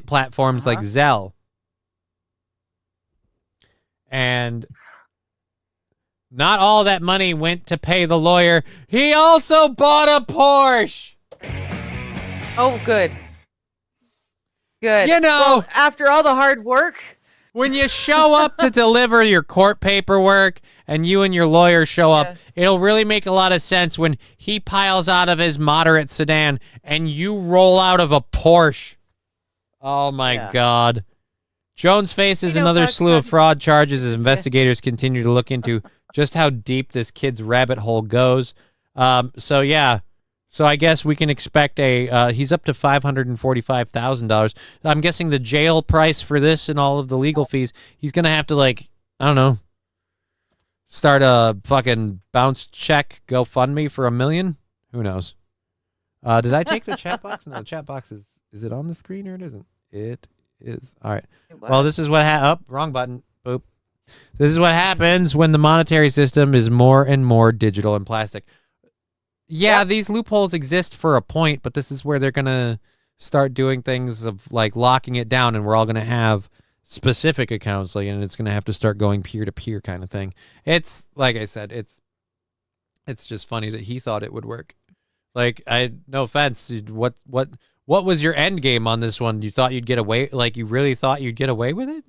platforms like Zelle. And not all that money went to pay the lawyer. He also bought a Porsche. Oh, good. Good. You know, well, after all the hard work. When you show up to deliver your court paperwork and you and your lawyer show up, it'll really make a lot of sense when he piles out of his moderate sedan and you roll out of a Porsche. Oh, my God. Jones faces another slew of fraud charges as investigators continue to look into just how deep this kid's rabbit hole goes. So I guess we can expect he's up to $545,000. I'm guessing the jail price for this and all of the legal fees, he's going to have to, I don't know, start a fucking bounce check GoFundMe for $1 million? Who knows? Did I take the chat box? No, the chat box is it on the screen or it isn't? It is. All right. Well, this is what wrong button. Boop. This is what happens when the monetary system is more and more digital and plastic. Yeah, these loopholes exist for a point, but this is where they're going to start doing things of locking it down, and we're all going to have specific accounts, and it's going to have to start going peer-to-peer kind of thing. It's, like I said, it's just funny that he thought it would work. No offense, what what was your end game on this one? You thought you'd get away, like you really thought you'd get away with it?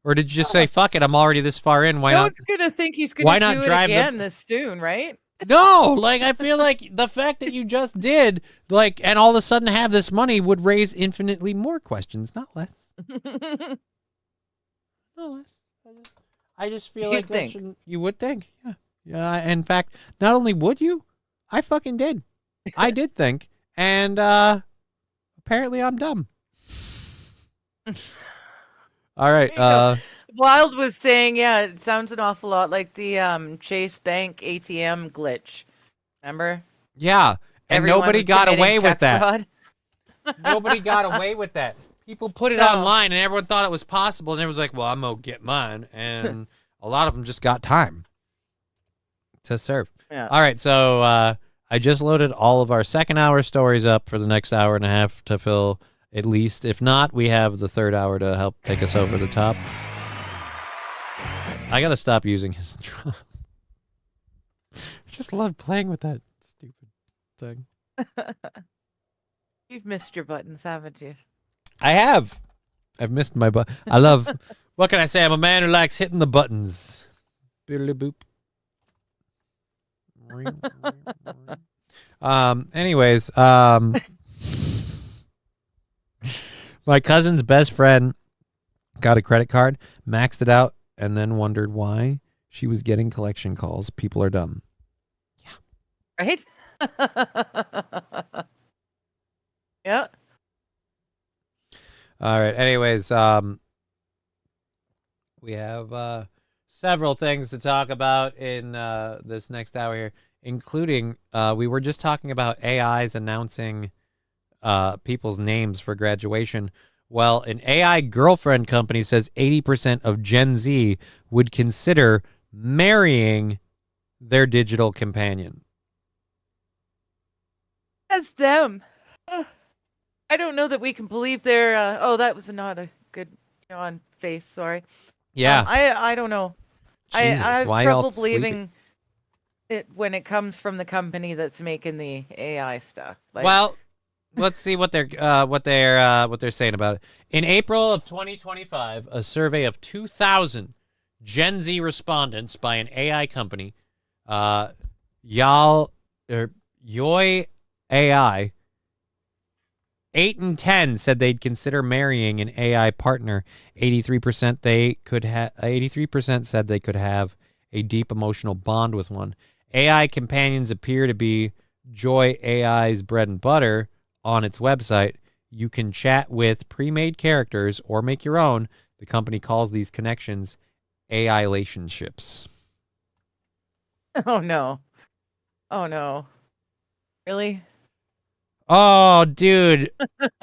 Or did you just say, fuck it, I'm already this far in, why no not? one's going to think he's going to do it again this soon, right? No, like I feel like the fact that you just did, like, and all of a sudden have this money would raise infinitely more questions, not less. Not less. I just feel like that shouldn't, you would think, yeah. Yeah, in fact, not only would you, I fucking did. I did think, and apparently I'm dumb. All right. Wild was saying, yeah, it sounds an awful lot like the Chase Bank ATM glitch. Remember? Yeah, and Everyone nobody was got committing away with check that. fraud. Nobody got away with that. People put it online, and everyone thought it was possible, and everyone was like, well, I'm going to get mine. And a lot of them just got time to serve. Yeah. All right, so I just loaded all of our second hour stories up for the next hour and a half to fill at least. If not, we have the third hour to help take us over the top. I got to stop using his drum. I just love playing with that stupid thing. You've missed your buttons, haven't you? I have. I've missed my button. I love, what can I say? I'm a man who likes hitting the buttons. Biddly boop. Anyways, my cousin's best friend got a credit card, maxed it out, and then wondered why she was getting collection calls. People are dumb. Yeah. Right? Yeah. All right. Anyways, we have several things to talk about in this next hour here, including we were just talking about AIs announcing people's names for graduation. Well, an AI girlfriend company says 80% of Gen Z would consider marrying their digital companion. That's them. I don't know that we can believe their. That was not a good yawn face. Sorry. Yeah. I don't know. Jesus, I have why trouble y'all sleeping? believing it when it comes from the company that's making the AI stuff. Like, Well, let's see what they're saying about it. In April of 2025, a survey of 2,000 Gen Z respondents by an AI company, Yoi AI, 8 in 10 said they'd consider marrying an AI partner. 83% said they could have a deep emotional bond with one. AI companions appear to be Joy AI's bread and butter. On its website, you can chat with pre-made characters or make your own. The company calls these connections AI relationships. Oh no. Oh no. Really? Oh, dude.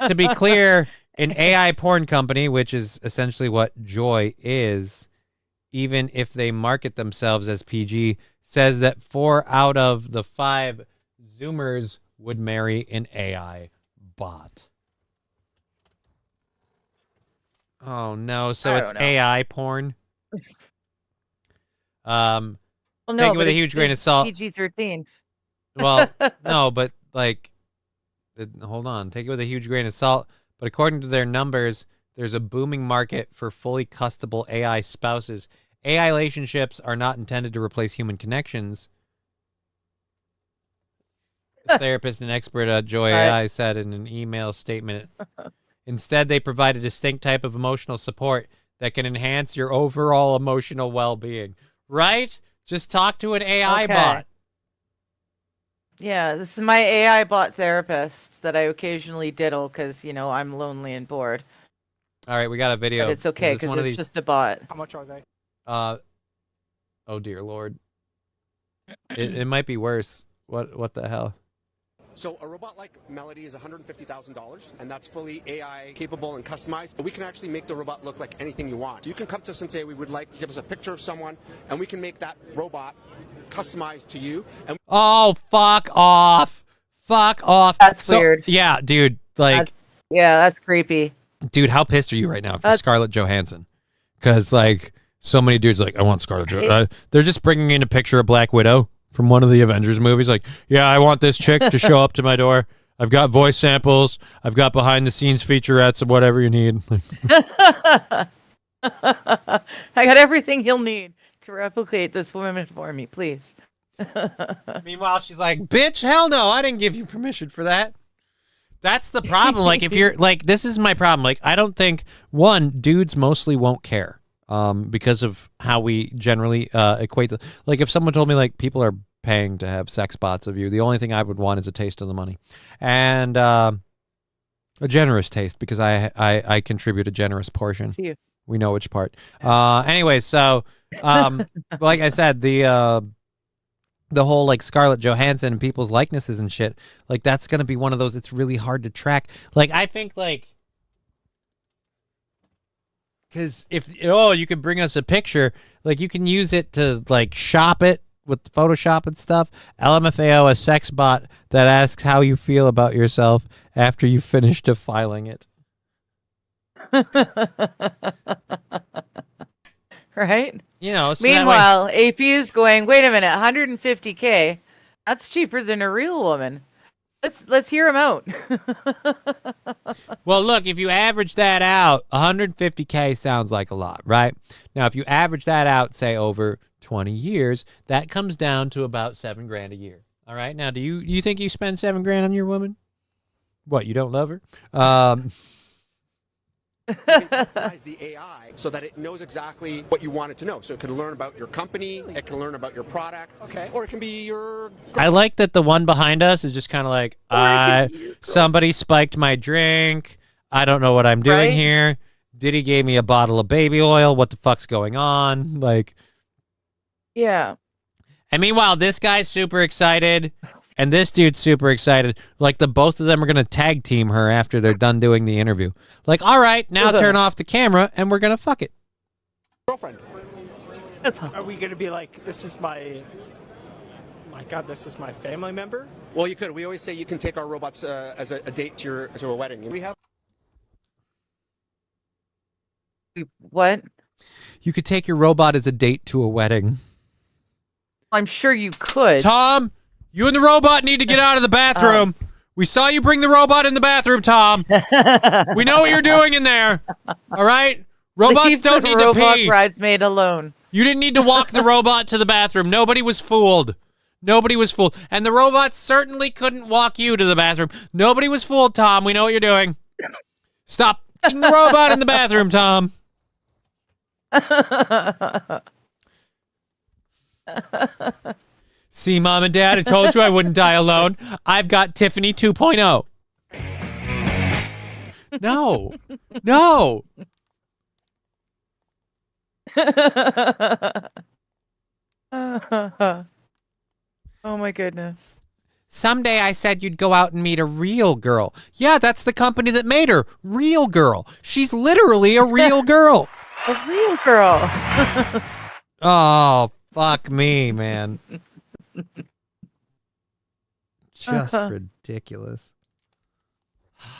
To be clear, an AI porn company, which is essentially what Joy is, even if they market themselves as PG, says that 4 out of the 5 Zoomers would marry an AI bot. Oh, no. So it's AI porn? Well, no, take it with but a huge grain of salt. PG-13. Well, no, but like, hold on. Take it with a huge grain of salt. But according to their numbers, there's a booming market for fully custable AI spouses. AI relationships are not intended to replace human connections. The therapist and expert at Joy AI said in an email statement. Instead, they provide a distinct type of emotional support that can enhance your overall emotional well-being. Right? Just talk to an AI bot. Yeah, this is my AI bot therapist that I occasionally diddle because, I'm lonely and bored. All right, we got a video. But it's okay because it's just a bot. How much are they? Oh dear Lord. It might be worse. What the hell? So a robot like Melody is $150,000, and that's fully AI capable and customized. We can actually make the robot look like anything you want. You can come to us and say, we would like to give us a picture of someone, and we can make that robot customized to you. And oh, fuck off. Fuck off. That's weird. Yeah, dude. Like, that's creepy. Dude, how pissed are you right now for Scarlett Johansson? Because, like, so many dudes like, I want Scarlett Johansson. They're just bringing in a picture of Black Widow from one of the Avengers movies. Like, yeah, I want this chick to show up to my door. I've got voice samples. I've got behind the scenes featurettes of whatever you need. I got everything you'll need to replicate this woman for me, please. Meanwhile, she's like, bitch, hell no, I didn't give you permission for that. That's the problem. Like, if you're like, this is my problem. Like, I don't think, one, dudes mostly won't care because of how we generally equate the, like, if someone told me, like, people are paying to have sex bots of you, the only thing I would want is a taste of the money. And a generous taste, because I contribute a generous portion. We know which part. Anyway, so, like I said, the whole like Scarlett Johansson and people's likenesses and shit, like that's going to be one of those, it's really hard to track. Like, I think like, because if, you can bring us a picture, like you can use it to like shop it with Photoshop and stuff. LMFAO, a sex bot that asks how you feel about yourself after you finish defiling it. Right? You know, so meanwhile, AP is going, wait a minute, 150K. That's cheaper than a real woman. Let's hear him out. Well, look, if you average that out, 150K sounds like a lot, right? Now, if you average that out, say over 20 years, that comes down to about $7,000 a year. All right. Now, do you think you spend $7,000 on your woman? What, you don't love her? You can customize the AI so that it knows exactly what you want it to know. So it can learn about your company, it can learn about your product, or it can be your... I like that the one behind us is just kind of like, somebody spiked my drink. I don't know what I'm doing here. Diddy gave me a bottle of baby oil. What the fuck's going on? Like... Yeah. And meanwhile, this guy's super excited, and this dude's super excited. Like, both of them are going to tag team her after they're done doing the interview. Like, all right, now turn off the camera, and we're going to fuck it. Girlfriend. Are we going to be like, this is my God, this is my family member? Well, you could. We always say you can take our robots as a date to a wedding. We have... What? You could take your robot as a date to a wedding. I'm sure you could. Tom, you and the robot need to get out of the bathroom. We saw you bring the robot in the bathroom, Tom. We know what you're doing in there. All right? Robots don't need to pee. Robot bridesmaid alone. You didn't need to walk the robot to the bathroom. Nobody was fooled. Nobody was fooled. And the robot certainly couldn't walk you to the bathroom. Nobody was fooled, Tom. We know what you're doing. Stop putting the robot in the bathroom, Tom. See, Mom and Dad, I told you I wouldn't die alone. I've got Tiffany 2.0. No. No. Oh, my goodness. Someday I said you'd go out and meet a real girl. Yeah, that's the company that made her. Real girl. She's literally a real girl. A real girl. Oh, fuck me, man. Just ridiculous.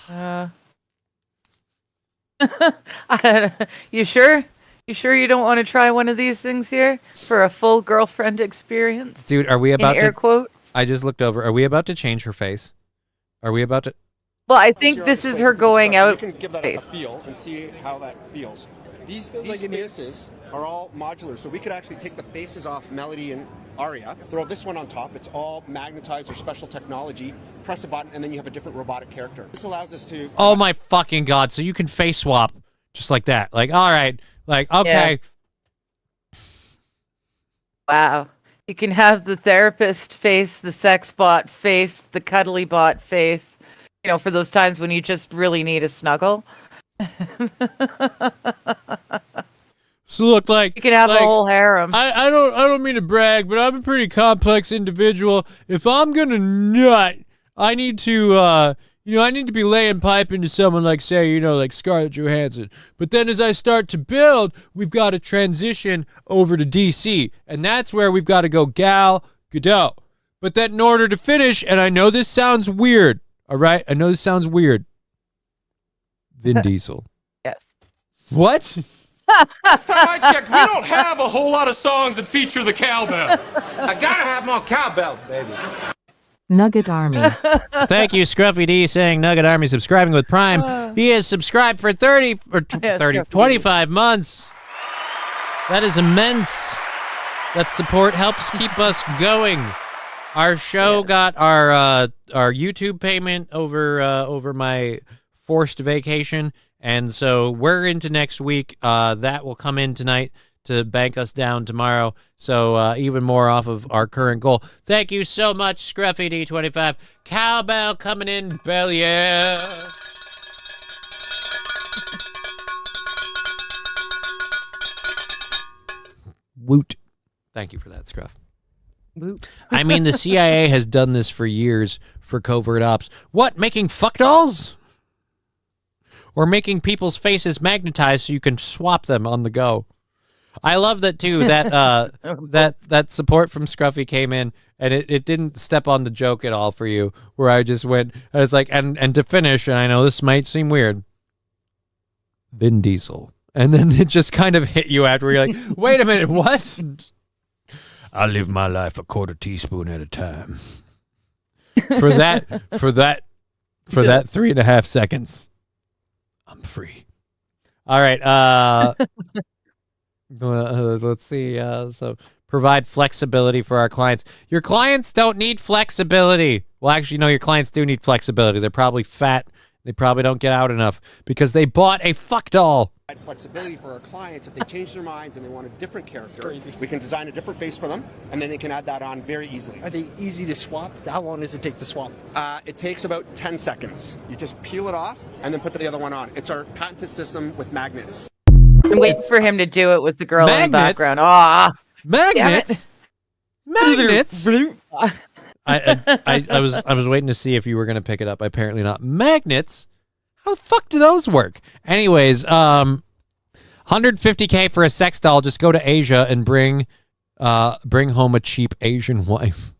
You sure? You sure you don't want to try one of these things here for a full girlfriend experience? Dude, are we about in air quotes? I just looked over. Are we about to change her face? Are we about to... Well, I think this is her going out. You can give that a feel and see how that feels. These faces are all modular, so we could actually take the faces off Melody and Aria, throw this one on top. It's all magnetized or special technology. Press a button, and then you have a different robotic character. This allows us to... Oh, my fucking God. So you can face swap just like that. Like, all right. Like, okay. Yes. Wow. You can have the therapist face, the sex bot face, the cuddly bot face, you know, for those times when you just really need a snuggle. So look, like you can have like, a whole harem. I don't mean to brag, but I'm a pretty complex individual. If I'm gonna nut, I need to I need to be laying pipe into someone like, say, like Scarlett Johansson. But then as I start to build, we've got to transition over to DC, and that's where we've got to go Gal Gadot. But then in order to finish, and I know this sounds weird, all right? I know this sounds weird. Vin Diesel. Yes. What? Last time I checked, we don't have a whole lot of songs that feature the cowbell. I gotta have more cowbell, baby. Nugget Army. Thank you, Scruffy D, saying Nugget Army subscribing with Prime. He is subscribed for 25 months. That is immense. That support helps keep us going. Our show got our YouTube payment over my forced vacation, and so we're into next week. That will come in tonight to bank us down tomorrow. So even more off of our current goal. Thank you so much, Scruffy D25. Cowbell coming in, bell yeah. Woot. Thank you for that, Scruff. Woot. I mean, the CIA has done this for years for covert ops. What, making fuck dolls? Or making people's faces magnetized so you can swap them on the go. I love that, too, that that support from Scruffy came in, and it didn't step on the joke at all for you, where I was like, and to finish, and I know this might seem weird, Vin Diesel. And then it just kind of hit you after you're like, wait a minute, what? I live my life a quarter teaspoon at a time. For that 3.5 seconds, I'm free. All right. Let's see. So provide flexibility for our clients. Your clients don't need flexibility. Well, actually, no, your clients do need flexibility. They're probably fat. They probably don't get out enough because they bought a fuck doll. Flexibility for our clients. If they change their minds and they want a different character, we can design a different face for them, and then they can add that on very easily. Are they easy to swap? How long does it take to swap? It takes about 10 seconds. You just peel it off and then put the other one on. It's our patented system with magnets. I'm waiting for him to do it with the girl in the background. Magnets? Magnets? I was waiting to see if you were going to pick it up. Apparently not. Magnets? How the fuck do those work? Anyways, $150K for a sex doll. Just go to Asia and bring home a cheap Asian wife.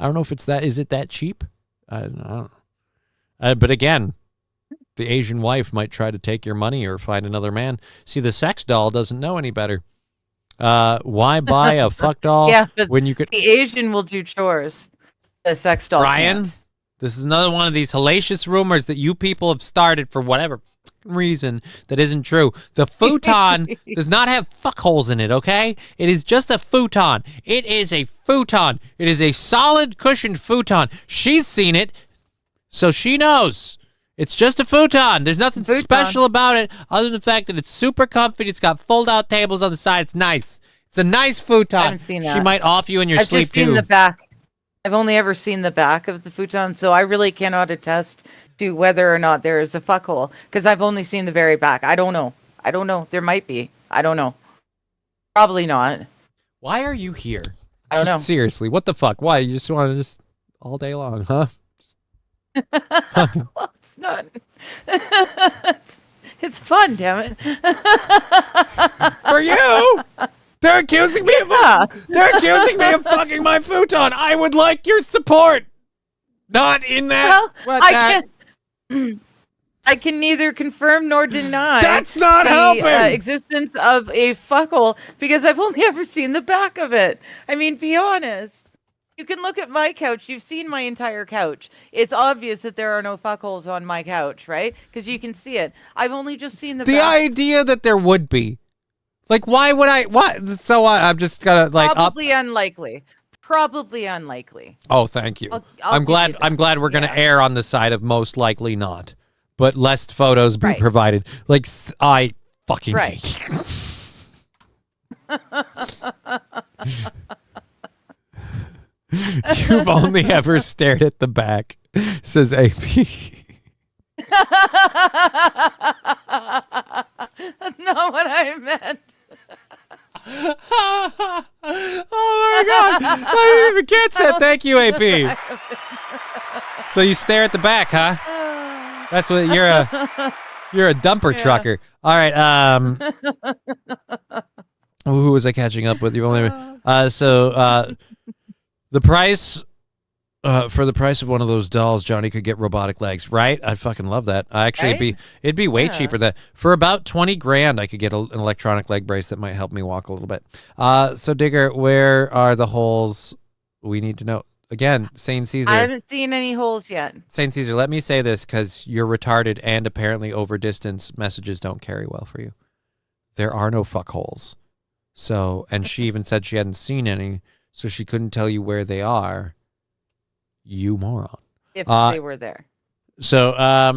I don't know if it's that. Is it that cheap? I don't know. But again, the Asian wife might try to take your money or find another man. See, the sex doll doesn't know any better. Why buy a fuck doll when you could? The Asian will do chores. The sex doll. Brian, can't. This is another one of these hellacious rumors that you people have started for whatever reason that isn't true. The futon does not have fuck holes in it, okay? It is just a futon. It is a futon. It is a solid cushioned futon. She's seen it, so she knows. It's just a futon. There's nothing special about it other than the fact that it's super comfy. It's got fold-out tables on the side. It's nice. It's a nice futon. I haven't seen that. She might off you in your sleep, I've just seen the back. I've only ever seen the back of the futon, so I really cannot attest to whether or not there is a fuck hole, because I've only seen the very back. I don't know. There might be. I don't know. Probably not. Why are you here? I don't know. Seriously, what the fuck? Why? You just want to just all day long, huh? Well, it's not. It's fun, damn it. For you? They're accusing me of fucking my futon. I would like your support. Not in that. Well, I can neither confirm nor deny. That's not helping. Existence of a fuckle, because I've only ever seen the back of it. I mean, be honest. You can look at my couch. You've seen my entire couch. It's obvious that there are no fuckholes on my couch, right? Because you can see it. I've only just seen the back. The idea that there would be. Like, why would I? What? So I'm just gonna like. Probably unlikely. Probably unlikely. Oh, thank you. I'm glad we're gonna err on the side of most likely not, but lest photos be provided. Like I fucking hate. You've only ever stared at the back, says AP. That's not what I meant. Oh my god! I didn't even catch that. Thank you, AP. So you stare at the back, huh? That's what you're a dumper trucker. All right. Who was I catching up with? You only the price. For the price of one of those dolls, Johnny could get robotic legs, right? I fucking love that. Actually, it'd be way cheaper than for about $20,000. I could get an electronic leg brace that might help me walk a little bit. So Digger, where are the holes? We need to know. again, Saint Caesar. I haven't seen any holes yet. Saint Caesar, let me say this because you're retarded and apparently over distance messages don't carry well for you. There are no fuckholes. So, and she even said she hadn't seen any, so she couldn't tell you where they are. You moron. If they were there. So,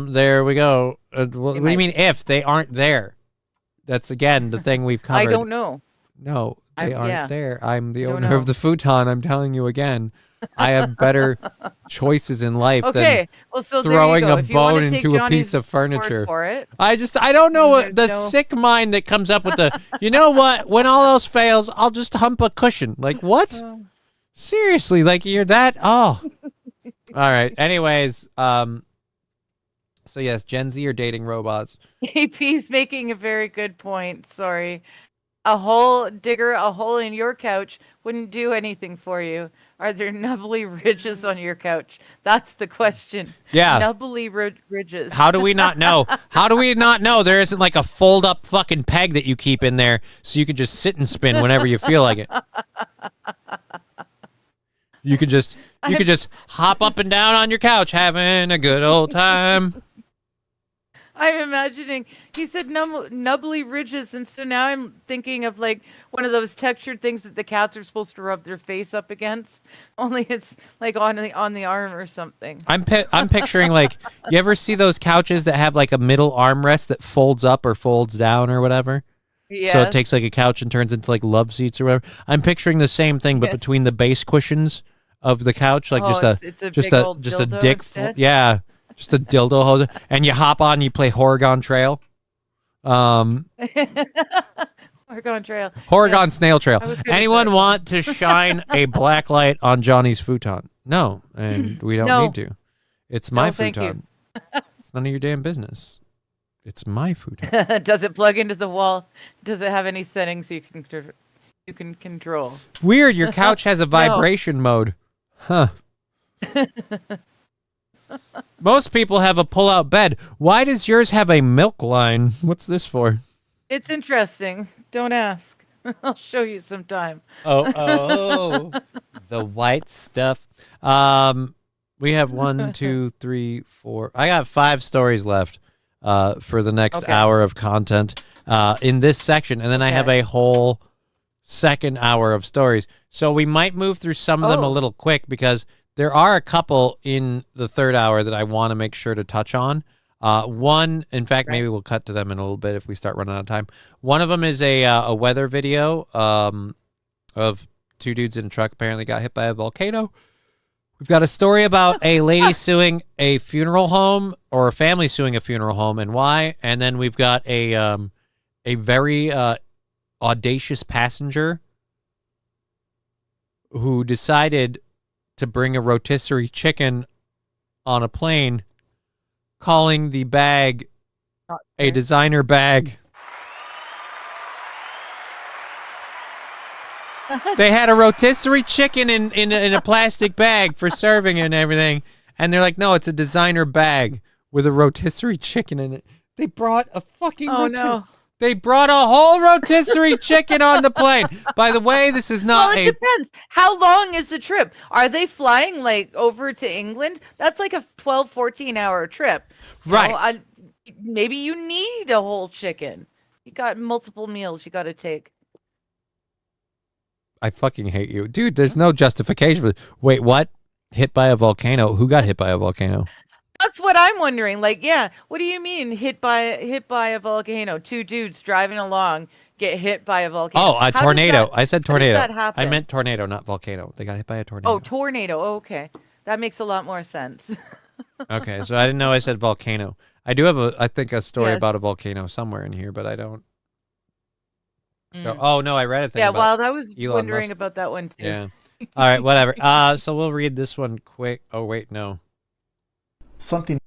there we go. What do you mean if? They aren't there. That's, again, the thing we've covered. I don't know. No, they aren't there. I'm the don't owner know. of the futon. I'm telling you again. I have better choices in life than so throwing there you go. a If you wanna bone take into a Johnny's piece of furniture. word for it, I don't know what the no- sick mind that comes up with the, you know what, when all else fails, I'll just hump a cushion. Like, what? Seriously, like you're that? Oh. All right. Anyways, so yes, Gen Z are dating robots. AP's making a very good point. Sorry. A hole in your couch wouldn't do anything for you. Are there nubbly ridges on your couch? That's the question. Yeah. Nubbly ridges. How do we not know? How do we not know there isn't like a fold up fucking peg that you keep in there so you can just sit and spin whenever you feel like it? You could just hop up and down on your couch having a good old time. I'm imagining, he said nubbly ridges, and so now I'm thinking of like one of those textured things that the cats are supposed to rub their face up against, only it's like on the arm or something. I'm picturing like, you ever see those couches that have like a middle armrest that folds up or folds down or whatever? Yeah. So it takes like a couch and turns into like love seats or whatever. I'm picturing the same thing, but between the base cushions of the couch, like it's a big old just dildo a dick, instead? yeah. Just a dildo hose, and you hop on, you play Oregon Trail. Oregon Trail. Oregon Snail Trail. I was good at Anyone that. want to shine a black light on Johnny's futon? No, and we don't No. need to. It's my No, thank you. futon. It's none of your damn business. It's my futon. Does it plug into the wall? Does it have any settings you can control? Weird, your couch has a vibration mode. Huh. Most people have a pull-out bed. Why does yours have a milk line? What's this for? It's interesting. Don't ask. I'll show you sometime. Oh, the white stuff. We have 1, 2, 3, 4. I got 5 stories left for the next hour of content in this section, and then I have a whole second hour of stories. So we might move through some of them a little quick because there are a couple in the third hour that I want to make sure to touch on. One, in fact, maybe we'll cut to them in a little bit if we start running out of time. One of them is a weather video of 2 dudes in a truck apparently got hit by a volcano. We've got a story about a lady suing a funeral home or a family suing a funeral home and why. And then we've got a very audacious passenger who decided to bring a rotisserie chicken on a plane, calling the bag a designer bag. They had a rotisserie chicken in a plastic bag for serving and everything, and they're like, no, it's a designer bag with a rotisserie chicken in it. They brought a fucking They brought a whole rotisserie chicken on the plane. By the way, this is not Well, it depends. How long is the trip? Are they flying like over to England? That's like a 12, 14-hour trip. Right. Maybe you need a whole chicken. You got multiple meals you got to take. I fucking hate you. Dude, there's no justification for Wait, what? Hit by a volcano? Who got hit by a volcano? That's what I'm wondering. Like, yeah, what do you mean hit by a volcano? 2 dudes driving along get hit by a volcano. Oh, a tornado. I said tornado. How does that happen? I meant tornado, not volcano. They got hit by a tornado. Oh, tornado. Oh, okay. That makes a lot more sense. Okay, so I didn't know I said volcano. I do have I think a story Yes. about a volcano somewhere in here, but I don't. Oh no, I read a thing. Yeah, about well, I was Elon wondering Musk. about that one too. Yeah. All right, whatever. So we'll read this one quick. Oh wait, no. Something.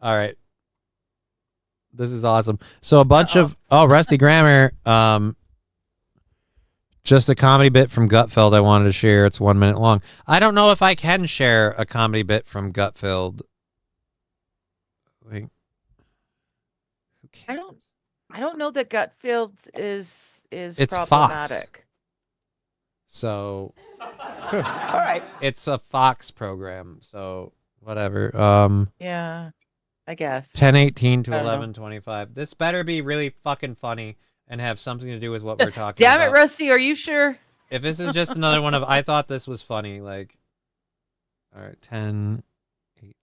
All right. This is awesome. So a bunch of Rusty Grammar. Just a comedy bit from Gutfeld I wanted to share. It's 1 minute long. I don't know if I can share a comedy bit from Gutfeld. Wait. I don't know that Gutfeld is It's problematic. Fox. So All right. It's a Fox program, so whatever. Yeah, I guess. 10:18 to I don't know. 11:25. This better be really fucking funny and have something to do with what we're talking Damn about. it, Rusty, are you sure? If this is just another one of I thought this was funny, like, all right, 10, 18.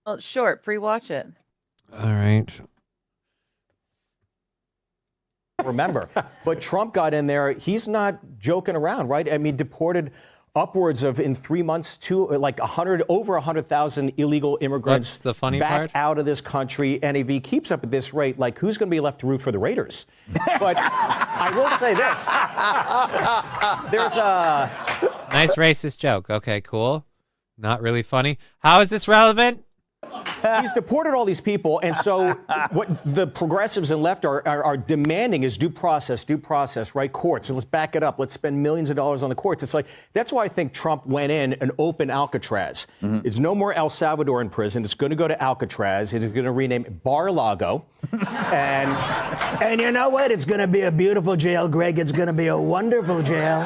Well, it's short. Pre-watch it. All right. Remember, but Trump got in there. He's not joking around, right? I mean, deported upwards of in 3 months to like over 100,000 illegal immigrants. That's the funny back part? out of this country. And if he keeps up at this rate, like who's going to be left to root for the Raiders? But I will say this: there's a nice racist joke. Okay, cool. Not really funny. How is this relevant? He's deported all these people, and so what the progressives and left are demanding is due process, right? Courts, and let's back it up. Let's spend millions of dollars on the courts. It's like, that's why I think Trump went in and opened Alcatraz. It's no more El Salvador in prison. It's going to go to Alcatraz. It's going to rename it Bar-Lago. and you know what? It's going to be a beautiful jail, Greg. It's going to be a wonderful jail.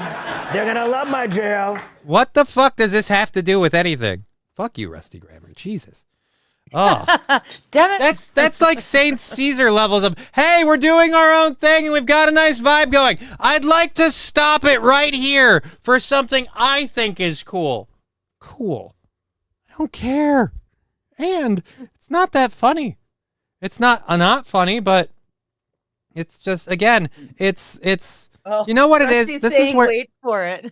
They're going to love my jail. What the fuck does this have to do with anything? Fuck you, Rusty Grammar. Jesus. Oh, damn it! That's like Saint Caesar levels of, hey, we're doing our own thing and we've got a nice vibe going. I'd like to stop it right here for something I think is cool. Cool. I don't care. And it's not that funny. It's not funny, but it's just, again, it's Oh, you know what it is? Rusty's This saying is where wait for it.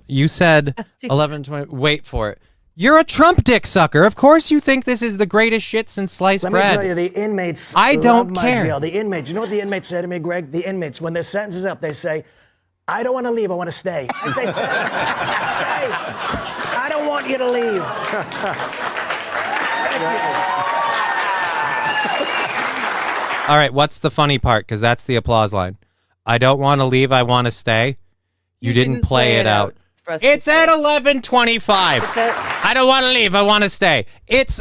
You said 11:20. Wait for it. You're a Trump dick sucker. Of course you think this is the greatest shit since sliced Let bread. me tell you, the inmates I don't love my care. jail. The inmates, you know what the inmates say to me, Greg? The inmates, when their sentence is up, they say, I don't want to leave, I want to stay. I say, stay. I don't want you to leave. All right, what's the funny part? Because that's the applause line. I don't want to leave, I want to stay. You didn't play it out. It's at 11:25. I don't want to leave. I want to stay.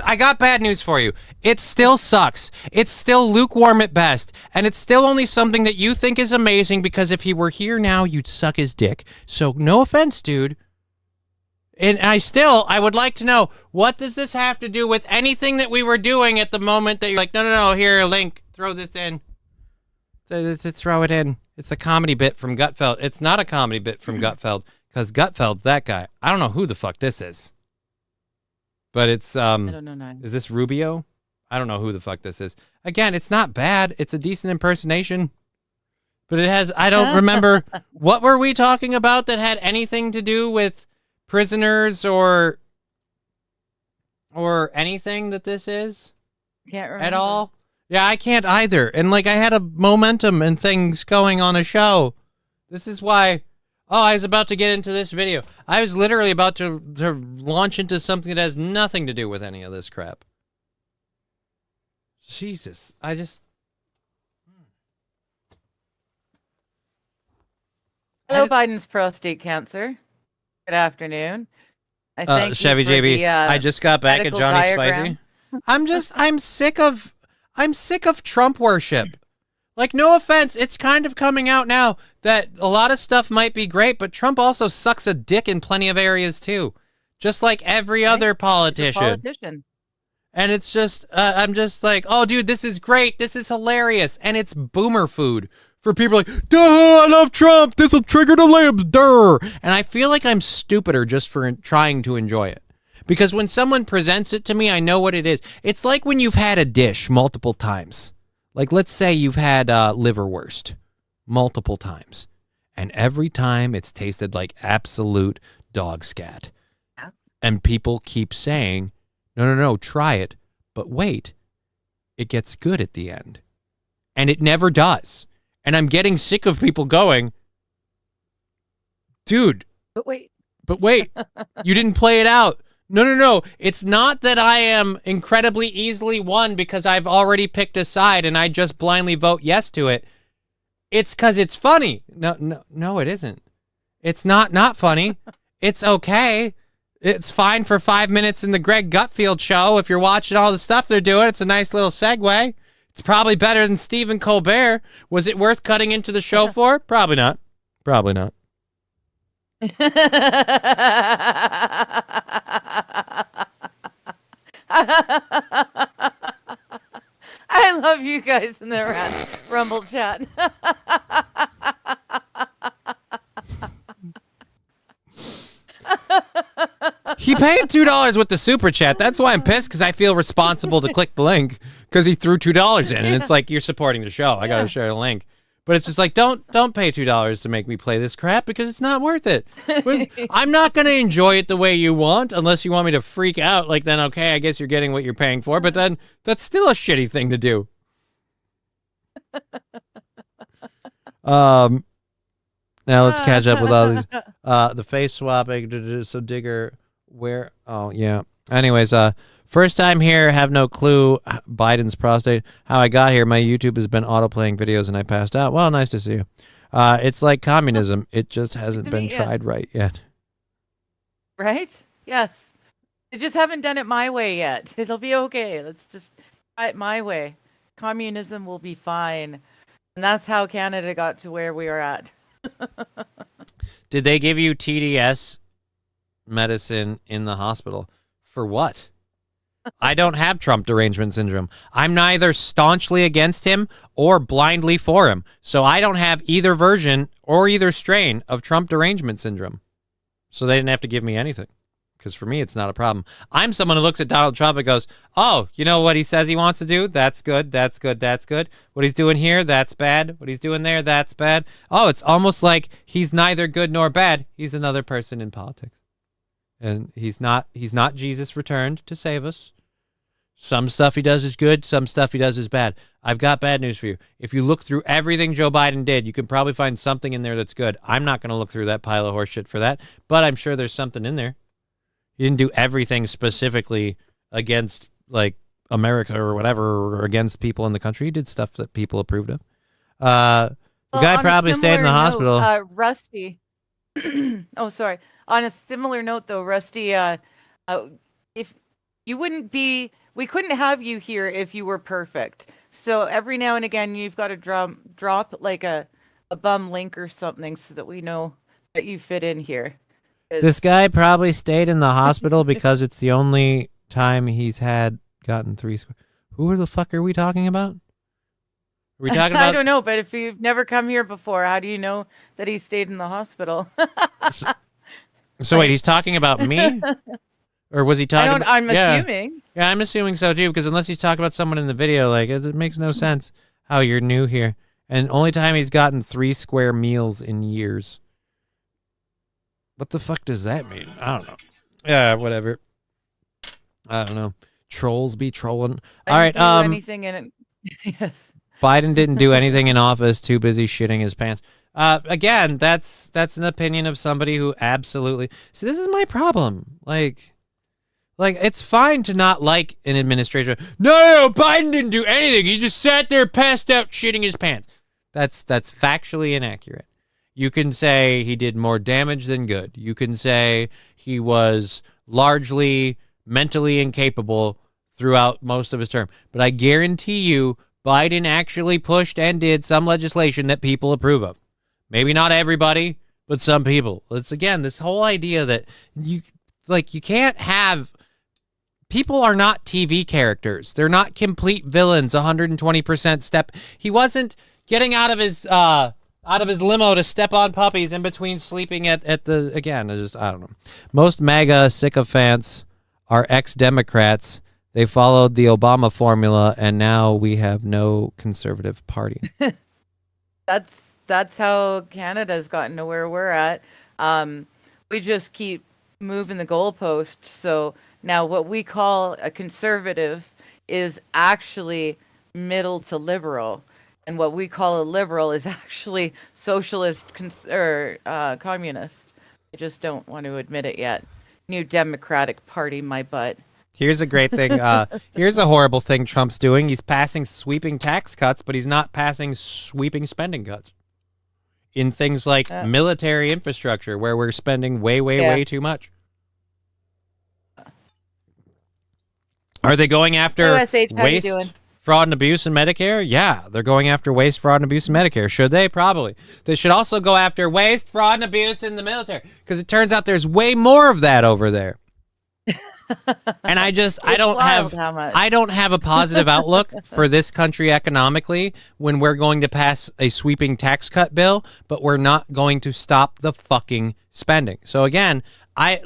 I got bad news for you. It still sucks. It's still lukewarm at best. And it's still only something that you think is amazing because if he were here now, you'd suck his dick. So no offense, dude. And I would like to know, what does this have to do with anything that we were doing at the moment that you're like, no, here, Link, throw this in. Throw it in. It's a comedy bit from Gutfeld. It's not a comedy bit from Gutfeld because Gutfeld's that guy. I don't know who the fuck this is. But it's, I don't know neither. Is this Rubio? I don't know who the fuck this is. Again, it's not bad. It's a decent impersonation. But it has, I don't remember, what were we talking about that had anything to do with prisoners or anything that this is? Can't remember. At all? Yeah, I can't either. And like I had a momentum and things going on a show. This is why, I was about to get into this video. I was literally about to launch into something that has nothing to do with any of this crap. Jesus, Hello, Biden's prostate cancer. Good afternoon. I thank Chevy you for JB, the, I just got back at medical Johnny diagram. Spicy. I'm sick of Trump worship. Like, no offense, it's kind of coming out now that a lot of stuff might be great, but Trump also sucks a dick in plenty of areas too, just like every other politician. And it's just, I'm just like, oh, dude, this is great, this is hilarious, and it's boomer food for people like, duh, I love Trump, this will trigger the lambs, duh. And I feel like I'm stupider just for trying to enjoy it. Because when someone presents it to me, I know what it is. It's like when you've had a dish multiple times. Like, let's say you've had liverwurst multiple times. And every time it's tasted like absolute dog scat. Yes. And people keep saying, no, try it. But wait, it gets good at the end. And it never does. And I'm getting sick of people going, dude. But wait, you didn't play it out. No. It's not that I am incredibly easily won because I've already picked a side and I just blindly vote yes to it. It's because it's funny. No, it isn't. It's not funny. It's okay. It's fine for 5 minutes in the Greg Gutfield show. If you're watching all the stuff they're doing, it's a nice little segue. It's probably better than Stephen Colbert. Was it worth cutting into the show for? Probably not. Probably not. I love you guys in the Rumble chat. He paid $2 with the super chat. That's why I'm pissed, because I feel responsible to click the link because he threw $2 in, and it's like, you're supporting the show. I got to share the link. But it's just like, don't pay $2 to make me play this crap, because it's not worth it. But I'm not going to enjoy it the way you want unless you want me to freak out. Like, then, okay, I guess you're getting what you're paying for. But then that's still a shitty thing to do. Now let's catch up with all these. The face swapping. So Digger, where? Oh, yeah. Anyways, first time here, have no clue. Biden's prostate. How I got here, my YouTube has been autoplaying videos and I passed out. Well, nice to see you. It's like communism. It just hasn't been tried right yet. Right? Yes. They just haven't done it my way yet. It'll be okay. Let's just try it my way. Communism will be fine. And that's how Canada got to where we are at. Did they give you TDS medicine in the hospital? For what? I don't have Trump derangement syndrome. I'm neither staunchly against him or blindly for him. So I don't have either version or either strain of Trump derangement syndrome. So they didn't have to give me anything. Because for me, it's not a problem. I'm someone who looks at Donald Trump and goes, oh, you know what he says he wants to do? That's good, that's good, that's good. What he's doing here, that's bad. What he's doing there, that's bad. Oh, it's almost like he's neither good nor bad. He's another person in politics. And he's not Jesus returned to save us. Some stuff he does is good, some stuff he does is bad. I've got bad news for you. If you look through everything Joe Biden did, you can probably find something in there that's good. I'm not going to look through that pile of horse shit for that, but I'm sure there's something in there. He didn't do everything specifically against, like, America or whatever, or against people in the country. He did stuff that people approved of. The guy probably stayed in the hospital. Rusty. Oh, sorry. On a similar note, though, Rusty, if you wouldn't be, we couldn't have you here if you were perfect. So every now and again, you've got to drop like a bum link or something so that we know that you fit in here. This guy probably stayed in the hospital because it's the only time he's gotten 3 square. Who the fuck are we talking about? Are we talking about? I don't know, but if you've never come here before, how do you know that he stayed in the hospital? So wait, he's talking about me? Or was he talking I'm assuming. Yeah, I'm assuming so too, because unless he's talking about someone in the video, like, it makes no sense how you're new here. And only time he's gotten 3 square meals in years. What the fuck does that mean? I don't know. Yeah, whatever. I don't know. Trolls be trolling. All right. Anything in it? Yes. Biden didn't do anything in office. Too busy shitting his pants. Again, that's an opinion of somebody who absolutely. See, this is my problem. Like it's fine to not like an administration. No, Biden didn't do anything. He just sat there, passed out, shitting his pants. That's factually inaccurate. You can say he did more damage than good. You can say he was largely mentally incapable throughout most of his term. But I guarantee you, Biden actually pushed and did some legislation that people approve of. Maybe not everybody, but some people. It's, again, this whole idea that you can't have... People are not TV characters. They're not complete villains, 120% step. He wasn't getting out of his limo to step on puppies in between sleeping at the, again, I don't know. Most MAGA sycophants are ex-Democrats. They followed the Obama formula, and now we have no conservative party. That's how Canada's gotten to where we're at. We just keep moving the goalposts. So now what we call a conservative is actually middle to liberal. And what we call a liberal is actually socialist or communist. I just don't want to admit it yet. New Democratic Party, my butt. Here's a great thing. Here's a horrible thing Trump's doing. He's passing sweeping tax cuts, but he's not passing sweeping spending cuts in things like military infrastructure, where we're spending way too much. Are they going after OSH, how waste you doing? Fraud and abuse in Medicare? Yeah, they're going after waste, fraud, and abuse in Medicare. Should they? Probably. They should also go after waste, fraud, and abuse in the military, because it turns out there's way more of that over there. And I don't have a positive outlook for this country economically when we're going to pass a sweeping tax cut bill, but we're not going to stop the fucking spending. So again, I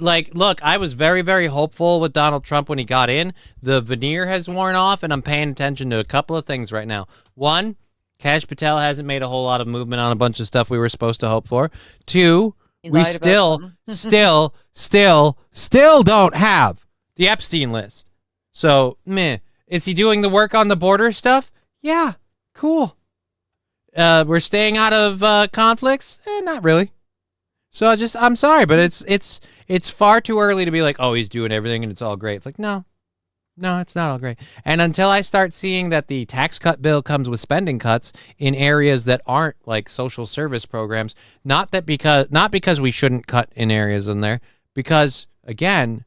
was very, very hopeful with Donald Trump when he got in. The veneer has worn off, and I'm paying attention to a couple of things right now. One, Kash Patel hasn't made a whole lot of movement on a bunch of stuff we were supposed to hope for. Two, we still don't have the Epstein list. So, meh. Is he doing the work on the border stuff? Yeah, cool. We're staying out of conflicts? Not really. So I'm sorry, but it's far too early to be like, oh, he's doing everything and it's all great. It's like, no, it's not all great. And until I start seeing that the tax cut bill comes with spending cuts in areas that aren't like social service programs, not because we shouldn't cut in areas in there, because again,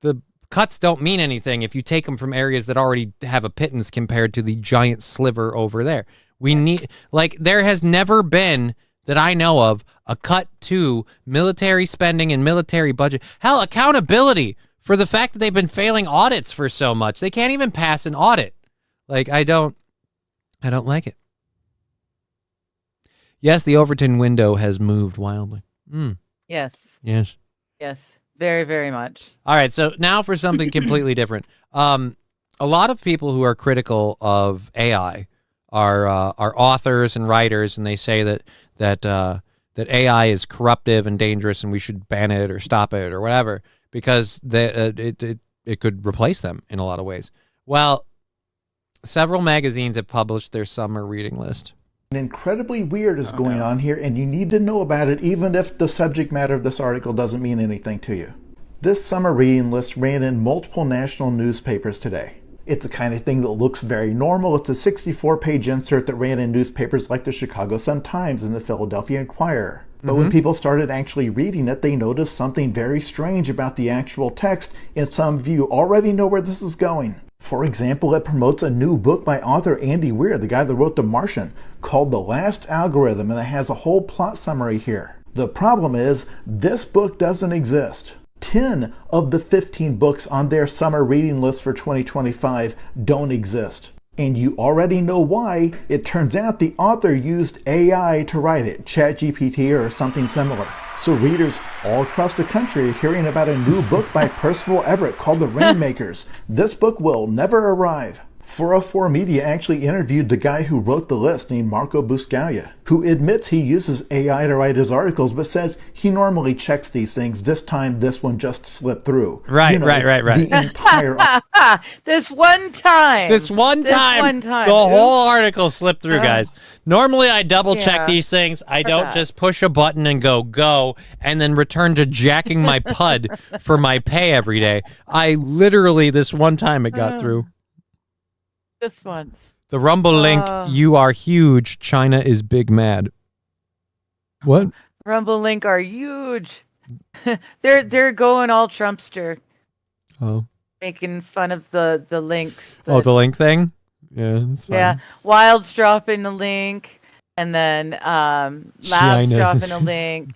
the cuts don't mean anything if you take them from areas that already have a pittance compared to the giant sliver over there. There has never been, that I know of, a cut to military spending and military budget. Hell, accountability for the fact that they've been failing audits for so much. They can't even pass an audit. I don't like it. Yes, the Overton window has moved wildly. Yes. Yes. Yes. Very, very much. All right, so now for something completely different. A lot of people who are critical of AI are authors and writers, and they say that AI is corruptive and dangerous, and we should ban it or stop it or whatever, because it could replace them in a lot of ways. Well, several magazines have published their summer reading list. Incredibly weird is going on here, and you need to know about it even if the subject matter of this article doesn't mean anything to you. This summer reading list ran in multiple national newspapers today. It's the kind of thing that looks very normal. It's a 64-page insert that ran in newspapers like the Chicago Sun-Times and the Philadelphia Inquirer. But when people started actually reading it, they noticed something very strange about the actual text, and some of you already know where this is going. For example, it promotes a new book by author Andy Weir, the guy that wrote The Martian, called The Last Algorithm, and it has a whole plot summary here. The problem is, this book doesn't exist. 10 of the 15 books on their summer reading list for 2025 don't exist. And you already know why. It turns out the author used AI to write it, ChatGPT or something similar. So readers all across the country are hearing about a new book by Percival Everett called The Rainmakers. This book will never arrive. 404 Media actually interviewed the guy who wrote the list named Marco Buscaglia, who admits he uses AI to write his articles, but says he normally checks these things. This time, this one just slipped through. Right. The entire... This one time, the whole article slipped through, guys. Normally, I double check these things. I don't just push a button and go, and then return to jacking my pud for my pay every day. I literally, this one time, it got through. Just once. The Rumble link, you are huge. China is big mad. What? Rumble link are huge. They're going all Trumpster. Oh. Making fun of the links. The link thing? Yeah, that's fine. Yeah. Wild's dropping the link, and then Lab's dropping a link.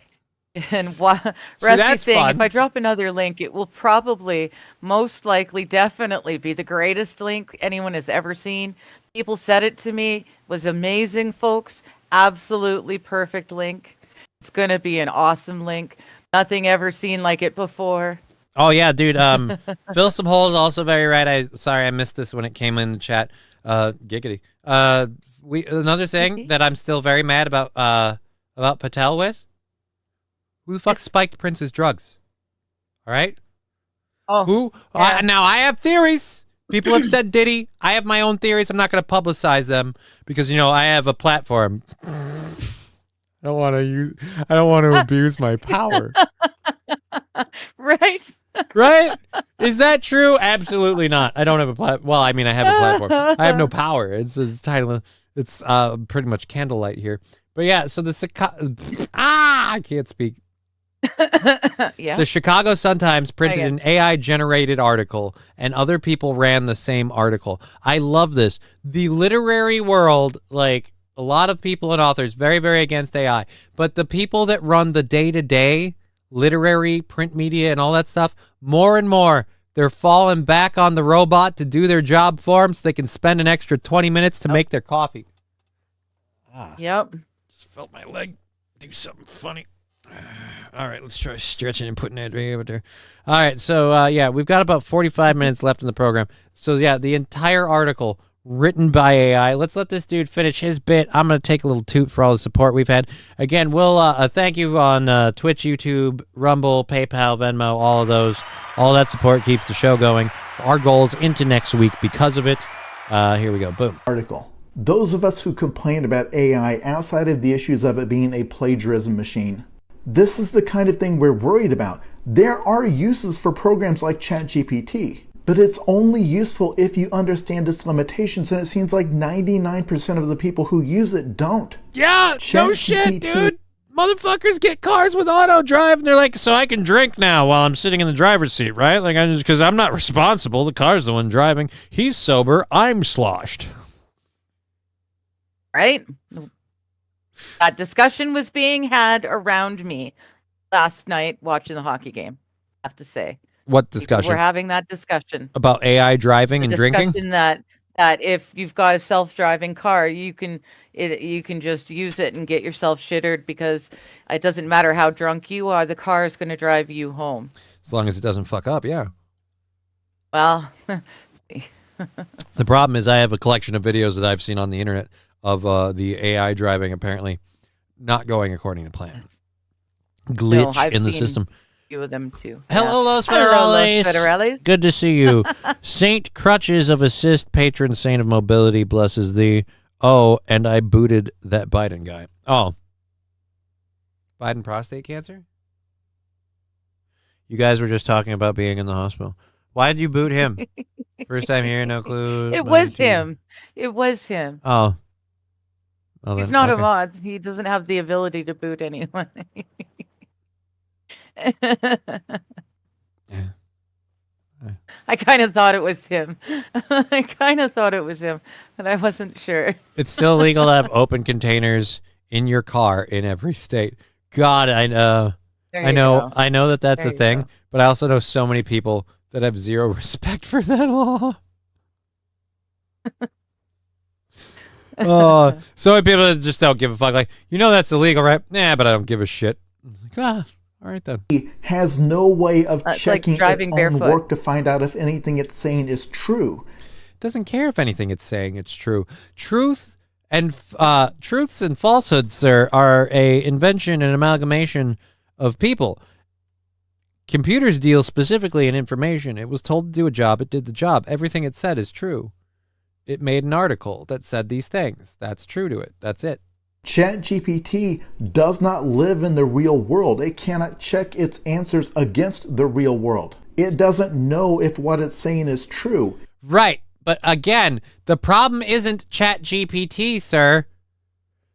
And Rusty's saying, if I drop another link, it will probably, most likely, definitely be the greatest link anyone has ever seen. People said it to me. It was amazing, folks. Absolutely perfect link. It's going to be an awesome link. Nothing ever seen like it before. Oh, yeah, dude. Fill some holes, also very right. Sorry, I missed this when it came in the chat. Giggity. Another thing that I'm still very mad about Patel with. Who the fuck spiked Prince's drugs? All right? Oh. Who? Yeah. Now, I have theories. People have said Diddy. I have my own theories. I'm not going to publicize them because, I have a platform. I don't want to abuse my power. Right? Right? Is that true? Absolutely not. I don't have a platform. Well, I mean, I have a platform. I have no power. It's title. It's pretty much candlelight here. But yeah, so I can't speak. Yeah. The Chicago Sun-Times printed Okay. an AI-generated article, and other people ran the same article. I love this. The literary world, like a lot of people and authors, very, very against AI. But the people that run the day-to-day literary, print media, and all that stuff, more and more, they're falling back on the robot to do their job for them so they can spend an extra 20 minutes to make their coffee. Yep. Just felt my leg do something funny. All right, let's try stretching and putting that right over there. All right, so yeah, we've got about 45 minutes left in the program. So yeah, the entire article written by AI. Let's let this dude finish his bit. I'm going to take a little toot for all the support we've had. Again, we'll thank you on Twitch, YouTube, Rumble, PayPal, Venmo, all of those. All that support keeps the show going. Our goals into next week because of it. Here we go. Boom. Article. Those of us who complain about AI outside of the issues of it being a plagiarism machine. This is the kind of thing we're worried about. There are uses for programs like ChatGPT, but it's only useful if you understand its limitations, and it seems like 99% of the people who use it don't. Yeah, no shit, dude. Motherfuckers get cars with auto drive, and they're like, so I can drink now while I'm sitting in the driver's seat, right? Like, because I'm not responsible. The car's the one driving. He's sober. I'm sloshed. Right? That discussion was being had around me last night watching the hockey game, I have to say. What discussion? We're having that discussion. About AI driving and drinking? Discussion that if you've got a self-driving car, you can just use it and get yourself shittered because it doesn't matter how drunk you are, the car is going to drive you home. As long as it doesn't fuck up, yeah. Well, the problem is I have a collection of videos that I've seen on the internet of the AI driving apparently not going according to plan. Glitch I've in the seen system. A few of them too. Hello, Los Hello, Federales. Los Federales. Good to see you. Saint Crutches of Assist, patron saint of mobility, blesses thee. Oh, and I booted that Biden guy. Oh. Biden prostate cancer? You guys were just talking about being in the hospital. Why did you boot him? First time here, no clue. It was him. It was him. Oh. Well, He's then, not a okay. mod. He doesn't have the ability to boot anyone. I kind of thought it was him. I kind of thought it was him, but I wasn't sure. It's still legal to have open containers in your car in every state. God, I know. There I you know. go. I know that that's There a you thing, go. but I also know so many people that have zero respect for that law. Oh, so many people that just don't give a fuck. Like, that's illegal, right? Nah, but I don't give a shit. Like, all right then. He has no way of It's like checking driving its barefoot. own work to find out if anything it's saying is true. Doesn't care if anything it's saying it's true. Truths and falsehoods, sir, are a invention and amalgamation of people. Computers deal specifically in information. It was told to do a job. It did the job. Everything it said is true. It made an article that said these things. That's true to it. That's it. ChatGPT does not live in the real world. It cannot check its answers against the real world. It doesn't know if what it's saying is true. Right. But again, the problem isn't ChatGPT, sir.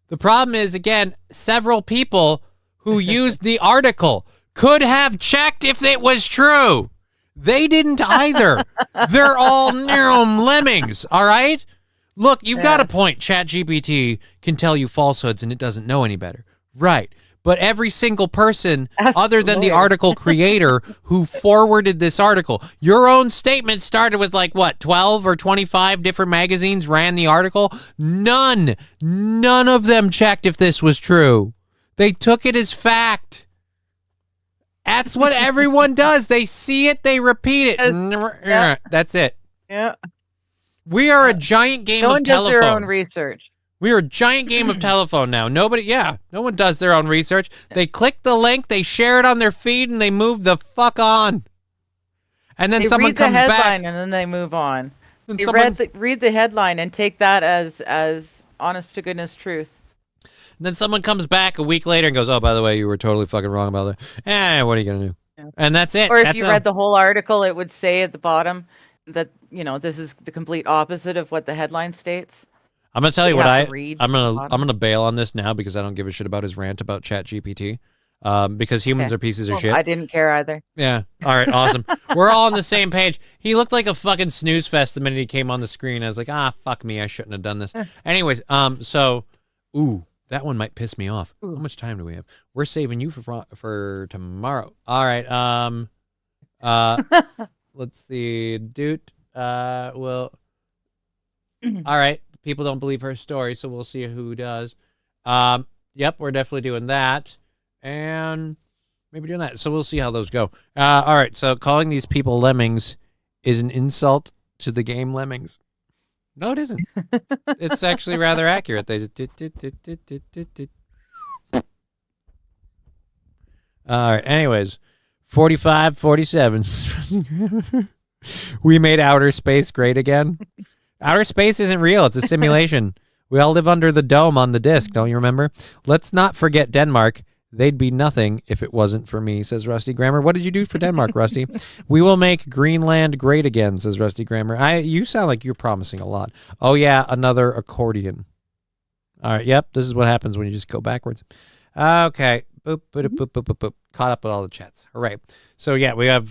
The problem is, again, several people who used the article could have checked if it was true. They didn't either. They're all lemmings, all right? Look, you've got a point. ChatGPT can tell you falsehoods and it doesn't know any better. Right. But every single person other than the article creator who forwarded this article, your own statement started with 12 or 25 different magazines ran the article. None of them checked if this was true. They took it as fact. That's what everyone does. They see it, they repeat it. That's it. Yeah. We are a giant game No of one does telephone. their own research. We are a giant game of telephone now. No one does their own research. They click the link, they share it on their feed, and they move the fuck on. And then They someone read the comes headline back. and then they move on. Then They someone- read the headline and take that as honest to goodness truth. And then someone comes back a week later and goes, "Oh, by the way, you were totally fucking wrong about that." What are you gonna do? Yeah. And that's it. Or if That's you it. read the whole article, it would say at the bottom that this is the complete opposite of what the headline states. I'm gonna tell you You what have to read I'm to the gonna bottom. bail on this now because I don't give a shit about his rant about ChatGPT. because humans are pieces of shit. I didn't care either. Yeah. All right. Awesome. We're all on the same page. He looked like a fucking snooze fest the minute he came on the screen. I was like, fuck me. I shouldn't have done this. Anyways, so, that one might piss me off. How much time do we have? We're saving you for tomorrow. All right. Let's see. All right. People don't believe her story, so we'll see who does. Yep, we're definitely doing that. And maybe doing that. So we'll see how those go. All right. So calling these people lemmings is an insult to the game Lemmings. No, it isn't. It's actually rather accurate. They just All right. Anyways, 45, 47. We made outer space great again. Outer space isn't real. It's a simulation. We all live under the dome on the disc. Don't you remember? Let's not forget Denmark. They'd be nothing if it wasn't for me, says Rusty Grammar. What did you do for Denmark, Rusty? We will make Greenland great again, says Rusty Grammar. You sound like you're promising a lot. Oh, yeah, another accordion. All right, yep, this is what happens when you just go backwards. Okay. Boop, boop, boop, boop, boop, boop. Caught up with all the chats. All right. So, yeah, we are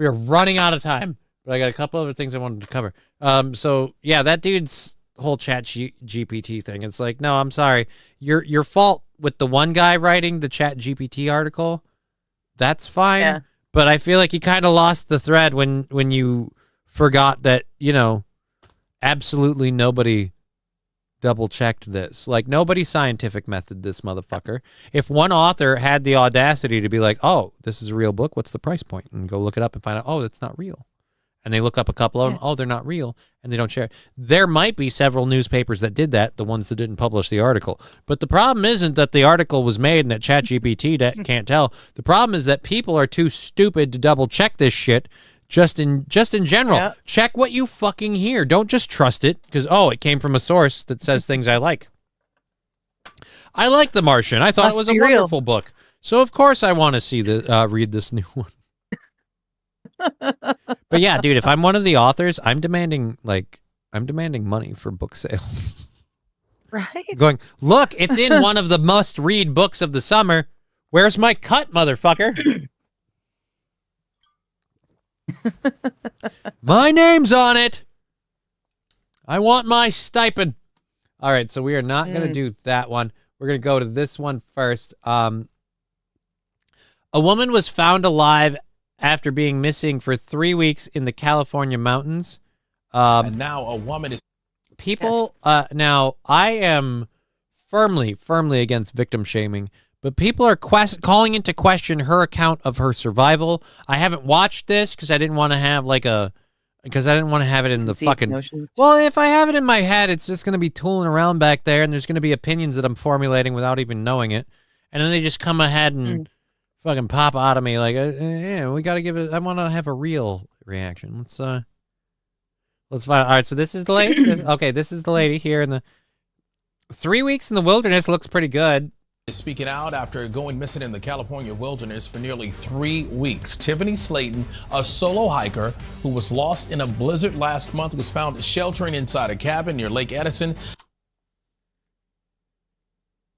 running out of time, but I got a couple other things I wanted to cover. So, yeah, that dude's whole chat GPT thing. It's like, no, I'm sorry. Your fault with the one guy writing the chat GPT article. That's fine. Yeah. But I feel like you kind of lost the thread when you forgot that, absolutely nobody double checked this. Like, nobody scientific method this motherfucker. If one author had the audacity to be like, oh, this is a real book, what's the price point? And go look it up and find out, oh, that's not real. And they look up a couple of them, oh, they're not real, and they don't share. There might be several newspapers that did that, the ones that didn't publish the article. But the problem isn't that the article was made and that ChatGPT can't tell. The problem is that people are too stupid to double check this shit. Just in general, check what you fucking hear. Don't just trust it because, it came from a source that says things I like. I like The Martian. I thought it was a wonderful book. So, of course, I want to see read this new one. But yeah, dude, if I'm one of the authors, I'm demanding money for book sales. Right? Going, look, it's in one of the must-read books of the summer. Where's my cut, motherfucker? My name's on it. I want my stipend. All right, so we are not going to do that one. We're going to go to this one first. A woman was found alive after being missing for 3 weeks in the California mountains. And now a woman is... People, now, I am firmly against victim shaming, but people are calling into question her account of her survival. I haven't watched this because I didn't want to have it in the fucking... Emotions. Well, if I have it in my head, it's just going to be tooling around back there, and there's going to be opinions that I'm formulating without even knowing it. And then they just come ahead and... fucking pop out of me like, yeah, we got to give it. I want to have a real reaction. Let's find. All right, so this is the lady. This is the lady here in the 3 weeks in the wilderness. Looks pretty good. Speaking out after going missing in the California wilderness for nearly 3 weeks. Tiffany Slayton, a solo hiker who was lost in a blizzard last month, was found sheltering inside a cabin near Lake Edison.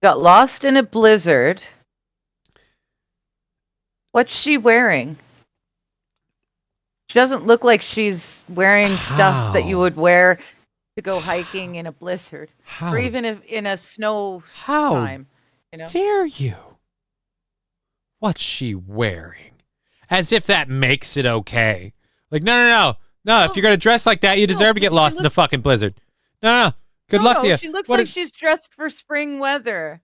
Got lost in a blizzard. What's she wearing? She doesn't look like she's wearing stuff that you would wear to go hiking in a blizzard. Or even if in a snow time. Dare you? What's she wearing? As if that makes it okay. Like, no. If you're going to dress like that, you deserve to get lost in a fucking blizzard. No. Good luck to you. She looks like she's dressed for spring weather.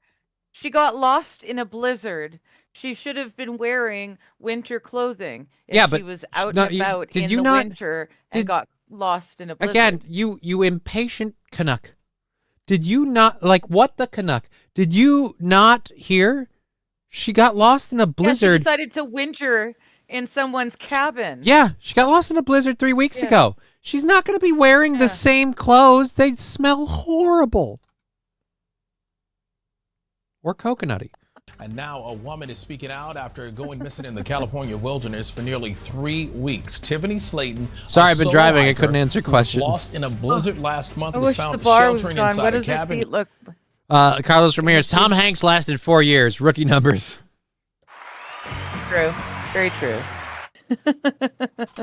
She got lost in a blizzard. She should have been wearing winter clothing if she was out and about in the winter and got lost in a blizzard. Again, you impatient Canuck. Did you not, what the Canuck? Did you not hear? She got lost in a blizzard. Yeah, she decided to winter in someone's cabin. Yeah, she got lost in a blizzard 3 weeks ago. She's not going to be wearing the same clothes. They'd smell horrible. Or coconutty. And now a woman is speaking out after going missing in the California wilderness for nearly 3 weeks. Tiffany Slayton. Sorry, I've been driving. I couldn't answer questions. Lost in a blizzard last month. I was wish found the bar sheltering was gone. inside What a does cabin. her feet look? Carlos Ramirez. Tom Hanks lasted 4 years. Rookie numbers. true. Very true.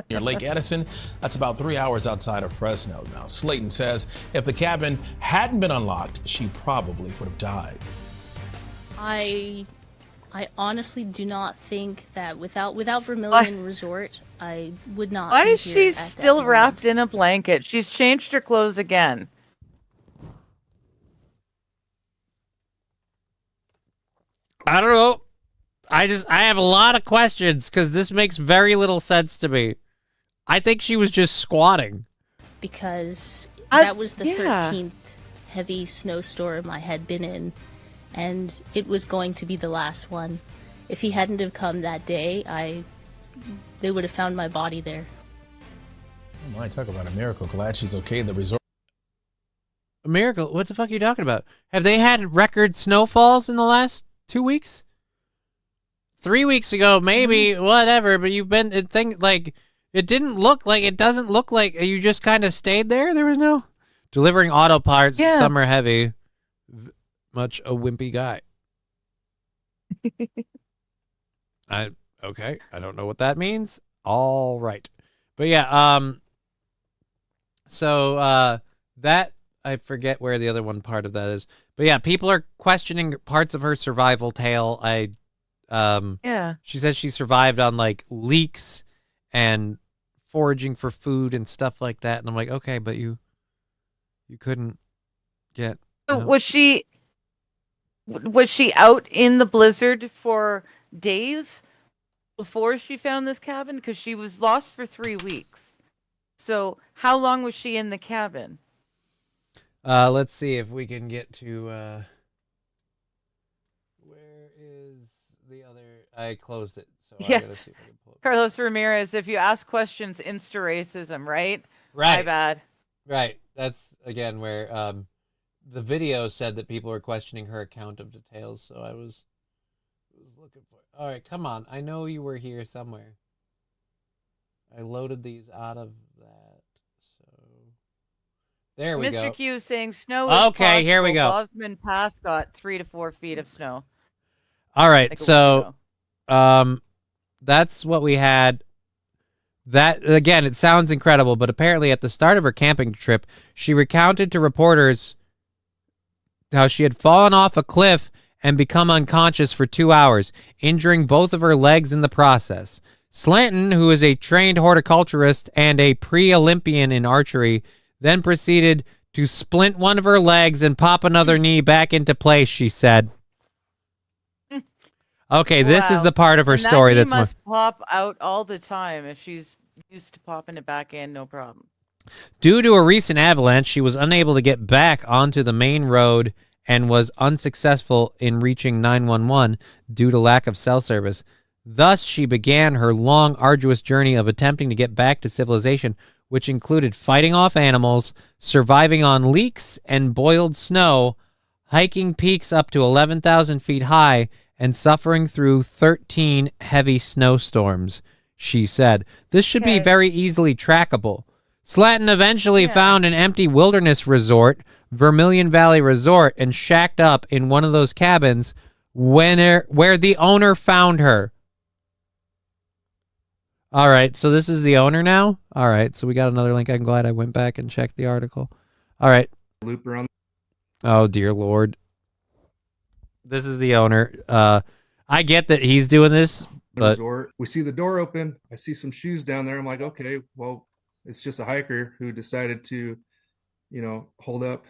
Near Lake Edison, that's about 3 hours outside of Fresno. Now, Slayton says if the cabin hadn't been unlocked, she probably would have died. I honestly do not think that without Vermilion Resort, I would not. Why be is here she at that still moment. wrapped in a blanket? She's changed her clothes again. I don't know. I have a lot of questions because this makes very little sense to me. I think she was just squatting. Because that was the 13th heavy snowstorm I had been in, and it was going to be the last one. If he hadn't have come that day, they would have found my body there. Oh my, talk about a miracle. Glad she's okay. The resort. A miracle? What the fuck are you talking about? Have they had record snowfalls in the last 2 weeks? 3 weeks ago, maybe, whatever, but you've been, it doesn't look like you just kind of stayed there. There was no delivering auto parts, summer heavy, much a wimpy guy. Okay, I don't know what that means. All right. But yeah, so that, I forget where the other one part of that is. But yeah, people are questioning parts of her survival tale. She says she survived on like leeks and foraging for food and stuff like that. And I'm like, okay, but you couldn't get. Was she out in the blizzard for days before she found this cabin? Because she was lost for 3 weeks. So how long was she in the cabin? Let's see if we can get to where is the other. I closed it, so I gotta see if I can pull it. Carlos Ramirez, if you ask questions, insta-racism, right? Right. My bad. Right. That's again where the video said that people were questioning her account of details, so I was looking for it. All right, come on. I know you were here somewhere. I loaded these out of that. So there we go. Mr. Q is saying snow is okay, here we go. Bosman Pass got 3 to 4 feet of snow. All right, Like so that's what we had. That, again, it sounds incredible, but apparently at the start of her camping trip, she recounted to reporters how she had fallen off a cliff and become unconscious for 2 hours, injuring both of her legs in the process. Slanton, who is a trained horticulturist and a pre-Olympian in archery, then proceeded to splint one of her legs and pop another knee back into place, she said. Okay, this is the part of her story that's must pop out all the time. If she's used to popping it back in, no problem. Due to a recent avalanche, she was unable to get back onto the main road and was unsuccessful in reaching 911 due to lack of cell service. Thus, she began her long, arduous journey of attempting to get back to civilization, which included fighting off animals, surviving on leeks and boiled snow, hiking peaks up to 11,000 feet high, and suffering through 13 heavy snowstorms, she said. This should be very easily trackable. Slatton eventually found an empty wilderness resort, Vermilion Valley Resort, and shacked up in one of those cabins where the owner found her. All right, so this is the owner now? All right, so we got another link. I'm glad I went back and checked the article. All right. Loop around. Oh, dear Lord. This is the owner. I get that he's doing this, but Resort. We see the door open. I see some shoes down there. I'm like, okay, well, it's just a hiker who decided to, hold up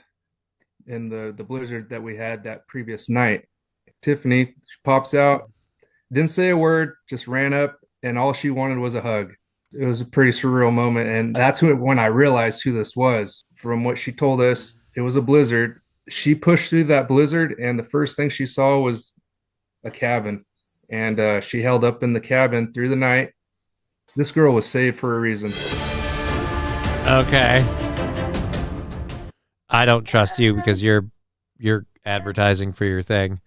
in the blizzard that we had that previous night. Tiffany pops out, didn't say a word, just ran up, and all she wanted was a hug. It was a pretty surreal moment, and that's when I realized who this was. From what she told us, it was a blizzard. She pushed through that blizzard, and the first thing she saw was a cabin, and she held up in the cabin through the night. This girl was saved for a reason. okay. I don't trust you because you're advertising for your thing,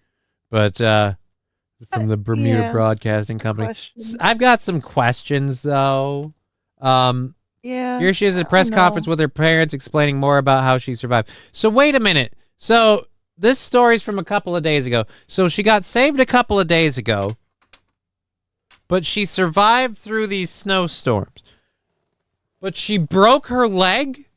but from the Bermuda Broadcasting Company, I've got some questions though. Here she is at a press conference with her parents explaining more about how she survived. So wait a minute. So this story's from a couple of days ago. So she got saved a couple of days ago. but she survived through these snowstorms. But she broke her leg?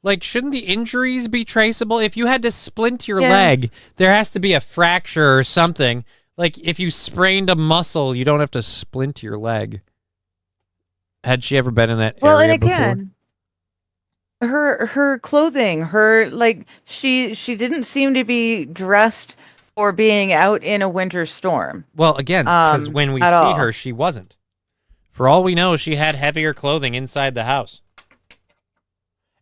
Like, shouldn't the injuries be traceable? If you had to splint your leg, there has to be a fracture or something. Like, if you sprained a muscle, you don't have to splint your leg. Had she ever been in that area and before? again, her clothing, she didn't seem to be dressed for being out in a winter storm. Well, again, because when we see at all. her, she wasn't. For all we know, she had heavier clothing inside the house.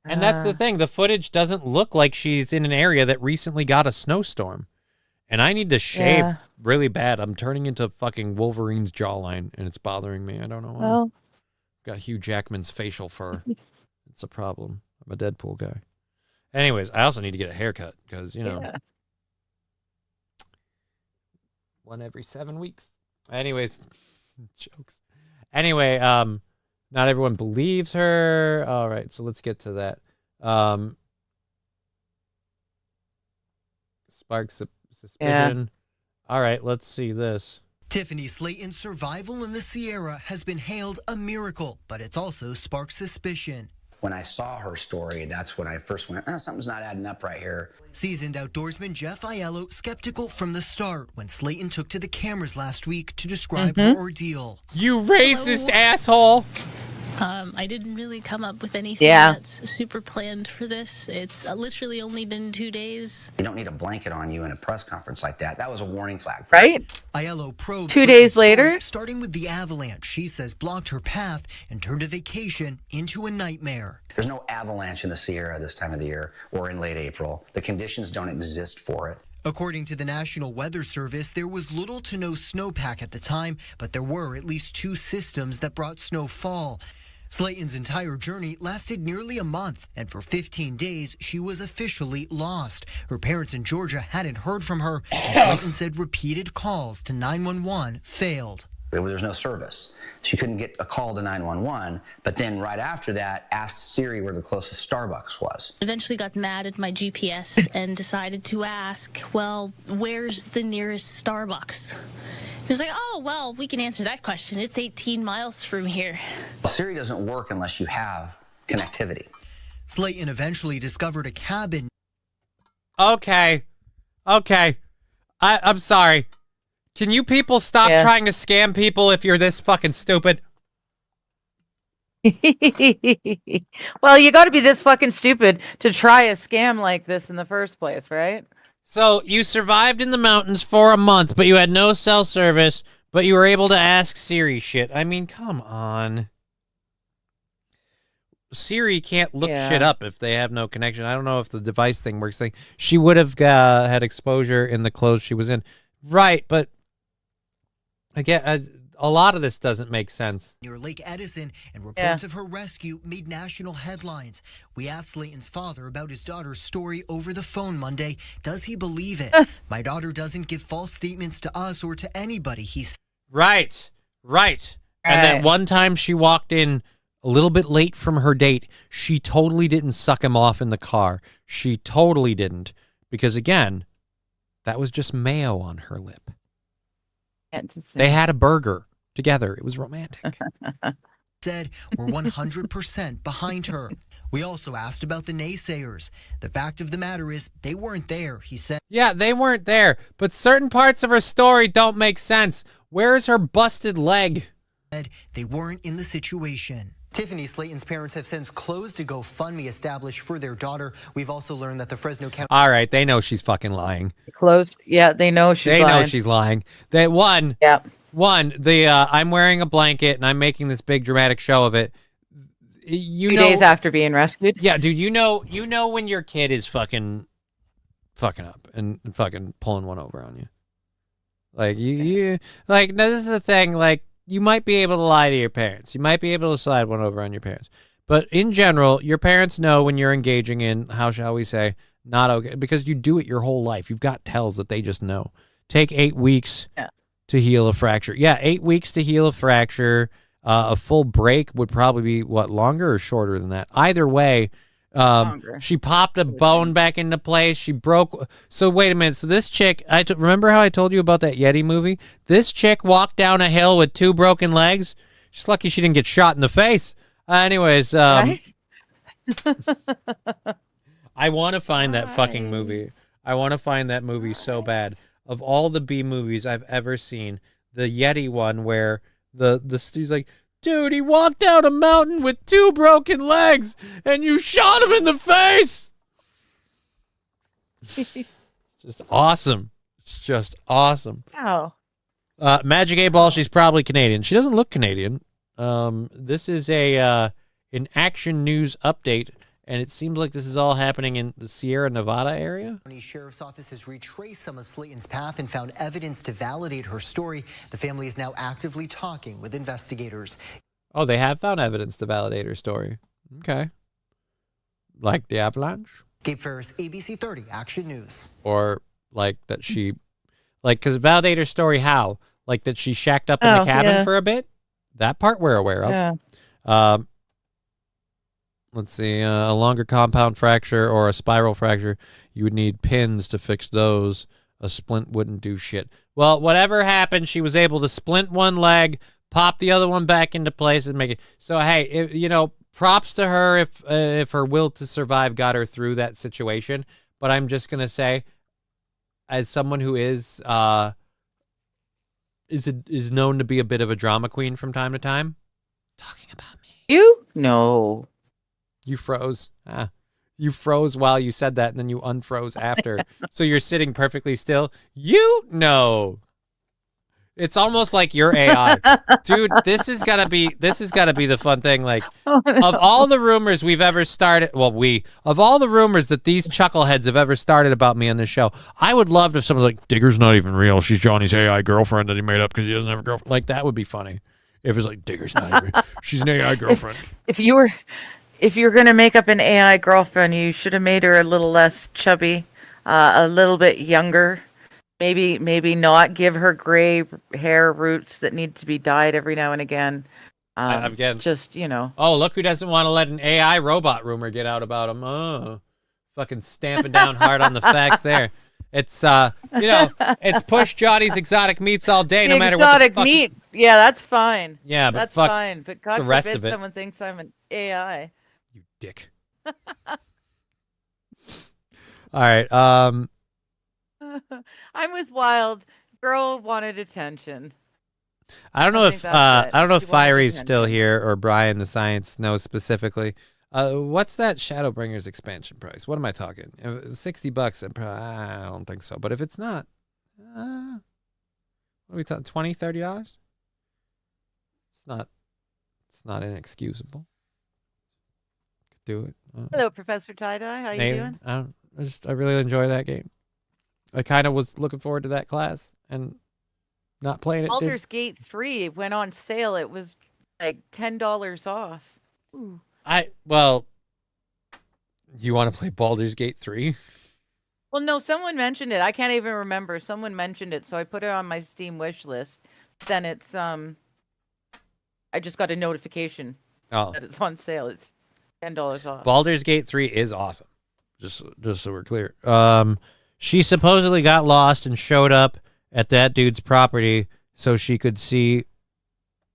And that's the thing. The footage doesn't look like she's in an area that recently got a snowstorm. And I need to shave really bad. I'm turning into fucking Wolverine's jawline, and it's bothering me. I don't know why. Well, got Hugh Jackman's facial fur. It's a problem. I'm a Deadpool guy. Anyways, I also need to get a haircut because, you know, one every 7 weeks. Anyways, jokes. Anyway, not everyone believes her. All right, so let's get to that. Sparks suspicion. All right, let's see this. Tiffany Slayton's survival in the Sierra has been hailed a miracle, but it's also sparked suspicion. When I saw her story, that's when I first went, something's not adding up right here. Seasoned outdoorsman Jeff Aiello skeptical from the start when Slayton took to the cameras last week to describe her ordeal. You racist asshole! I didn't really come up with anything that's super planned for this. It's literally only been 2 days. You don't need a blanket on you in a press conference like that. That was a warning flag. Right? Aiello probes 2 days later? Starting with the avalanche she says blocked her path and turned a vacation into a nightmare. There's no avalanche in the Sierra this time of the year or in late April. The conditions don't exist for it. According to the National Weather Service, there was little to no snowpack at the time, but there were at least 2 systems that brought snowfall. Slayton's entire journey lasted nearly a month, and for 15 days, she was officially lost. Her parents in Georgia hadn't heard from her, and Slayton said repeated calls to 911 failed. There was no service. She couldn't get a call to 911, but then right after that, asked Siri where the closest Starbucks was. Eventually got mad at my GPS and decided to ask, well, where's the nearest Starbucks? He was like, oh, well, we can answer that question. It's 18 miles from here. Siri doesn't work unless you have connectivity. Slayton eventually discovered a cabin. Okay. I'm sorry. Can you people stop trying to scam people if you're this fucking stupid? Well, you got to be this fucking stupid to try a scam like this in the first place, right? So you survived in the mountains for a month, but you had no cell service, but you were able to ask Siri shit. I mean, come on. Siri can't look shit up if they have no connection. I don't know if the device thing works. She would have had exposure in the clothes she was in. Right, but again, a lot of this doesn't make sense. Near Lake Edison, and reports of her rescue made national headlines. We asked Slayton's father about his daughter's story over the phone Monday. Does he believe it? My daughter doesn't give false statements to us or to anybody, he said. Right. And that one time she walked in a little bit late from her date, she totally didn't suck him off in the car. She totally didn't. Because again, that was just mayo on her lip. They had a burger together. It was romantic. Said we're 100% behind her. We also asked about the naysayers. The fact of the matter is they weren't there, he said. Yeah, they weren't there, but certain parts of her story don't make sense. Where's her busted leg? They weren't in the situation. Tiffany Slayton's parents have since closed a GoFundMe established for their daughter. We've also learned that the Fresno County... All right, they know she's fucking lying. Closed? Yeah, they know she's lying. They know she's lying. I'm wearing a blanket and I'm making this big dramatic show of it. 2 days after being rescued? Yeah, dude, you know when your kid is fucking up and fucking pulling one over on you. Like, no, this is the thing, like, you might be able to lie to your parents. You might be able to slide one over on your parents. But in general, your parents know when you're engaging in, how shall we say, not okay, because you do it your whole life. You've got tells that they just know. Take 8 weeks to heal a fracture. Yeah, 8 weeks to heal a fracture. A full break would probably be, longer or shorter than that? Either way, She popped a bone back into place. She broke. So wait a minute. So this chick, remember how I told you about that Yeti movie? This chick walked down a hill with 2 broken legs. She's lucky she didn't get shot in the face. Anyways, Right? I want to find that fucking movie. I want to find that movie so bad. Of all the B movies I've ever seen, the Yeti one where the dude's like, dude, he walked down a mountain with 2 broken legs, and you shot him in the face. Just awesome. It's just awesome. Oh. Magic 8-Ball, she's probably Canadian. She doesn't look Canadian. This is an action news update, and it seems like this is all happening in the Sierra Nevada area. The Sheriff's Office has retraced some of Slayton's path and found evidence to validate her story. The family is now actively talking with investigators. Oh, they have found evidence to validate her story. Okay. Like the avalanche? Gabe Ferris, ABC 30, Action News. Or like that she, like, because validate her story how? Like that she shacked up in the cabin for a bit? That part we're aware of. Yeah. Let's see, a longer compound fracture or a spiral fracture, you would need pins to fix those. A splint wouldn't do shit. Well, whatever happened, she was able to splint one leg, pop the other one back into place, and make it. So, hey, props to her if her will to survive got her through that situation. But I'm just going to say, as someone who is known to be a bit of a drama queen from time to time, talking about me. You? No. You froze. You froze while you said that, and then you unfroze after. So you're sitting perfectly still. You know. It's almost like you're AI. Dude, this is gotta be the fun thing. Like, of all the rumors we've ever started, of all the rumors that these chuckleheads have ever started about me on this show, I would love if someone's like, Digger's not even real. She's Johnny's AI girlfriend that he made up because he doesn't have a girlfriend. Like, that would be funny. If it's like, Digger's not even real. She's an AI girlfriend. If you're gonna make up an AI girlfriend, you should have made her a little less chubby, a little bit younger. Maybe not give her gray hair roots that need to be dyed every now and again. Just, Oh, look who doesn't want to let an AI robot rumor get out about him. Oh, fucking stamping down hard on the facts there. It's it's push Johnny's exotic meats all day, no matter what. Exotic meat. Yeah, that's fine. Yeah, but that's fuck fine. But God the rest forbid of it. someone thinks I'm an AI. You dick. All right. I'm with Wild. Girl wanted attention. I don't know if Fiery's still here or Brian the Science knows specifically. What's that Shadowbringers expansion price? What am I talking? $60. I don't think so. But if it's not, what are we talking? $20, $30? It's not inexcusable. Could do it. Hello, Professor Tie-Dye. How you doing? I really enjoy that game. I kind of was looking forward to that class and not playing it. Baldur's Gate 3 went on sale. It was like $10 off. Ooh. You want to play Baldur's Gate 3? Well, no, someone mentioned it. I can't even remember. Someone mentioned it, so I put it on my Steam wish list. Then it's I just got a notification that it's on sale. It's $10 off. Baldur's Gate 3 is awesome. Just so we're clear. She supposedly got lost and showed up at that dude's property so she could see.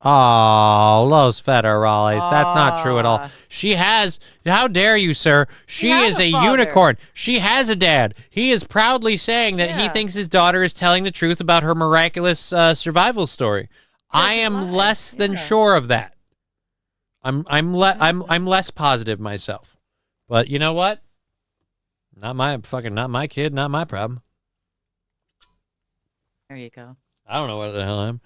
Oh, Los Federales. That's not true at all. She has. How dare you, sir? She is a unicorn. She has a dad. He is proudly saying that he thinks his daughter is telling the truth about her miraculous survival story. I am less than sure of that. I'm less positive myself. But you know what? Not my kid, not my problem. There you go. I don't know what the hell I'm.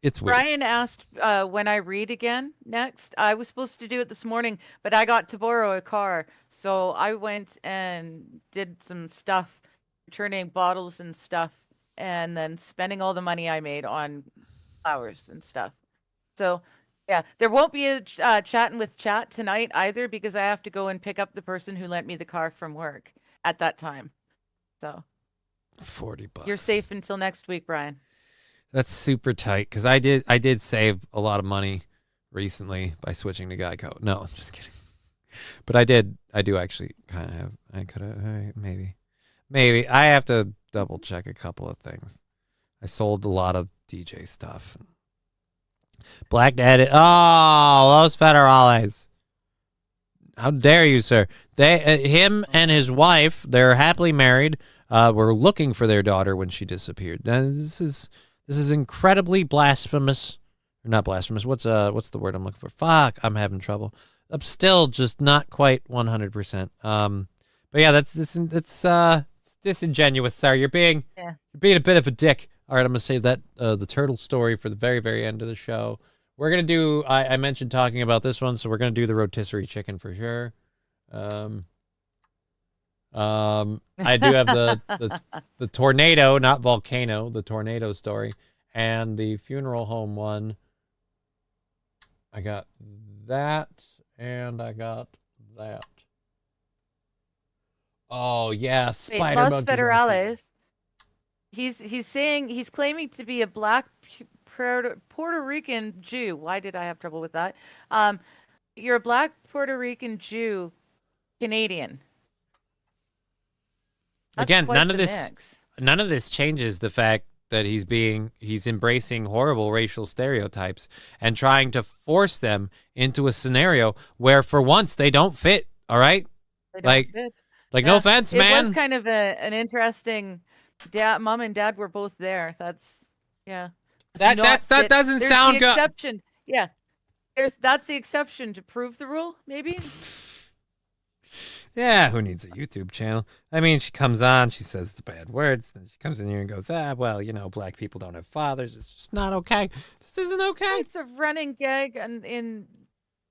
It's weird. Brian asked when I read again next. I was supposed to do it this morning, but I got to borrow a car. So I went and did some stuff, returning bottles and stuff, and then spending all the money I made on flowers and stuff. So, yeah, there won't be a chatting with chat tonight either because I have to go and pick up the person who lent me the car from work at that time. So $40. You're safe until next week, Brian. That's super tight because I did save a lot of money recently by switching to Geico. No, I'm just kidding. But I do actually kind of have. I could have maybe. I have to double check a couple of things. I sold a lot of DJ stuff. Black Dad. Oh, Los Federales. How dare you, sir? Him and his wife, they're happily married. Were looking for their daughter when she disappeared. Now, this is incredibly blasphemous. Or not blasphemous. What's the word I'm looking for? Fuck, I'm having trouble. I'm still just not quite 100%. But yeah, it's disingenuous, sir. You're being a bit of a dick. All right, I'm gonna save that the turtle story for the very, very end of the show. We're gonna do. I mentioned talking about this one, so we're gonna do the rotisserie chicken for sure. I do have the tornado, not volcano, the tornado story, and the funeral home one. I got that, and I got that. Oh yeah, Spider Los Monkey. Federales. He's claiming to be a black Puerto Rican Jew. Why did I have trouble with that? You're a black Puerto Rican Jew, Canadian. That's Again, quite the mix. none of this changes the fact that he's embracing horrible racial stereotypes and trying to force them into a scenario where for once they don't fit. All right, They don't fit. no offense, man. It was kind of an interesting. Mom and Dad were both there. That's That doesn't There's sound the good. Exception, yeah. That's the exception to prove the rule, maybe. Yeah, who needs a YouTube channel? I mean, she comes on, she says the bad words, then she comes in here and goes, well, black people don't have fathers. It's just not okay. This isn't okay. It's a running gag in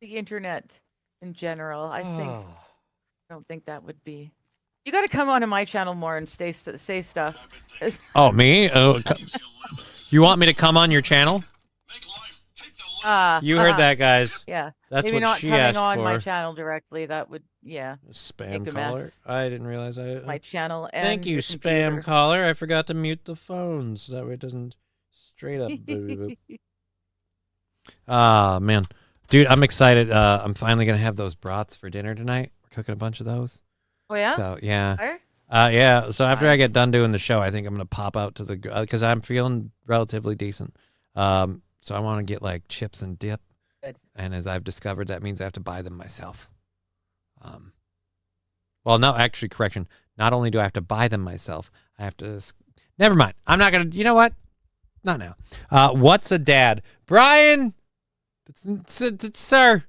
the internet in general. I don't think that would be. You got to come onto my channel more and say stuff. Oh, me? You want me to come on your channel? You heard that, guys. Yeah. That's maybe what not she coming asked on for. my channel directly. That would, Spam make a caller. mess. I didn't realize My channel. And Thank you, your spam computer. caller. I forgot to mute the phones. That way it doesn't straight up. Man. Dude, I'm excited. I'm finally going to have those brats for dinner tonight. We're cooking a bunch of those. Oh, yeah? So, yeah. Fire? Yeah. So after I get done doing the show, I think I'm going to pop out to the, because I'm feeling relatively decent. So I want to get like chips and dip. Good. And as I've discovered, that means I have to buy them myself. Well, no, actually, correction. Not only do I have to buy them myself, I have to. Never mind. I'm not gonna. You know what? Not now. What's a dad, Brian? Sir.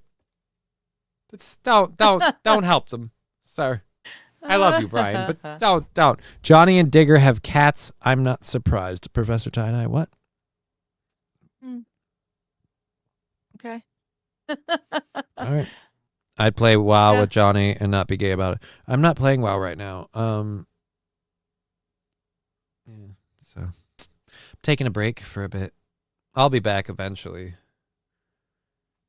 Don't help them, sir. I love you, Brian, but don't. Johnny and Digger have cats. I'm not surprised. Professor Tie-Dye, what? Okay. All right. I'd play WoW with Johnny and not be gay about it. I'm not playing WoW right now. Yeah, so I'm taking a break for a bit. I'll be back eventually.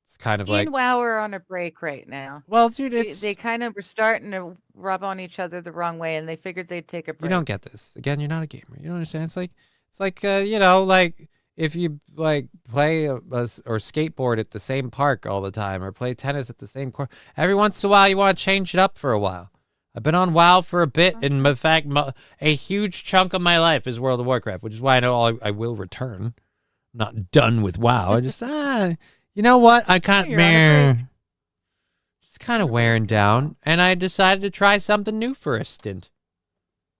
It's kind of Me like and WoW are on a break right now. Well, dude, it's they kind of were starting to rub on each other the wrong way, and they figured they'd take a break. you don't get this. Again, you're not a gamer. You don't understand. It's like like if you like play or skateboard at the same park all the time or play tennis at the same court, every once in a while you want to change it up for a while. I've been on WoW for a bit, and in fact, a huge chunk of my life is World of Warcraft, which is why I know I will return. I'm not done with WoW. I just you know what? I just kind of wearing down, and I decided to try something new for a stint.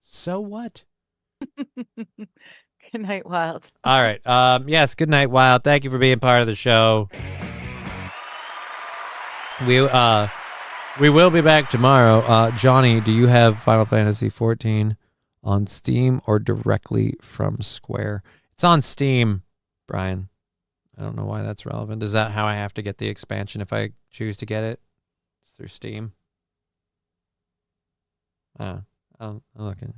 So what? Good night, Wild. All right. Yes, good night, Wild. Thank you for being part of the show. We will be back tomorrow. Johnny, do you have Final Fantasy 14 on Steam or directly from Square? It's on Steam, Brian. I don't know why that's relevant. Is that how I have to get the expansion if I choose to get it? It's through Steam. I'm looking.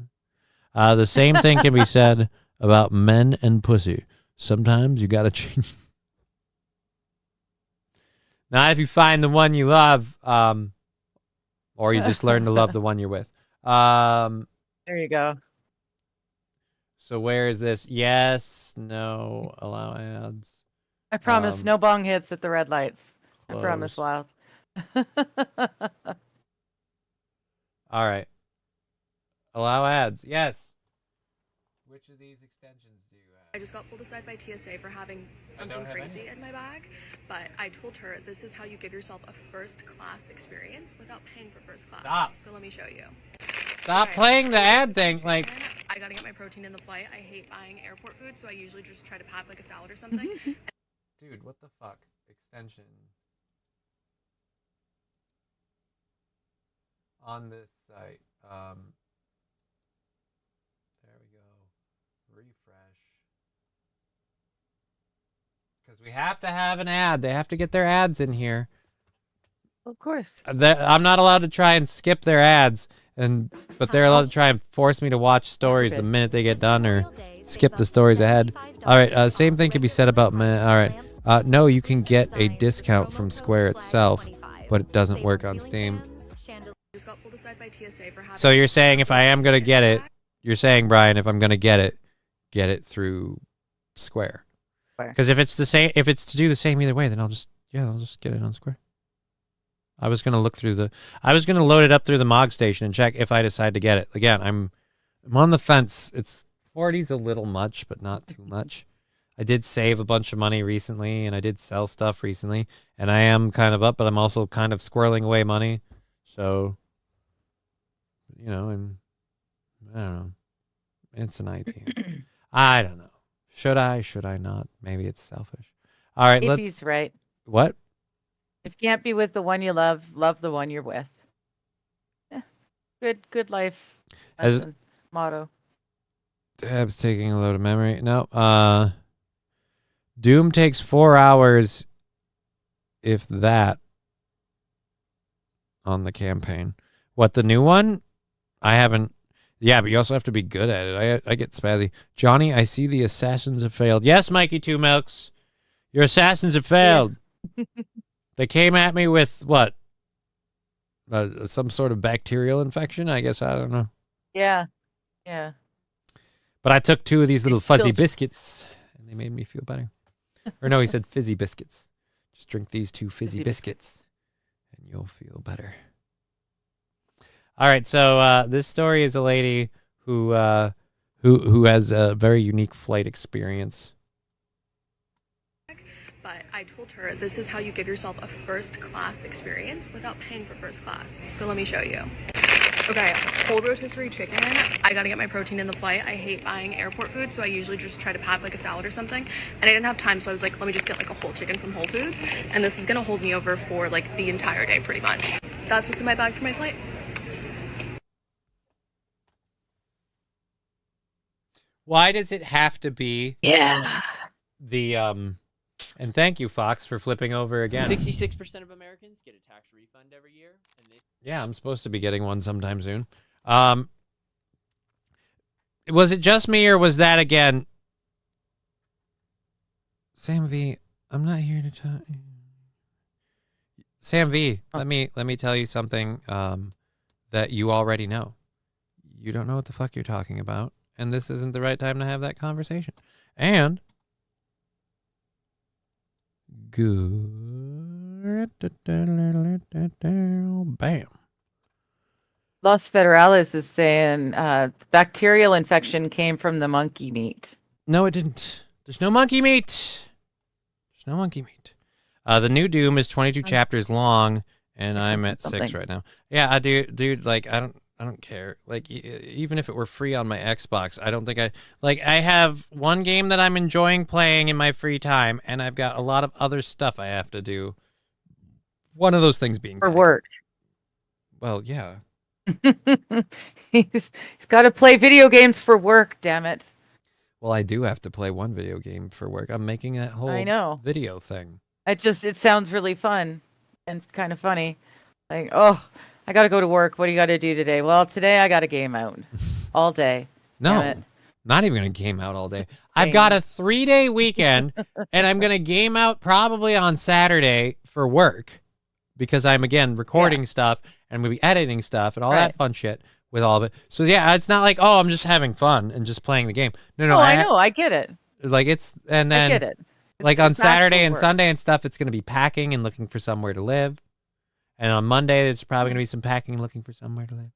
The same thing can be said about men and pussy. Sometimes you gotta change. Not if you find the one you love, or you just learn to love the one you're with. There you go. So where is this? Yes, no, allow ads. I promise no bong hits at the red lights. I promise, close. Wild. All right. Allow ads. Yes. Which of these extensions do you have? I just got pulled aside by TSA for having something crazy in my bag, but I told her this is how you give yourself a first-class experience without paying for first class. Stop. So let me show you. Stop playing the ad thing. Like, I gotta get my protein in the flight. I hate buying airport food, so I usually just try to pack like a salad or something. dude, what the fuck? Extension. On this site. There we go. Refresh. Because we have to have an ad. They have to get their ads in here. Of course. I'm not allowed to try and skip their ads, but they're allowed to try and force me to watch stories the minute they get done or skip the stories ahead. All right, same thing can be said about me. All right. No, you can get a discount from Square itself, but it doesn't work on Steam. So you're saying if I am going to get it, you're saying, Brian, if I'm going to get it through Square. Because if it's the same, if it's to do the same either way, then I'll just get it on Square. I was going to load it up through the MOG station and check if I decide to get it. Again, I'm on the fence. It's 40's a little much, but not too much. I did save a bunch of money recently, and I did sell stuff recently, and I am kind of up, but I'm also kind of squirreling away money. So, I don't know. It's an idea. I don't know. Should I not? Maybe it's selfish. All right, if he's right. What? If you can't be with the one you love the one you're with. Good life lesson, motto. Dab's taking a load of memory. No. Doom takes 4 hours, if that, on the campaign. What, the new one? I haven't. Yeah, but you also have to be good at it. I get spazzy. Johnny, I see the assassins have failed. Yes, Mikey Two Milks. Your assassins have failed. Yeah. They came at me with what? Some sort of bacterial infection, I guess. I don't know. Yeah. Yeah. But I took 2 of these little fuzzy biscuits, and they made me feel better. Or no, he said fizzy biscuits. Just drink these 2 fizzy biscuits, and you'll feel better. All right, so this story is a lady who has a very unique flight experience. But I told her this is how you give yourself a first-class experience without paying for first class. So let me show you. Okay, cold rotisserie chicken. I gotta get my protein in the flight. I hate buying airport food, so I usually just try to pack like a salad or something. And I didn't have time, so I was like, let me just get like a whole chicken from Whole Foods. And this is gonna hold me over for like the entire day, pretty much. That's what's in my bag for my flight. Why does it have to be? Yeah. And thank you, Fox, for flipping over again. 66% of Americans get a tax refund every year. Yeah, I'm supposed to be getting one sometime soon. Was it just me, or was that again? Sam V, I'm not here to talk. Sam V, let me tell you something that you already know. You don't know what the fuck you're talking about, and this isn't the right time to have that conversation. And good. Bam. Los Federales is saying bacterial infection came from the monkey meat. No, it didn't. There's no monkey meat. There's no monkey meat. The new Doom is 22 chapters long, and I'm at 6 right now. Yeah, dude, like I don't care. Like even if it were free on my Xbox, I don't think I have one game that I'm enjoying playing in my free time, and I've got a lot of other stuff I have to do. One of those things being for work. Well, yeah. he's got to play video games for work, damn it. Well, I do have to play one video game for work. I'm making that whole video thing. It sounds really fun and kind of funny. Like, oh, I got to go to work. What do you got to do today? Well, today I got a game out all day. No, not even going to game out all day. I've got a 3-day weekend, and I'm going to game out probably on Saturday for work because I'm, again, recording stuff and I'm going to be editing stuff and all that fun shit with all of it. So, yeah, it's not like, oh, I'm just having fun and just playing the game. No, I know. I get it. Like, and then, I get it. Like on Saturday and Sunday and stuff, it's going to be packing and looking for somewhere to live. And on Monday, there's probably going to be some packing and looking for somewhere to live.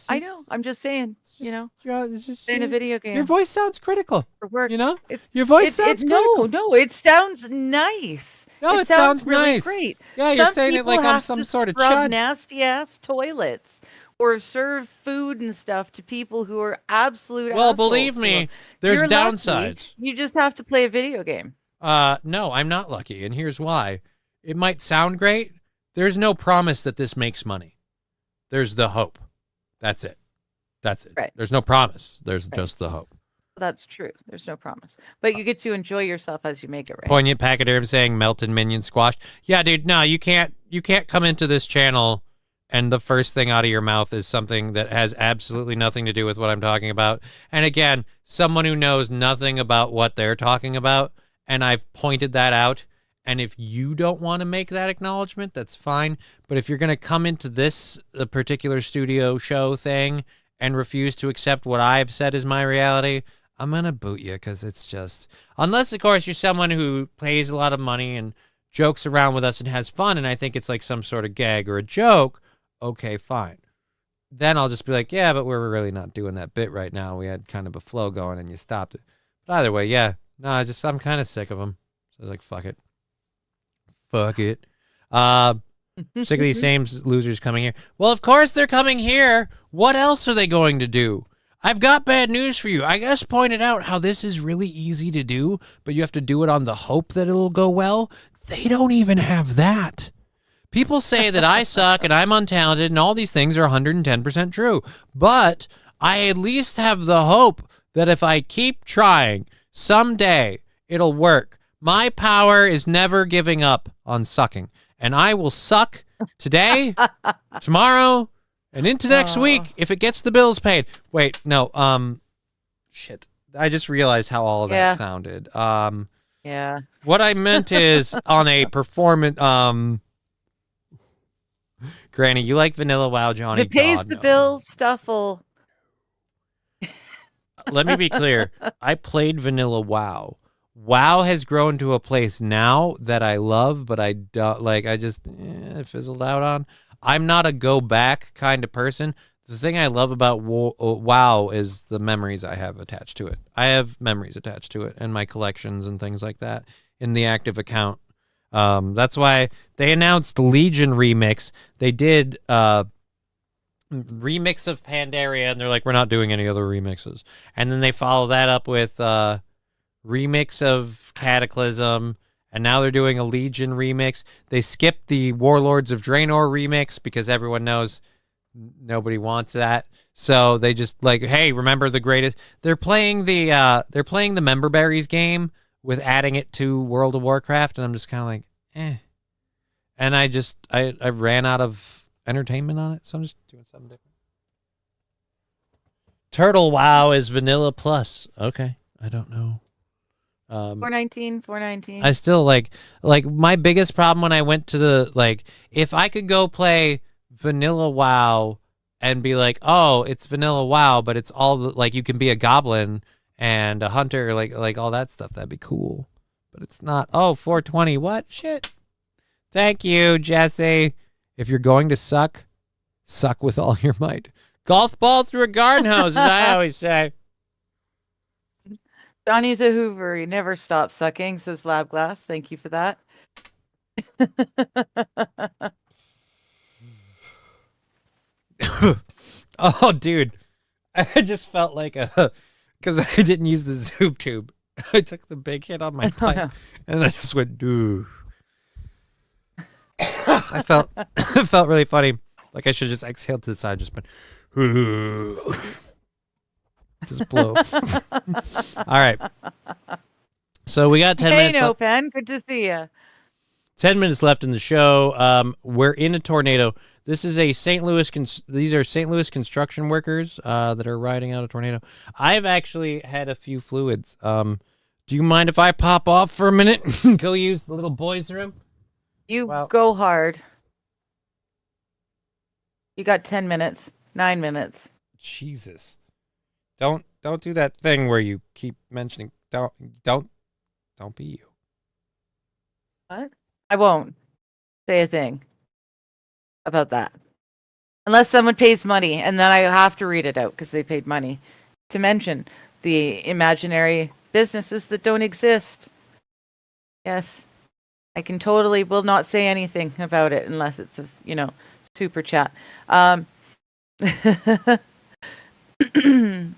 I know. I'm just saying. It's just in a video game. Your voice sounds critical. For work. You know, It's your voice sounds critical. No, it sounds nice. No, it sounds really nice. great. Yeah, you're Some saying it like people I'm have some to sort of scrub chud. nasty ass toilets or serve food and stuff to people who are absolute. Well, assholes believe to me, them. there's You're lucky. downsides. You just have to play a video game. No, I'm not lucky, and here's why. It might sound great. There's no promise that this makes money. There's the hope. That's it. That's it. Right. There's no promise. There's just the hope. That's true. There's no promise, but you get to enjoy yourself as you make it. Right. Poignant Pachyderm saying melted minion squash. Yeah, dude. No, you can't come into this channel and the first thing out of your mouth is something that has absolutely nothing to do with what I'm talking about. And again, someone who knows nothing about what they're talking about, and I've pointed that out. And if you don't want to make that acknowledgement, that's fine. But if you're going to come into this particular studio show thing and refuse to accept what I've said is my reality, I'm going to boot you, because it's just, unless, of course, you're someone who pays a lot of money and jokes around with us and has fun, and I think it's like some sort of gag or a joke, okay, fine. Then I'll just be like, yeah, but we're really not doing that bit right now. We had kind of a flow going and you stopped it. But either way, yeah. No, I'm kind of sick of them. So I was like, fuck it. Fuck it. Sick of these same losers coming here. Well, of course they're coming here. What else are they going to do? I've got bad news for you. I just pointed out how this is really easy to do, but you have to do it on the hope that it'll go well. They don't even have that. People say that I suck and I'm untalented and all these things are 110% true. But I at least have the hope that if I keep trying, someday it'll work. My power is never giving up on sucking. And I will suck today, tomorrow, and into next week if it gets the bills paid. Wait, no, shit. I just realized how all of that sounded. Yeah. What I meant is on a performance, Granny, you like Vanilla WoW, Johnny? If it pays God, the no. bills, stuff will. Let me be clear. I played Vanilla WoW. WoW has grown to a place now that I love, but I don't like. I just fizzled out on. I'm not a go back kind of person. The thing I love about WoW is the memories I have attached to it. I have memories attached to it and my collections and things like that in the active account. That's why they announced Legion Remix. They did remix of Pandaria, and they're like, we're not doing any other remixes. And then they follow that up with remix of Cataclysm, and now they're doing a Legion remix. They skipped the Warlords of Draenor remix because everyone knows nobody wants that. So they just like, hey, remember the greatest. They're playing the Member Berries game with adding it to World of Warcraft, and I'm just kind of like, eh. And I ran out of entertainment on it, so I'm just doing something different. Turtle WoW is Vanilla Plus. Okay, I don't know. 419. I still like my biggest problem when I went to the if I could go play Vanilla WoW and be like, oh, it's Vanilla WoW, but it's all you can be a goblin and a hunter, like all that stuff, that'd be cool. But it's not. Oh, 420. What? Shit. Thank you, Jesse. If you're going to suck with all your might. Golf ball through a garden hose, as I always say. Johnny's a Hoover. He never stops sucking, says Lab Glass. Thank you for that. Oh, dude. I just felt like because I didn't use the Zoom tube. I took the big hit on my pipe, and I just went, dude. It felt really funny. Like I should just exhale to the side, just been, just blow. All right. So we got 10 minutes. Hey, No Pen. Good to see you. 10 minutes left in the show. We're in a tornado. This is a St. Louis. These are St. Louis construction workers that are riding out a tornado. I've actually had a few fluids. Do you mind if I pop off for a minute and go use the little boys' room? You go hard. You got 10 minutes, 9 minutes. Jesus. Don't do that thing where you keep mentioning don't be you. What? I won't say a thing about that. Unless someone pays money, and then I have to read it out because they paid money to mention the imaginary businesses that don't exist. Yes, I can totally will not say anything about it unless it's a super chat.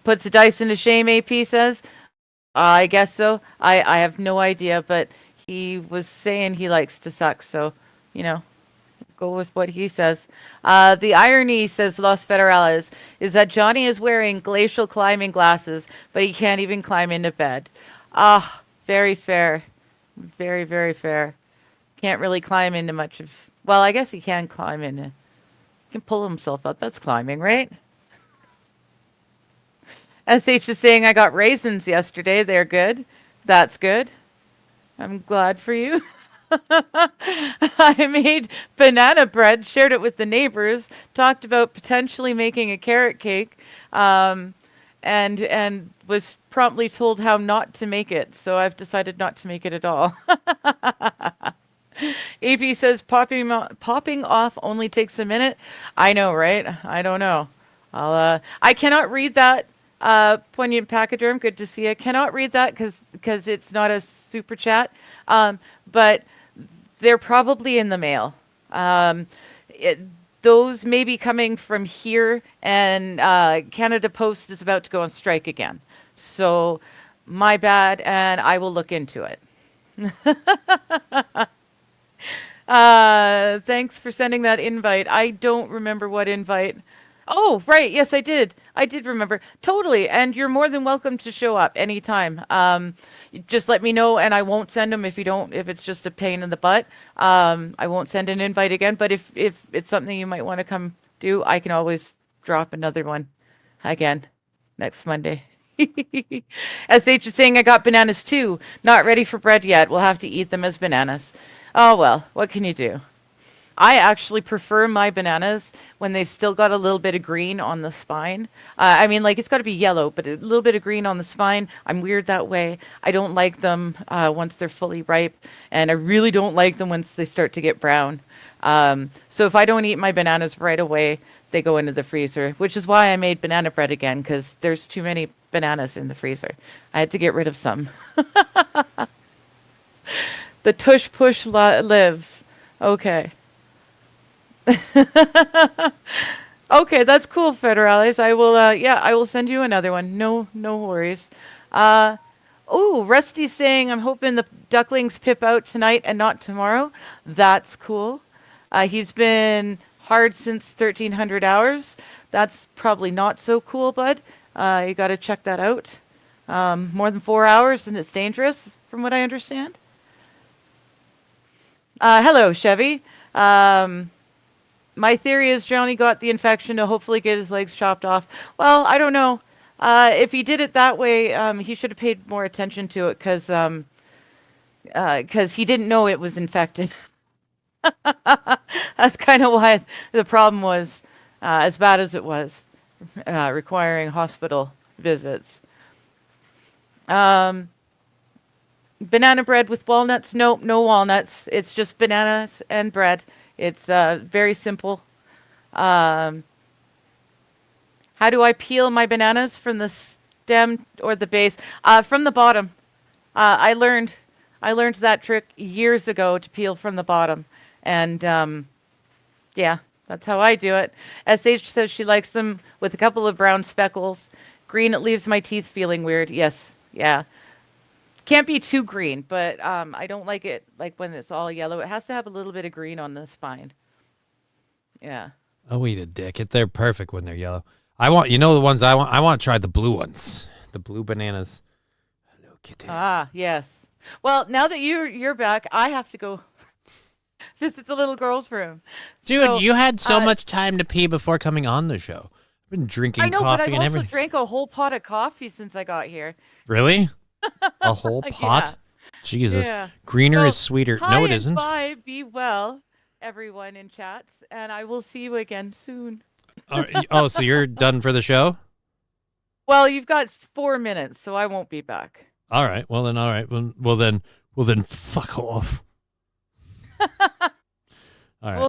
Puts a dice into shame. AP says, I guess so. I have no idea, but he was saying he likes to suck, so go with what he says. The irony, says Los Federales, is that Johnny is wearing glacial climbing glasses, but he can't even climb into bed. Very fair. Very, very fair. Can't really climb into much of... Well, I guess he can climb into... He can pull himself up. That's climbing, right? SH is saying, I got raisins yesterday. They're good. That's good. I'm glad for you. I made banana bread, shared it with the neighbors, talked about potentially making a carrot cake, and was promptly told how not to make it. So I've decided not to make it at all. AP says popping off only takes a minute. I know, right? I don't know. I cannot read that. Poignant Pachyderm, good to see you. Cannot read that because it's not a super chat. But they're probably in the mail. Those may be coming from here, and Canada Post is about to go on strike again. So my bad, and I will look into it. Thanks for sending that invite. I don't remember what invite. Oh, right. Yes, I did. I did remember. Totally. And you're more than welcome to show up anytime. Just let me know and I won't send them if it's just a pain in the butt. I won't send an invite again. But if it's something you might want to come do, I can always drop another one again next Monday. SH is saying, I got bananas too. Not ready for bread yet. We'll have to eat them as bananas. Oh, well, what can you do? I actually prefer my bananas when they've still got a little bit of green on the spine. I mean, like, it's got to be yellow, but a little bit of green on the spine. I'm weird that way. I don't like them once they're fully ripe, and I really don't like them once they start to get brown. So if I don't eat my bananas right away, they go into the freezer, which is why I made banana bread again, because there's too many bananas in the freezer. I had to get rid of some. The tush push lives. Okay. Okay, that's cool, Federales. I will I will send you another one. No worries. Oh, Rusty's saying, I'm hoping the ducklings pip out tonight and not tomorrow. That's cool. He's been hard since 1300 hours. That's probably not so cool, bud. You got to check that out. More than 4 hours and it's dangerous, from what I understand. Hello, Chevy. My theory is Johnny got the infection to hopefully get his legs chopped off. Well, I don't know. If he did it that way, he should have paid more attention to it because he didn't know it was infected. That's kind of why the problem was as bad as it was, requiring hospital visits. Banana bread with walnuts? Nope, no walnuts. It's just bananas and bread. It's very simple. How do I peel my bananas from the stem or the base? From the bottom. I learned that trick years ago to peel from the bottom. And yeah, that's how I do it. SH says she likes them with a couple of brown speckles. Green, it leaves my teeth feeling weird. Yes, yeah. Can't be too green, but I don't like it like when it's all yellow. It has to have a little bit of green on the spine. Yeah. Oh, eat a dick. They're perfect when they're yellow. The ones I want to try the blue ones. The blue bananas. Hello, kitty. Ah, yes. Well, now that you're back, I have to go visit the little girl's room. Dude, so, you had so much time to pee before coming on the show. I've been drinking coffee and everything. I know, but I've also drank a whole pot of coffee since I got here. Really? A whole pot? Yeah. Jesus. Yeah. Greener is sweeter. No, it isn't. Bye. Be well, everyone in chats, and I will see you again soon. So you're done for the show? Well, you've got 4 minutes, so I won't be back. All right. Well then. All right. Well then. Fuck off. All right.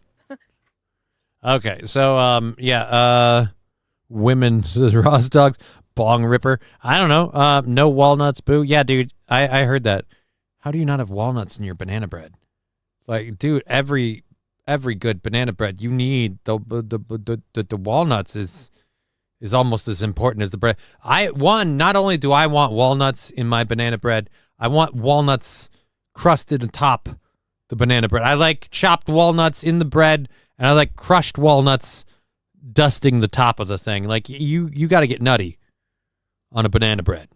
Okay, so women says Ross Dogs bong ripper. I don't know. No walnuts, boo. Yeah, dude, I heard that. How do you not have walnuts in your banana bread? Like, dude, every good banana bread, you need the walnuts is almost as important as the bread. Not only do I want walnuts in my banana bread, I want walnuts crusted atop the banana bread. I like chopped walnuts in the bread, and I like crushed walnuts dusting the top of the thing. Like, you got to get nutty on a banana bread.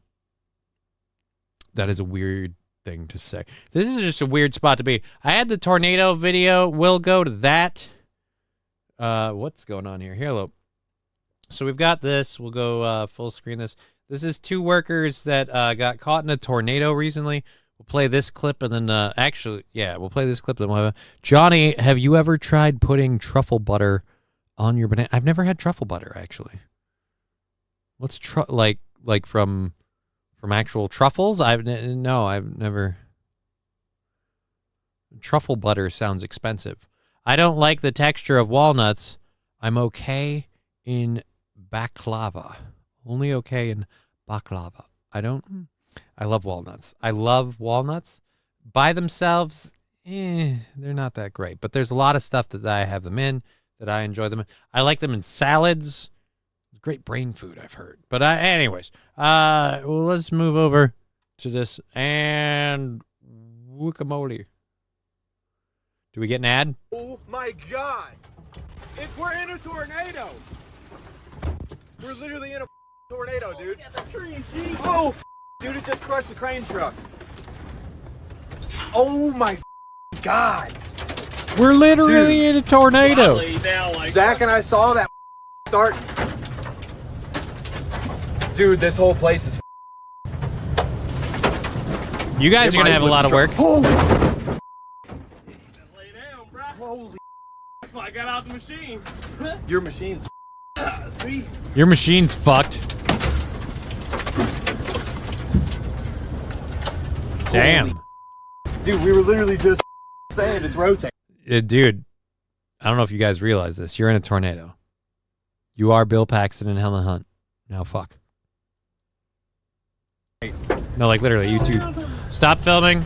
That is a weird thing to say. This is just a weird spot to be. I had the tornado video. We'll go to that. What's going on here? Hello. So we've got this. We'll go full screen this. This is two workers that got caught in a tornado recently. We'll play this clip and then we'll play this clip. Then we'll have Johnny, have you ever tried putting truffle butter on your banana? I've never had truffle butter, actually. What's like from actual truffles? I've never. Truffle butter sounds expensive. I don't like the texture of walnuts. I'm okay in baklava. Only okay in baklava. I love walnuts. I love walnuts. By themselves, they're not that great. But there's a lot of stuff that I have them in, that I enjoy them in. I like them in salads. Great brain food, I've heard. But anyways, let's move over to this. And guacamole. Do we get an ad? Oh my God! We're in a tornado! We're literally in a tornado, dude. Yeah, the trees, oh, dude, it just crushed the crane truck. Oh my God! We're literally in a tornado. Zach and I saw that start. Dude, this whole place is. You guys are gonna have a lot of work. Oh. Lay down, bro. Holy. That's why I got out the machine. Your machine's. See? Your machine's fucked. Damn. Dude, we were literally just saying it's rotating. Dude, I don't know if you guys realize this. You're in a tornado. You are Bill Paxton and Helen Hunt. Now fuck. No, like literally, you two stop filming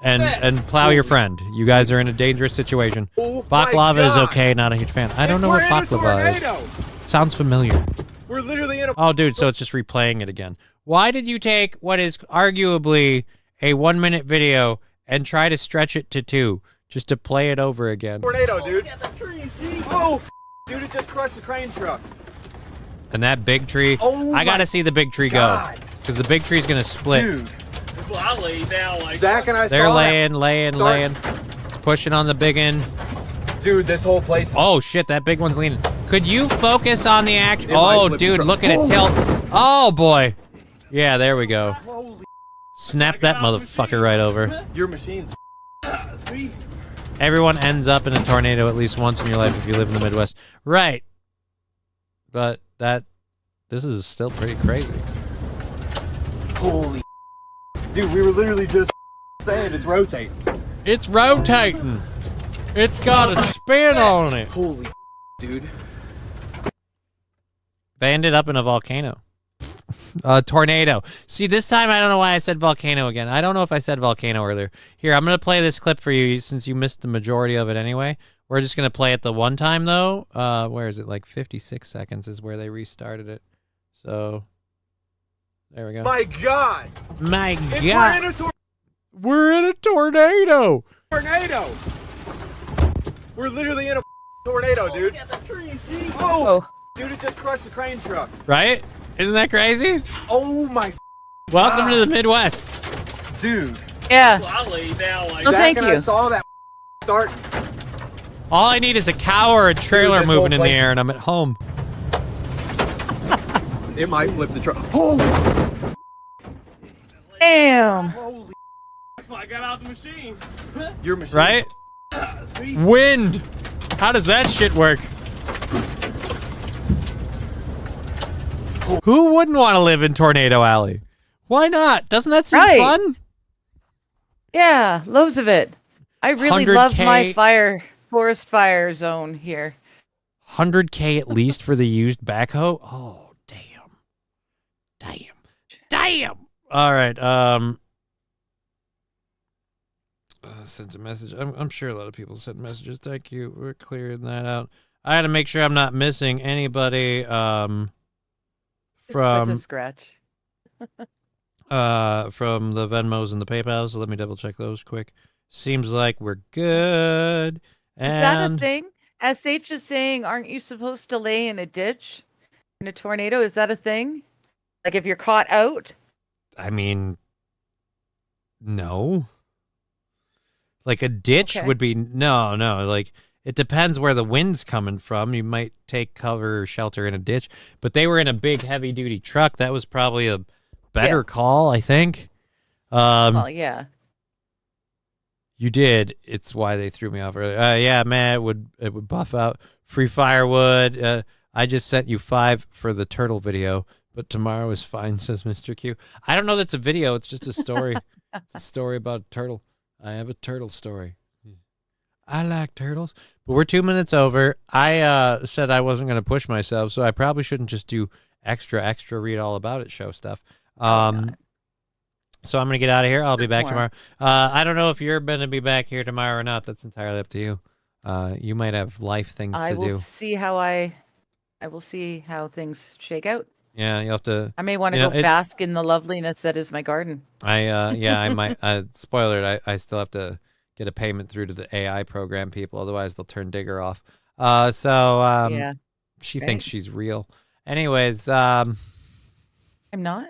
and plow your friend. You guys are in a dangerous situation. Baklava is okay, not a huge fan. I don't know what baklava is. Sounds familiar. We're literally in a. Oh, dude, so it's just replaying it again. Why did you take what is arguably a 1-minute video and try to stretch it to 2 just to play it over again? Tornado, dude. Oh, dude, it just crushed the crane truck. And that big tree, I gotta see the big tree go. Because the big tree's gonna split. Dude. Well, I lay down like Zach and I They're saw laying. It's pushing on the big end. Dude, this whole place is... Oh, shit, that big one's leaning. Could you focus on the action? Oh, dude, look at it tilt. Oh, boy. Yeah, there we go. Snap that motherfucker right over. Your machine's... See? Everyone ends up in a tornado at least once in your life if you live in the Midwest. Right. But this is still pretty crazy. Holy dude, we were literally just saying it's rotating. It's rotating. It's got a spin on it. Holy dude. They ended up in a volcano. A tornado. See, this time I don't know why I said volcano again. I don't know if I said volcano earlier. Here, I'm going to play this clip for you since you missed the majority of it anyway. We're just going to play it the one time, though. Where is it? Like 56 seconds is where they restarted it. So... there we go. My God! My God! We're in a tornado! Tornado! We're literally in a tornado, dude. Yeah, the trees, oh, dude, it just crushed the crane truck. Right? Isn't that crazy? Oh my. Welcome to the Midwest, dude. Yeah. Well, I lay down like Oh, thank and you. I saw that start. All I need is a cow or a trailer moving in the air, and I'm at home. It might flip the truck. Oh! Damn. Holy. That's why I got out the machine. Your machine. Right? See? Wind. How does that shit work? Who wouldn't want to live in Tornado Alley? Why not? Doesn't that seem fun? Yeah, loads of it. I really love 100K. my forest fire zone here. $100K at least for the used backhoe. Oh, damn. All right. Sent a message. I'm sure a lot of people sent messages. Thank you. We're clearing that out. I had to make sure I'm not missing anybody. From a scratch. From the Venmos and the PayPals. So let me double check those quick. Seems like we're good. And Is that a thing? SH is saying, aren't you supposed to lay in a ditch in a tornado? Is that a thing? Like if you're caught out? I mean, no. Like a ditch would be no. Like it depends where the wind's coming from. You might take cover or shelter in a ditch, but they were in a big heavy duty truck. That was probably a better call, I think. Well, yeah. You did. It's why they threw me off earlier. Yeah, man, it would buff out free firewood. I just sent you 5 for the turtle video, but tomorrow is fine, says Mr. Q. I don't know that's a video. It's just a story. It's a story about a turtle. I have a turtle story. I like turtles. But we're 2 minutes over. I said I wasn't going to push myself, so I probably shouldn't just do extra read all about it show stuff. So I'm going to get out of here. I'll be back tomorrow. I don't know if you're going to be back here tomorrow or not. That's entirely up to you. You might have life things to do. I will see how things shake out. Yeah, you'll have to. I may want to go bask in the loveliness that is my garden. I might. Spoiler alert, I still have to get a payment through to the AI program people. Otherwise, they'll turn Digger off. She thinks she's real. Anyways, I'm not.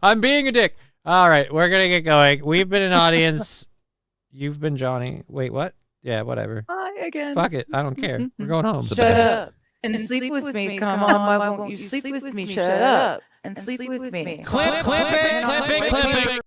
I'm being a dick. All right, we're gonna get going. We've been an audience. You've been Johnny. Wait, what? Yeah, whatever. Hi again. Fuck it. I don't care. We're going home. Shut up and sleep with me. Come on, why won't you sleep with me? Shut up and sleep with me. Clipping.